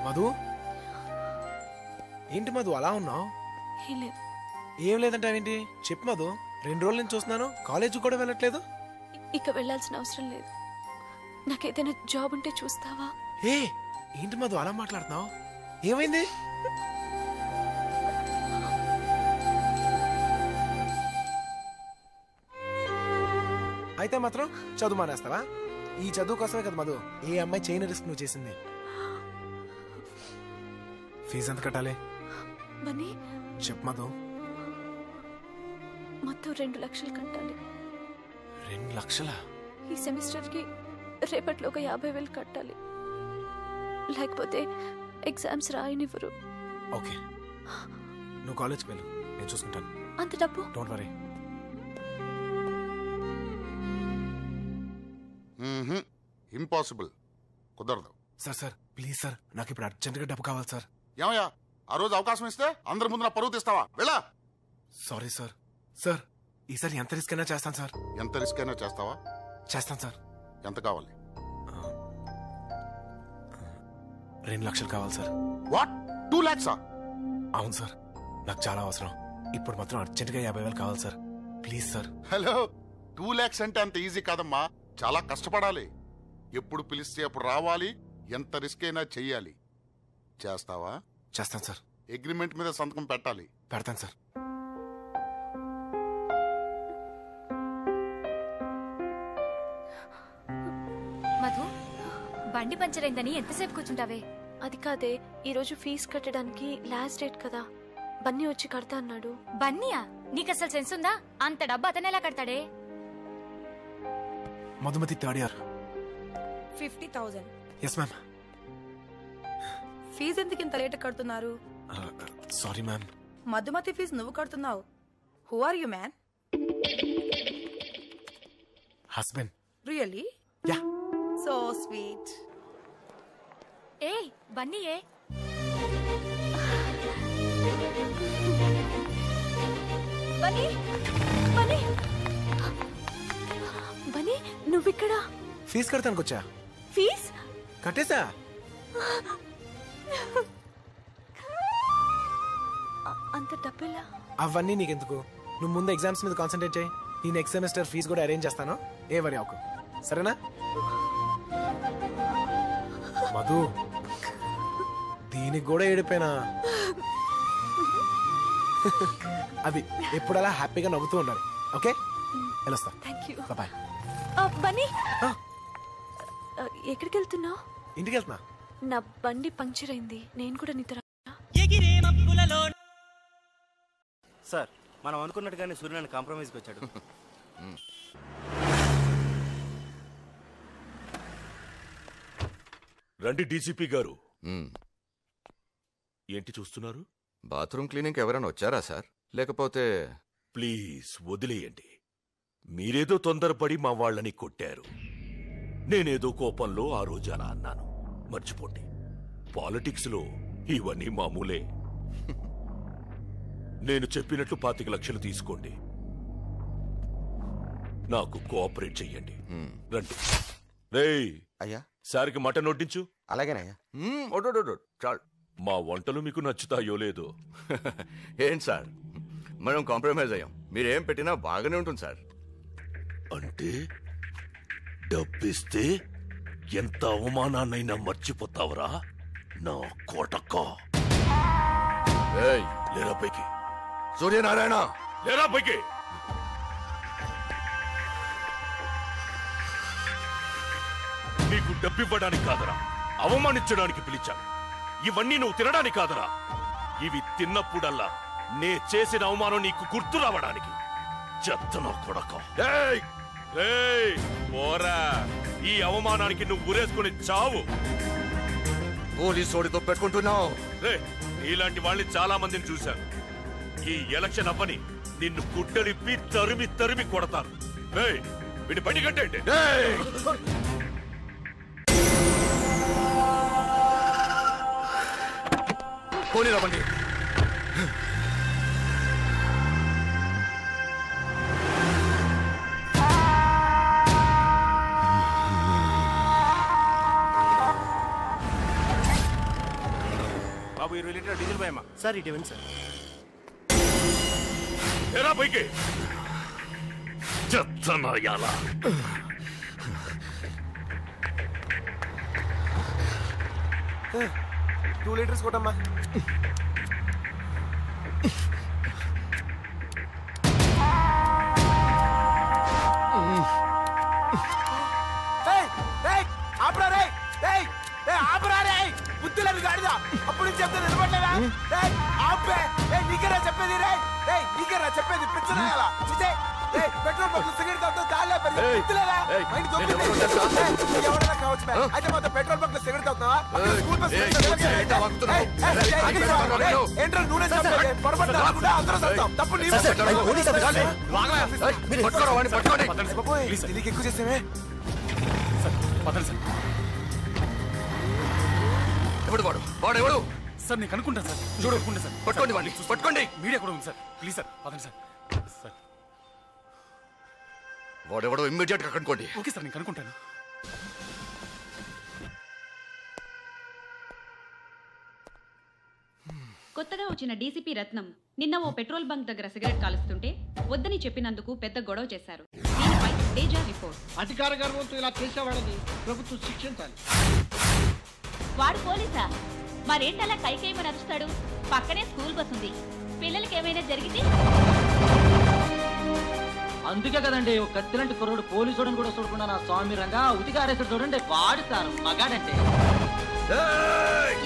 మధు, ఏంటి మధు అలా ఉన్నావు? ఏం లేదంటావేంటి? చెప్పు మధు, 2 రోజుల నుంచి చూస్తున్నాను, కాలేజ్ కూడా వెళ్ళట్లేదు. ఇక వెళ్ళాల్సిన అవసరం లేదు. నాకేదైనా జాబ్ ఉంటే చూస్తావా? ఏ ఏంటి మధు అలా మాట్లాడుతున్నావు? ఏమైంది? అయితే మాత్రం చదువు మానేస్తావా? ఈ చదువు కోసమే కదా మధు ఏ అమ్మాయి చేయని రిస్క్ నువ్వు చేసింది. ఫీజు ఎంత కట్టాలి? చెప్పు మధు. మొత్తం 2 లక్షలు కట్టాలి. 2 లక్షలా? ఈ సెమిస్టర్ కి రేపట్లోగా 50,000 కట్టాలి. లేకపోతే ఎగ్జామ్స్ రాయనివ్వరు. ఓకే, నువ్వు కాలేజ్కి వెళ్ళు, నేను చూసుకుంటాను. అంత డబ్బు? Don't worry. ఇంపాసిబుల్, కుదరదు. సార్ ప్లీజ్ సార్, నాకు ఇప్పుడు అర్జెంట్గా డబ్బు కావాలి సార్. ఏమయ్యా, ఆ రోజు అవకాశం ఇస్తే అందరి ముందు నా పరువు తీస్తావా? వెళ్ళా. Sorry sir. సార్ ఈసారి ఎంత రిస్క్ అయినా చేస్తాను సార్. ఎంత రిస్క్ అయినా చేస్తావా? చేస్తాను సార్. ఎంత కావాలి? 2 లక్షలు కావాలి సార్. What, 2 lakhs? అవును సార్, నాకు చాలా అవసరం. ఇప్పుడు మాత్రం అర్జెంట్గా 50,000 కావాలి sir, please sir. Hello, 2 lakhs అంటే అంత ఈజీ కాదమ్మా, చాలా కష్టపడాలి. ఎప్పుడు పిలిస్తే అప్పుడు రావాలి, ఎంత రిస్క్ అయినా చెయ్యాలి. చేస్తావా? చేస్తాను సార్. అగ్రిమెంట్ మీద సంతకం పెట్టాలి. పెడతాను సార్. మధు, బండి పంచర్ అయిందని ఎంతసేపు కూర్చుంటావే? అది కాదే, ఈరోజు ఫీజు కట్టడానికి లాస్ట్ డేట్ కదా. బన్నీ వచ్చి కడతా అన్నాడు. బన్నీయా? నీకు అసలు సెన్స్ ఉందా? అంత డబ్బు అతను ఎలా కడతాడే? Madhumathi 3rd year. 50,000. Yes ma'am. Fee ఎందుకు ఇంత లేట్ కడుతున్నారు? Sorry ma'am. మధుమతి ఫీజు నువ్వు కడుతున్నావు. Who are you man? Husband. Really? Ya. So sweet. ఏయ్ బన్నీయే. బన్నీ, బన్నీ, బన్నీ, నువ్విక్కడ? ఫీజు కడతానికి వచ్చా. ఫీజ్ కట్టేసా. అంత డబ్బులా? అవన్నీ నీకెందుకు, నువ్వు ముందు ఎగ్జామ్స్ మీద కాన్సన్ట్రేట్ చేయి. నేను నెక్స్ట్ సెమిస్టర్ ఫీజు కూడా అరేంజ్ చేస్తాను, ఏ వరి అవ్వకు, సరేనా? మధు, దీనికి కూడా ఏడిపోయినా. అది ఎప్పుడలా హ్యాపీగా నవ్వుతూ ఉండాలి. ఓకే, వెళ్ళొస్తా. బాయ్. బన్నీ, ఎక్కడికి వెళ్తున్నావు? ఇంటికి వెళ్తున్నా. నా బండి పంక్చర్ అయింది, నేను కూడా నీతో. సార్, మనం అనుకున్నట్టుగానే సూర్యనారాయణ కాంప్రమైజ్కి వచ్చాడు. రండి డీసీపీ గారు. ఏంటి చూస్తున్నారు? బాత్రూమ్ క్లీనింగ్ ఎవరైనా వచ్చారా సార్? లేకపోతే ప్లీజ్ వదిలేయండి. మీరేదో తొందరపడి మా వాళ్ళని కొట్టారు. నేనేదో కోపంలో ఆ రోజు అలా అన్నాను, మర్చిపోండి. పాలిటిక్స్ లో ఇవన్నీ మామూలే. నేను చెప్పినట్లు 25 లక్షలు తీసుకోండి, నాకు కోఆపరేట్ చెయ్యండి. రండి. రేయ్ అయ్యా, సార్కి మటన్ వడ్డించు. అలాగేనయ్యా. చాలు. మా వంటలు మీకు నచ్చుతాయో లేదో. ఏంటి సార్, మనం కాంప్రమైజ్ అయ్యాం. మీరేం పెట్టినా బాగానే ఉంటుంది సార్. అంటే డబ్బిస్తే ఎంత అవమానాన్నైనా మర్చిపోతావరా నా కోటక్క? లేరా పైకి. సూర్యనారాయణ, లేరా పైకి. నీకు డబ్బివ్వడానికి కాదరా, అవమానించడానికి పిలిచాను. ఇవన్నీ నువ్వు తినడానికి కాదరా, ఇవి తిన్నప్పుడల్లా నే చేసిన అవమానం నీకు గుర్తు రావడానికి. చెత్తనో కొడక. పోరా, ఈ అవమానానికి నువ్వు ఊరేసుకుని చావు. పోలీసు వాడితో పెట్టుకుంటున్నావు? ఇలాంటి వాళ్ళని చాలా మందిని చూశాను. ఈ ఎలక్షన్ అవ్వని నిన్ను గుడ్డలిప్పి తరిమి తరిమి కొడతారు. వీడి పని కట్టండి. పోనీ రవ్వండి. బాబు 20 లీటర్ డీజిల్ పోయమ్మా. సార్ ఇటు ఇవ్వండి సార్. ఎరా పైకి చెత్తనాయాలా. 2 లీటర్స్ కొట్టమ్మా. బుద్ధులేదు గాడిదా. అప్పుడు చెప్తే నిలబడలేదా? నీకేరా చెప్పేది? నీకేరా చెప్పేది? పిచ్చనాయాలా. పెట్రోల్ బంక్ సిగరెట్ తాగుతూ కాలే ఎవరైనా కావచ్చు. అయితే మొత్తం పెట్రోల్ బంక్ సిగరెట్ తాగుతున్నావా? స్కూల్ బస్ ఏంట్రా నూనె పొరపాటు తప్పు నీకు ఎక్కువ చేసేవే. ఎవడు వాడు? వాడెవడు? సార్ నేను కనుక్కుంటాను సార్. చూడకుండా సార్. పట్టుకోండి వాడిని, పట్టుకోండి. మీడియా కూడా ఉంది సార్. ప్లీజ్ సార్ పదండి సార్. సార్ వాడెవడో ఇమ్మీడియట్ గా కనుక్కోండి. ఓకే సార్ నేను కనుక్కుంటాను. కొత్తగా వచ్చిన డీసీపీ రత్నం నిన్న ఓ పెట్రోల్ బంక్ దగ్గర సిగరెట్ కాలుస్తుంటే వద్దని చెప్పినందుకు పెద్ద గొడవ చేశారు. దీనిపై తేజ రిపోర్ట్. అధికార గర్వంతో ఇలా చేసేవాడని ప్రభుత్వం శిక్షించాలి. వాడు పోలీసా? మరేంటలా కైకేయమని అరుస్తాడు? పక్కనే స్కూల్ బస్ ఉంది. పిల్లలకి ఏమైనా జరిగితే అందుకే కదండి ఒక కత్తిలాంటి కుర్రోడు పోలీసుడని కూడా చూడకుండా నా స్వామి రంగా ఉతిగా ఆరేసాడు చూడండి. వాడు సార్ మగాడంటే.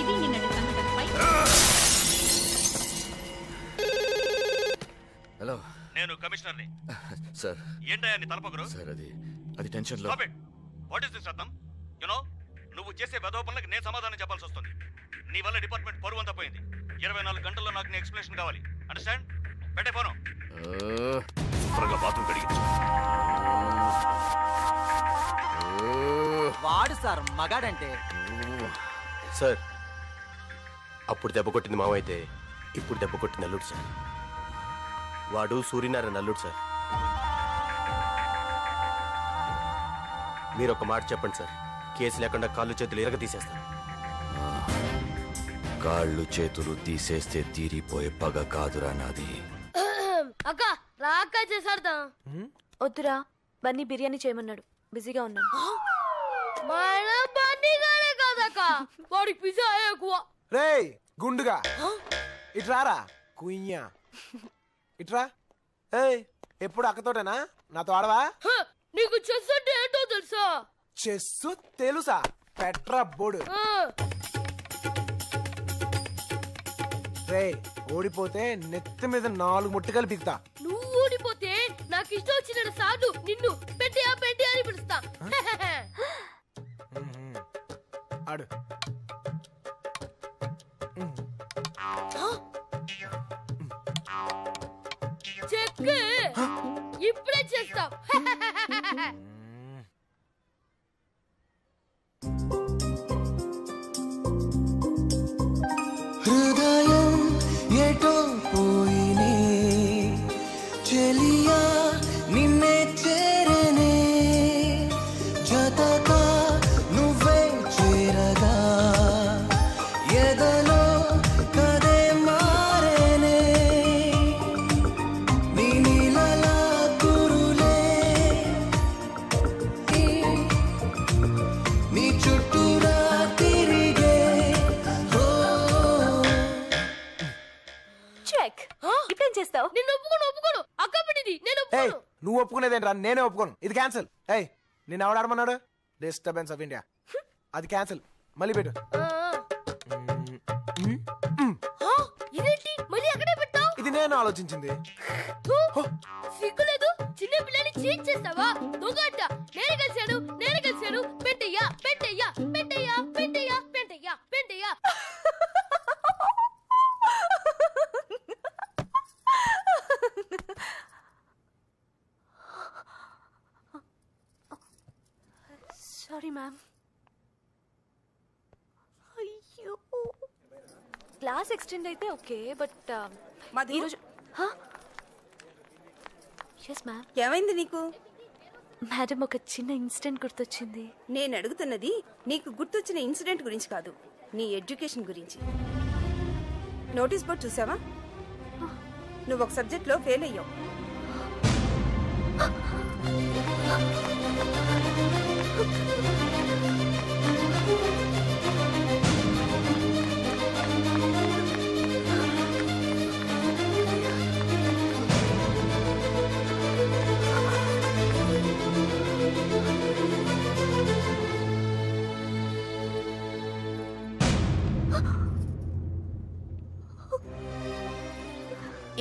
ఇది నిన్నటి సంఘటనపై. హలో, నేను కమిషనర్ని. సార్ ఏంటయ్యా నీ తలపొగరు? సార్ అది టెన్షన్ లో. What is this Ratnam? You know నువ్వు చేసే వెధవ పనులకు నేను సమాధానం చెప్పాల్సి వస్తుంది. నీ వల్ల డిపార్ట్మెంట్ పరువంతా పోయింది. 24 గంటల్లో నాకు నీ ఎక్స్ప్లెనేషన్ కావాలి. అండర్స్టాండ్? పెట్టే ఫోను. శుభ్రంగా బాత్రూమ్ కడిగించు. వాడు సార్ మగాడంటే. సార్ అప్పుడు దెబ్బ కొట్టింది మావైతే ఇప్పుడు దెబ్బ కొట్టింది అల్లుడు సార్. వాడు సూర్యనారాయణ అల్లుడు సార్. మీరు ఒక మాట చెప్పండి సార్. కేసు లేకుండా కాళ్ళు చేతులు ఎరగ తీసేస్తాను. కాళ్ళు చేతులు తీసేస్తే తీరిపోయే పగ కాదురా నాది. అక్క రాక చేసాడతా. వద్దురా, బన్నీ బిర్యానీ చేయమన్నాడు. బిజీగా ఉన్నాను. మన బన్నీగానే కాదక్క, వాడికి పిజ్జా ఎక్కువ. రేయ్ గుండుగా ఇట్రారా కుయ్యా ఇట్రా. ఏయ్ ఎప్పుడు అక్కతోటేనా? నాతో ఆడవా? నీకు చెస్ అంటే ఏంటో తెలుసా? చెస్సు తెలుసా? పెట్రా బోడు. రేయ్ ఓడిపోతే నెత్తి మీద 4 ముట్టికలు బిగుతా. నువ్వు ఓడిపోతే నాకు ఇష్టం వచ్చిన సార్లు నిన్ను పెట్టియా పెట్టి అని పిలుస్తా. ఆడు చెక్ ఇప్పుడే చేస్తావు. హృదయం ఎటో పోయినే చెలియా నిన్నే చేరనే జతగా నువ్వే చేరగా ఎదలో కదే మారేనే నీ నీలలా కురులే నీ చుట్టూరా తిరిగే. చెక్ ఇప్పుడేం చేస్తావు? నేను ఒప్పుకోను. అక్క పెట్టింది నేను ఒప్పుకోను. నువ్వు ఒప్పుకునేదేంట్రా? నేనే ఒప్పుకోను. ఇది క్యాన్సిల్. ఏయ్ నేను ఎవడాడమన్నాడు? Disturbance of India. అది క్యాన్సిల్. మళ్ళీ పెట్టు. ఇదేంటి మళ్ళీ అక్కడే పెట్టావు? ఇది నేను ఆలోచించింది. సిగ్గులేదు? చిన్న పిల్లని చీట్ చేస్తావా? దొంగట. నేను కలిసాను. పెట్టయ్యా పెట్టయ్యా పెట్టయ్యా పెట్టయ్యా పెట్టయ్యా పెట్టయ్యా సారీ మ్యామ్. అయ్యో క్లాస్ ఎక్స్టెండ్ అయితే ఓకే, బట్ ఈరోజు ఎస్ మ్యామ్. ఏమైంది నీకు? మేడం ఒక చిన్న ఇన్సిడెంట్ గుర్తొచ్చింది. నేను అడుగుతున్నది నీకు గుర్తొచ్చిన ఇన్సిడెంట్ గురించి కాదు, నీ ఎడ్యుకేషన్ గురించి. నోటీస్ బోర్డ్ చూసావా? నువ్వు ఒక సబ్జెక్ట్లో ఫెయిల్ అయ్యావు.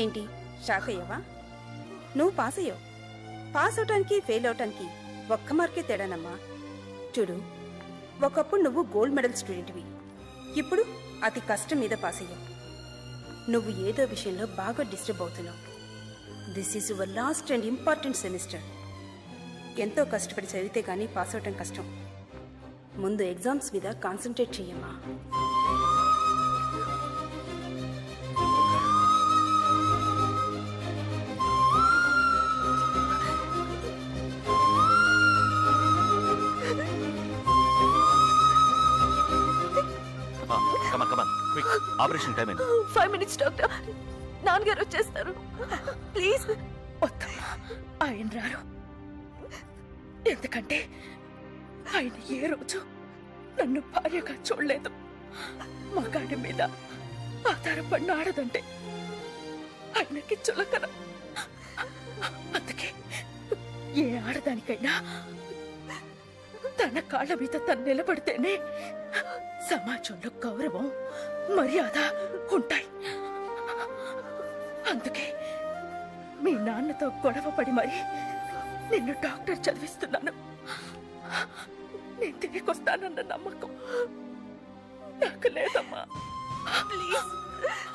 ఏంటి షాక్ అయ్యావా? నువ్వు పాస్ అయ్యావు. పాస్ అవటానికి ఫెయిల్ అవటానికి ఒక్క మార్కే తేడానమ్మా. చూడు, ఒకప్పుడు నువ్వు గోల్డ్ మెడల్ స్టూడెంట్వి, ఇప్పుడు అతి కష్టం మీద పాస్ అయ్యావు. నువ్వు ఏదో విషయంలో బాగా డిస్టర్బ్ అవుతున్నావు. This is your last and important semester. ఎంతో కష్టపడి చదివితే కానీ పాస్ అవటం కష్టం. ముందు ఎగ్జామ్స్ మీద కాన్సన్ట్రేట్ చెయ్యమ్మా. Operation time 5 minutes doctor. నాన్నగారు వచ్చేస్తారు. ప్లీజ్. వద్దమ్మా, ఆయన రారు. ఎందుకంటే ఆయన ఏ రోజు నన్ను భార్యగా చూడలేదు. మగాడి మీద ఆధారపడిన ఆడదంటే ఆయనకి చులకన. అందుకే ఏ ఆడదానికైనా తన కాళ్ళ మీద తను నిలబడితేనే సమాజంలో గౌరవం, మర్యాద ఉంటాయి. అందుకే మీ నాన్నతో గొడవ పడి మరి నిన్ను డాక్టర్ చదివిస్తున్నాను. నేను తిరిగి వస్తానన్న నమ్మకం నాకు లేదమ్మా. ప్లీజ్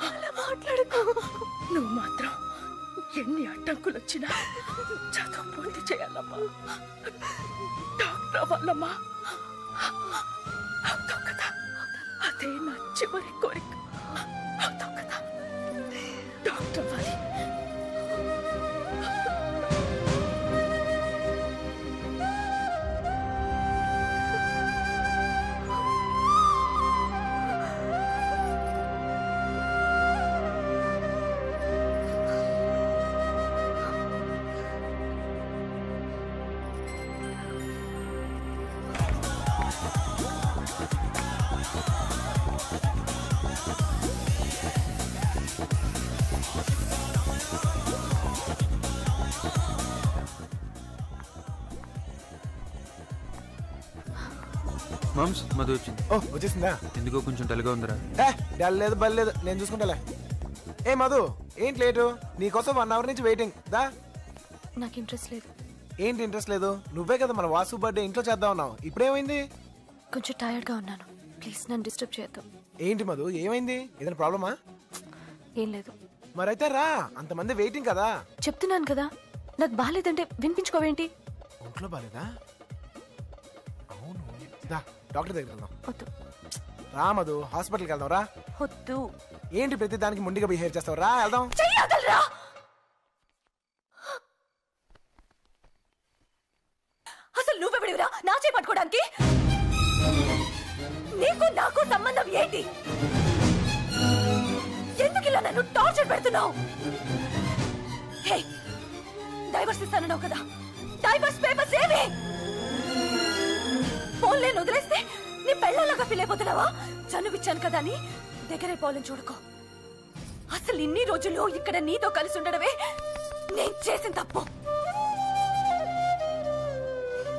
అలా మాట్లాడకు. నువ్వు మాత్రం ఎన్ని అడ్డంకులు వచ్చినా చదువు పూర్తి చేయాలమ్మా. డాక్టర్ అవ్వాలమ్మా. అవుతావు కదా? అదే నా చివరి కోరిక. అవుతావు కదా? డాక్టర్ అవ్వాలి. మామ్స్ మధు వచ్చింది. ఓ వచ్చేసిందా? ఎందుకో కొంచెం డల్గా ఉందిరా. లేదు బలేదు, నేను చూసుకుంటాలే. ఏ మధు, ఏంటి లేటు? నీకోసం 1 hour నుంచి వెయిటింగ్. దా. నాకు ఇంట్రెస్ట్ లేదు. ఏంటి ఇంట్రెస్ట్ లేదు? నువ్వే కదా మన వాసు బర్త్డే ఇంట్లో చేద్దాం అన్నావు. ఇప్పుడేమైంది? కొంచెం టైర్డ్గా ఉన్నాను. ప్లీజ్ నన్ను డిస్టర్బ్ చేయొద్దు. ఏంటి మధు, ఏమైంది? ఏదైనా ప్రాబ్లమా? ఏం లేదు. మరైతే రా, అంతమంది వెయిటింగ్ కదా. చెప్తున్నాను కదా, నాకు బాగాలేదంటే వినిపించుకోవేంటి? ఒంట్లో బాగాలేదా? అవును, దా డాక్టర్ దగ్గరికి వెళ్దాం. వద్దు. రా మధు, హాస్పిటల్కి వెళ్దాం. రా. వద్దు. ఏంటి ప్రతి దానికి ముందుగా బిహేవ్ చేస్తావు? రా వెళ్దాం. అసలు నువ్వెవడివిరా నా చేయి పట్టుకోవడానికి? నీకు నాకు సంబంధం ఏంటి? ఎందుకు ఇలా నన్ను టార్చర్ పెడుతున్నావు? డైవర్స్ ఇస్తానన్నావు కదా, డైవర్స్ పేపర్స్ ఏవి? ఫోన్ లేని వదిలేస్తే నీ పెళ్ళలాగా ఫీల్ అయిపోతున్నావా? చనువిచ్చాను కదా అని దగ్గరైపోవాలని చూడుకో. అసలు ఇన్ని రోజులు ఇక్కడ నీతో కలిసి ఉండడమే నేను చేసిన తప్పు.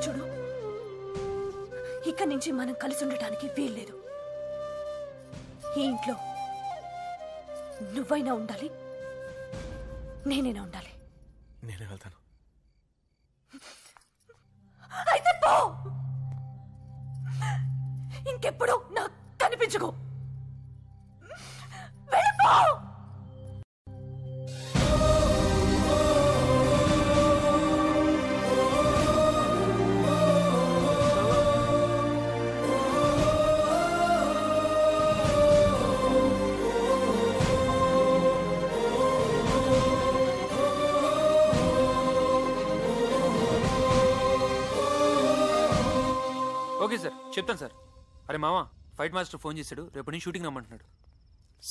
చూడు, ఇక్కడి నుంచి మనం కలిసి ఉండటానికి వీల్లేదు. ఈ ఇంట్లో నువ్వైనా ఉండాలి, నేనైనా ఉండాలి. నేనే వెళ్తాను. అయితే పో. ఇంకెప్పుడు నాకు కనిపించుకో. వెళ్ళిపో. చెప్తాను సార్. అరే మామ, ఫైట్ మాస్టర్ ఫోన్ చేశాడు, రేపు నుంచి షూటింగ్ రమ్మంటున్నాడు.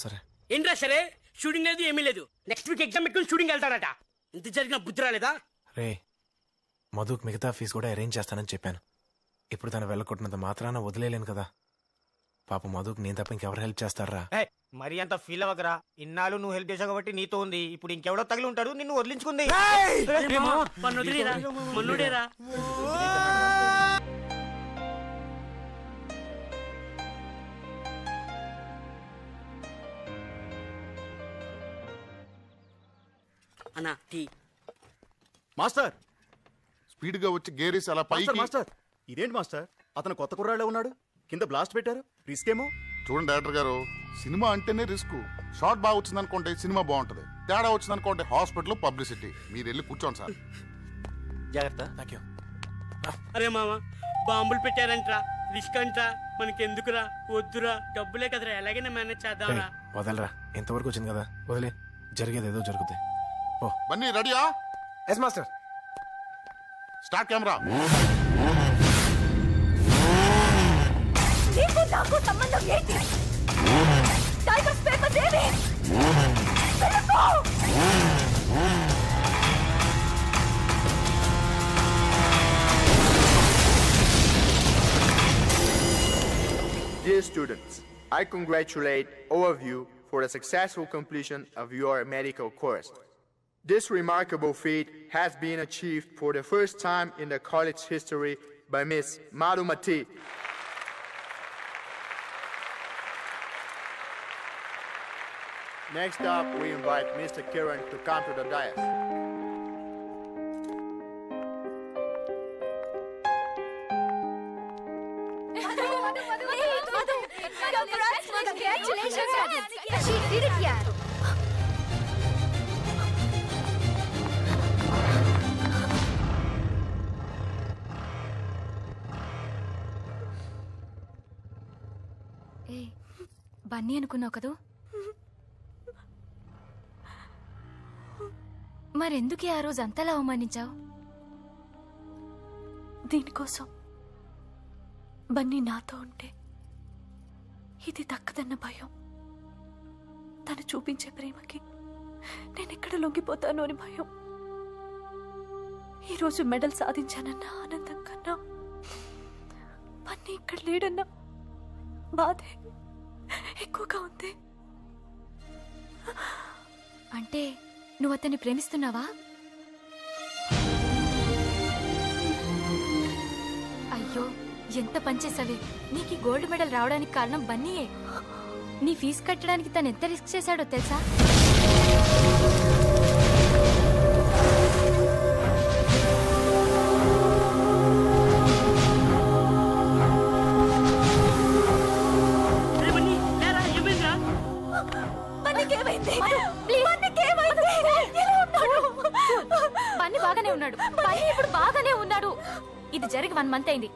సరే. ఏంట్రా సరే? షూటింగ్ లేదు ఏమీ లేదు. నెక్స్ట్ వీక్ ఎగ్జామ్ పెట్టుకుని షూటింగ్ వెళ్తాడట. ఇంత జరిగిన బుద్ధి రాలేదా? రే, మధుకు మిగతా ఫీజు కూడా అరేంజ్ చేస్తానని చెప్పాను. ఇప్పుడు తను వెళ్ళకొట్టినంత మాత్రాన వదిలేలేను కదా. పాప మధుకు నేను తప్ప ఇంకెవరు హెల్ప్ చేస్తారా? మరి అంత ఫీల్ అవ్వకరా. ఇన్నాళ్ళు నువ్వు హెల్ప్ చేసావు కాబట్టి నీతో ఉంది. ఇప్పుడు ఇంకెవడో తగిలి ఉంటాడు, నిన్ను వదిలించుకుంది. అన్నా టీ. మాస్టర్ స్పీడ్ గా వచ్చి గేరేసి అలా పైకి. మాస్టర్ ఇదేంటి మాస్టర్, అతను కొత్త కుర్రాళ్ళే ఉన్నాడు, కింద బ్లాస్ట్ పెట్టారు, రిస్క్ ఏమో. చూడండి డైరెక్టర్ గారు, సినిమా అంటేనే రిస్క్. షార్ట్ బాగా వచ్చింది అనుకోండి సినిమా బాగుంటది, తేడా వచ్చింది అనుకోండి హాస్పిటల్ పబ్లిసిటీ. మీరు వెళ్ళి కూర్చోండి సార్. జాగ్రత్త. Thank you. అరే మామ, బాంబులు పెట్టారంట్రా, రిస్క్ అంట్రా, మనకెందుకురా? వద్దురా, డబ్బులే కదరా, ఎలాగైనా మేనేజ్ చేద్దాంరా. వదలరా, ఇంతవరకు వచ్చింది కదా, వదిలే. జరిగేది ఏదో జరుగుతుంది. ఓ బన్నీ రెడీయా? Yes master. Start camera. నీకు నాకు సంబంధం ఏంటి? టైగర్స్ పేపర్ దేవి. Dear students, I congratulate all of you for the successful completion of your medical course. This remarkable feat has been achieved for the first time in the college history by Miss Madhumati. Next up, we invite Mr. Kiran to come to the dais. She did it, yaar. Bunny అనుకున్నావు కదూ? మరెందుకే ఆ రోజు అంతలా అవమానించావు? దీనికోసం బన్నీ నాతో ఉంటే ఇది దక్కదన్న భయం, తను చూపించే ప్రేమకి నేనెక్కడ లొంగిపోతాను అని భయం. ఈరోజు మెడల్ సాధించానన్న ఆనందం కన్నా బన్నీ ఇక్కడ లేడన్న బాధే ఎక్కువగా ఉంది. అంటే నువ్వు అతన్ని ప్రేమిస్తున్నావా? అయ్యో, ఎంత పనిచేసావే. నీకు ఈ గోల్డ్ మెడల్ రావడానికి కారణం బన్నీయే. నీ ఫీజు కట్టడానికి తను ఎంత రిస్క్ చేశాడో తెలుసా? బన్నీ బాగానే ఉన్నాడు. బన్నీ ఇప్పుడు బాగానే ఉన్నాడు. ఇది జరిగి 1 month అయింది.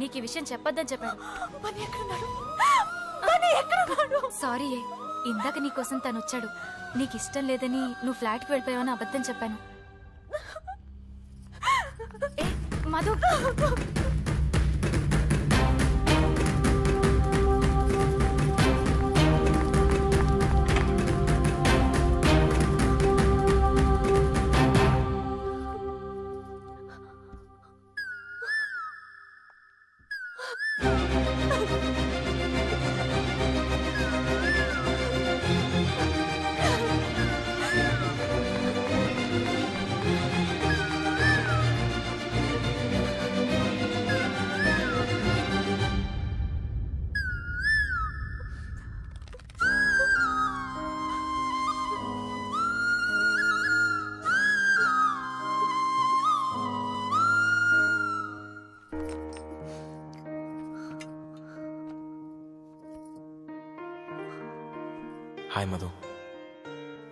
నీకు ఈ విషయం చెప్పొద్దని చెప్పాడు. సారీ, ఇందాక నీకోసం తను వచ్చాడు. నీకు ఇష్టం లేదని నువ్వు ఫ్లాట్కి వెళ్ళిపోయావని అబద్ధం చెప్పాను. మధు, హాయ్ మధు,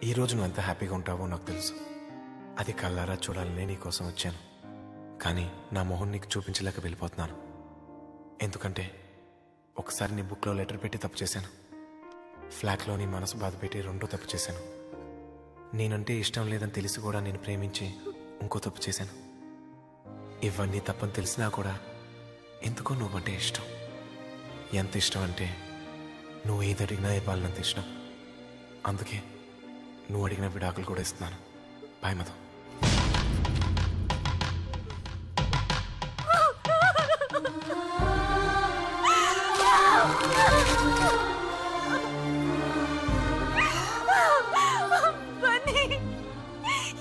ఈరోజు నువ్వు ఎంత హ్యాపీగా ఉంటావో నాకు తెలుసు. అది కళ్ళారా చూడాలనే నీకోసం వచ్చాను. కానీ నా మొహం నీకు చూపించలేక వెళ్ళిపోతున్నాను. ఎందుకంటే ఒకసారి నీ బుక్లో లెటర్ పెట్టి తప్పు చేశాను. ఫ్లాట్లో నీ మనసు బాధ పెట్టి 2వ తప్పు చేశాను. నేనంటే ఇష్టం లేదని తెలిసి కూడా నేను ప్రేమించి ఇంకో తప్పు చేశాను. ఇవన్నీ తప్పని తెలిసినా కూడా ఎందుకో నువ్వంటే ఇష్టం. ఎంత ఇష్టం అంటే నువ్వు ఏది అడిగినా ఇవ్వాలన్నంత ఇష్టం. అందుకే నువ్వు అడిగిన విడాకులు కూడా ఇస్తున్నాను. బాయ్ మధు.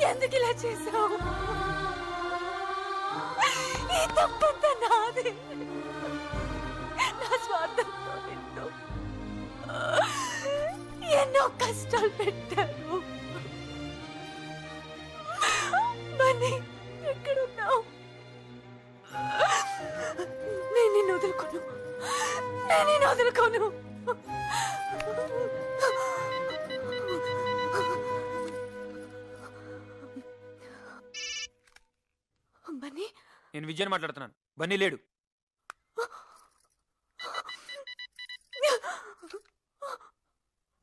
ఎందుకు ఇలా చేసావు? ఈ తప్పంతా నాది. నా స్వార్థంతో నిన్ను ఎన్నో కష్టాలు పెట్టాను. బన్నీ, ఎక్కడున్నావు? నేను నిన్ను వదులుకోను. నేను నిన్ను వదులుకోను. బన్నీ, నేను విజయన్ మాట్లాడుతున్నాను. బన్నీ లేడు.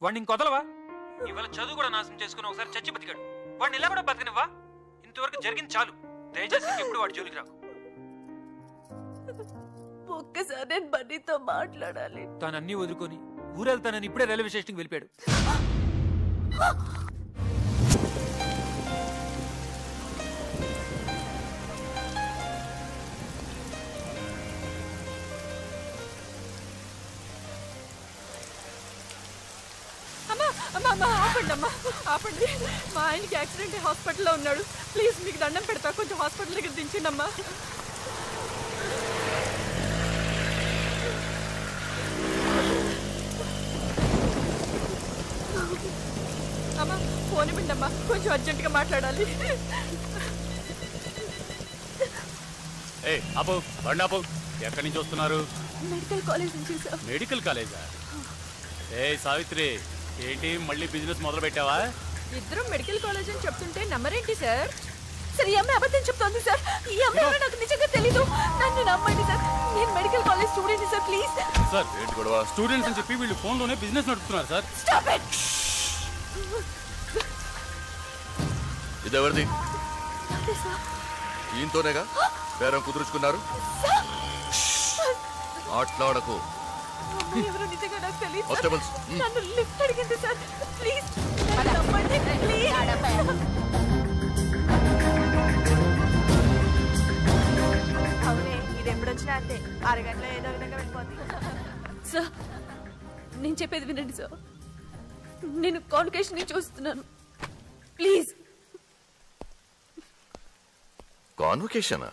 వాడిని ఇంకొదలవా? ఇవాళ చదువు కూడా నాశనం చేసుకుని ఒకసారి చచ్చి బతికాడు. వాడిని ఇలా కూడా బతికినవా? ఇంతవరకు జరిగింది చాలు. దయచేసి ఎప్పుడు వాడి జోలికి రాకు. ఒక్కసారి నేను బన్నీతో మాట్లాడాలి. తాను అన్నీ వదులుకొని ఊరెళ్తానని ఇప్పుడే రైల్వే స్టేషన్కి వెళ్ళిపోయాడు. ఆపండి అమ్మా, ఆపండి. మా ఆయనకి యాక్సిడెంట్ హాస్పిటల్లో ఉన్నాడు. ప్లీజ్ మీకు దండం పెడతా, కొంచెం హాస్పిటల్ దగ్గర దించండి అమ్మా. అమ్మా ఫోన్ ఇవ్వండి అమ్మా, కొంచెం అర్జెంటుగా మాట్లాడాలి. అప్పు బండి అప్పు. ఎక్కడి నుంచి వస్తున్నారు? మెడికల్ కాలేజ్ నుంచి సార్. మెడికల్ కాలేజా? సావిత్రి, ఏంటి మళ్ళీ బిజినెస్ మొదలు పెట్టావా? ఇద్దరం మెడికల్ కాలేజ్ అని చెప్తుంటే నమ్మరేంటి సార్? సార్ ఈ అమ్మాయి అబద్ధం చెప్తోంది సార్. ఈ అమ్మాయి నాకు నిజంగా తెలీదు. నన్ను నమ్మండి సార్. నేను medical college student sir, please. Sir ఏంటి గొడవ? స్టూడెంట్స్ అని చెప్పి వీళ్ళు ఫోన్లోనే బిజినెస్ నడుపుతున్నారు సార్. Stop it. ఇదెవరిది? ఈయనతోనేగా బేరం కుదుర్చుకున్నారు. మాట్లాడకు. ఎవరు నిజంగా నాకు తెలియదు. కానిస్టేబుల్స్, నన్ను లిఫ్ట్ అడిగింది సార్, ప్లీజ్ నమ్మండి ప్లీజ్. అవునే, ఇది ఎప్పుడొచ్చినా అంతే, అరగంటలో ఏదో విధంగా వెళ్ళిపోతుంది. సార్ నేను చెప్పేది వినండి సార్. నేను కాన్వకేషన్ చూస్తున్నాను, ప్లీజ్. కాన్వకేషనా?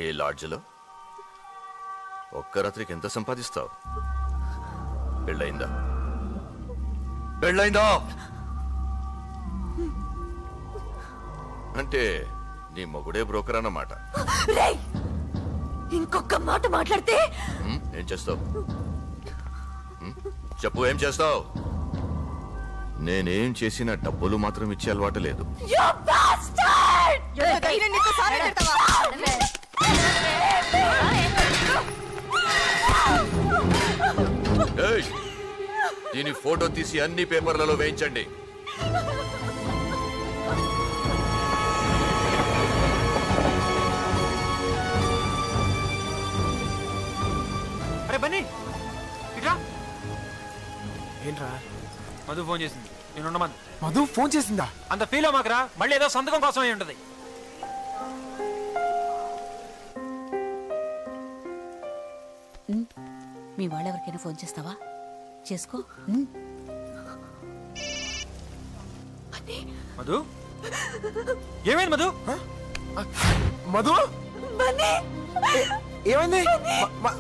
ఏ లాడ్జ్లో? ఒక్క రాత్రికి ఎంత సంపాదిస్తావు? పెళ్ళయిందా? పెళ్ళయిందా? అంటే నీ మొగుడే బ్రోకర్ అన్నమాట. ఇంకొక మాట మాట్లాడితే ఏం చేస్తావు? చెప్పు, ఏం చేస్తావు? నేనేం చేసినా డబ్బులు మాత్రం ఇచ్చే అలవాటు లేదు. దీని ఫోటో తీసి అన్ని పేపర్లలో వేయించండి. అరే బన్నీ, ఇట్రా. ఏంట్రా? మధు ఫోన్ చేసింది, నేను ఉండమని. మధు ఫోన్ చేసిందా? అంత ఫీల్ అవ్వమాకరా, మళ్ళీ ఏదో సంతకం కోసం అయి ఉంటది. మీ వాళ్ళెవరికైనా ఫోన్ చేస్తావా? చేసుకో. మధు, ఏమైంది మధు? మధు, ఏమైంది?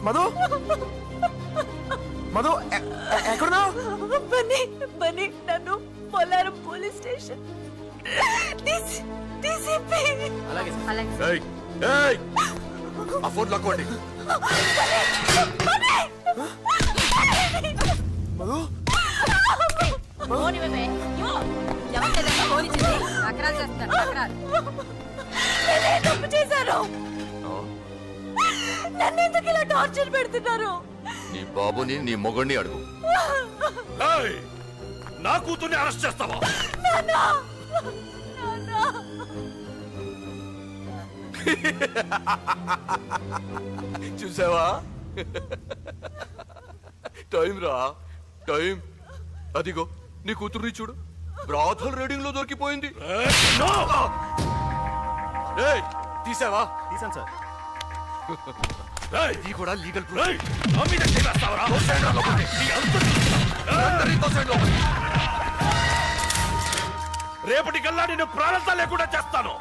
మధు, మధు ఎక్కడున్నావు? బన్నీ, బన్నీ నన్ను పోలారం పోలీస్ స్టేషన్ డీసీపీ. ఆ ఫోన్ లాక్కోండి. మధు, తప్పు చేశారు. నన్ను ఎందుకు ఇలా టార్చర్ పెడుతున్నారు? నీ బాబుని నీ మొగుడిని అడుగు. నా కూతుర్ని అరెస్ట్ చేస్తావా? చూసావా, టైం రా టైం. అదిగో నీ కూతుర్ని చూడు, బ్రాథల్ రీడింగ్ లో దొరికిపోయింది. తీసావా? తీసాను సార్. ఇది కూడా లీగల్ రేపటికల్లా నేను ప్రాణాలతో లేకుండా చేస్తాను.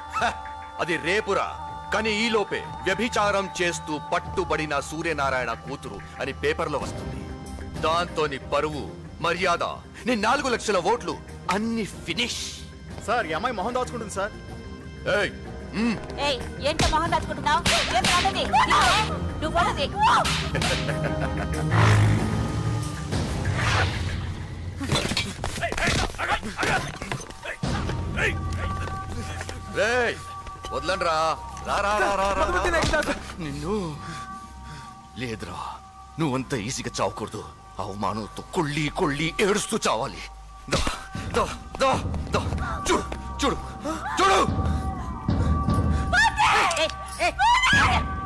అది రేపురా, కానీ ఈ లోపే వ్యభిచారం చేస్తూ పట్టుబడిన సూర్యనారాయణ కూతురు అని పేపర్లో వస్తుంది. దాంతో నీ పరువు, మర్యాద, నీ 4 లక్షల ఓట్లు అన్ని ఫినిష్. సార్ ఈ అమ్మాయి మొహం దాచుకుంటుంది సార్. ఏంటో మొహం దాచుకుంటున్నావు? వదలండ్రా. నిన్ను లేదురా, నువ్వంత ఈజీగా చావకూడదు. అవమానంతో కొళ్ళి కొళ్ళి ఏడుస్తూ చావాలి. చూడు చూడు చూడు.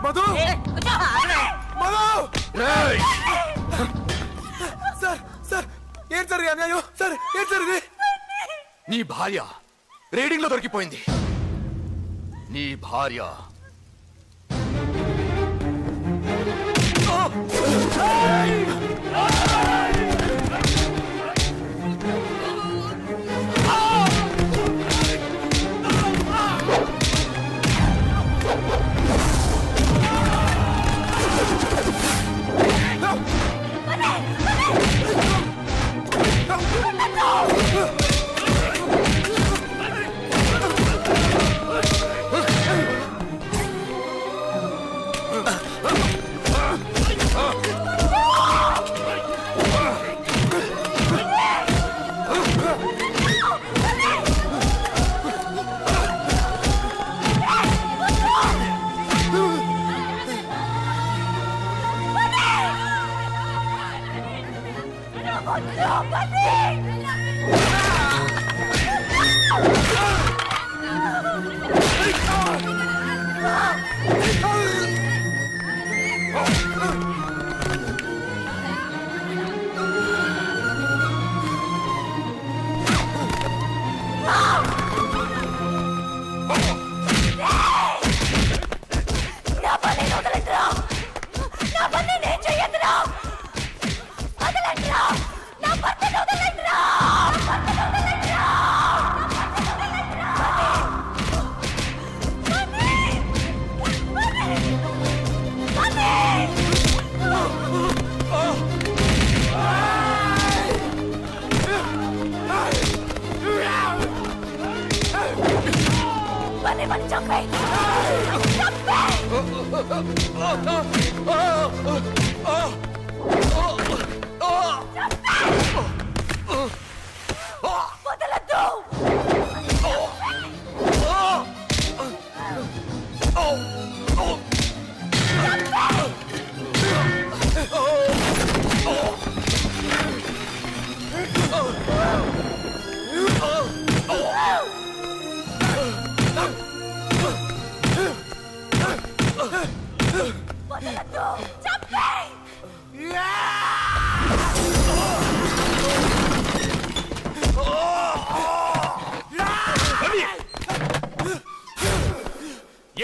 మధు సార్ సార్ ఏం సార్ అన్యాయం? సార్ ఏం సార్ ఇది? నీ భార్య రీడింగ్ లో దొరికిపోయింది. నీ భార్య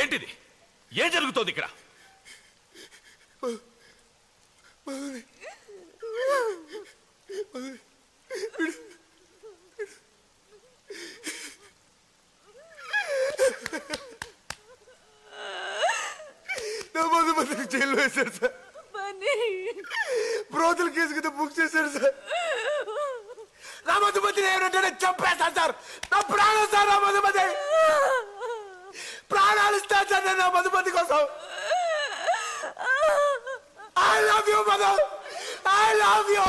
ఏంటిది? ఏం జరుగుతోంది ఇక్కడ? జైల్లో వేశారు సార్. బ్రోతల్ కేసు కింద బుక్ చేశారు సార్. నా మధుమతిని ఏమంటే చంపేస్తాను సార్. నా ప్రాణం సార్. నా మధుమతి ప్రాణాలు ఇస్తాను సార్ నేను నా మధుమతి కోసం. I love you Madhu. I love you.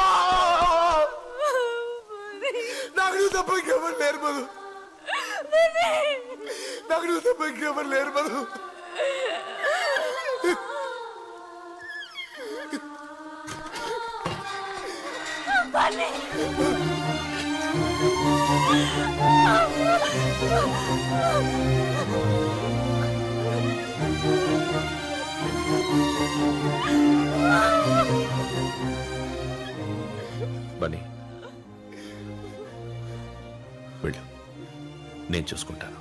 నాకు నువ్వు తప్ప ఇంకెవరు లేరు మధు. నాకు నువ్వు తప్ప ఇంకెవరు లేరు మధు. Bunny! నేను చూసుకుంటాను.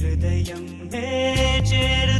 హృదయం చేరు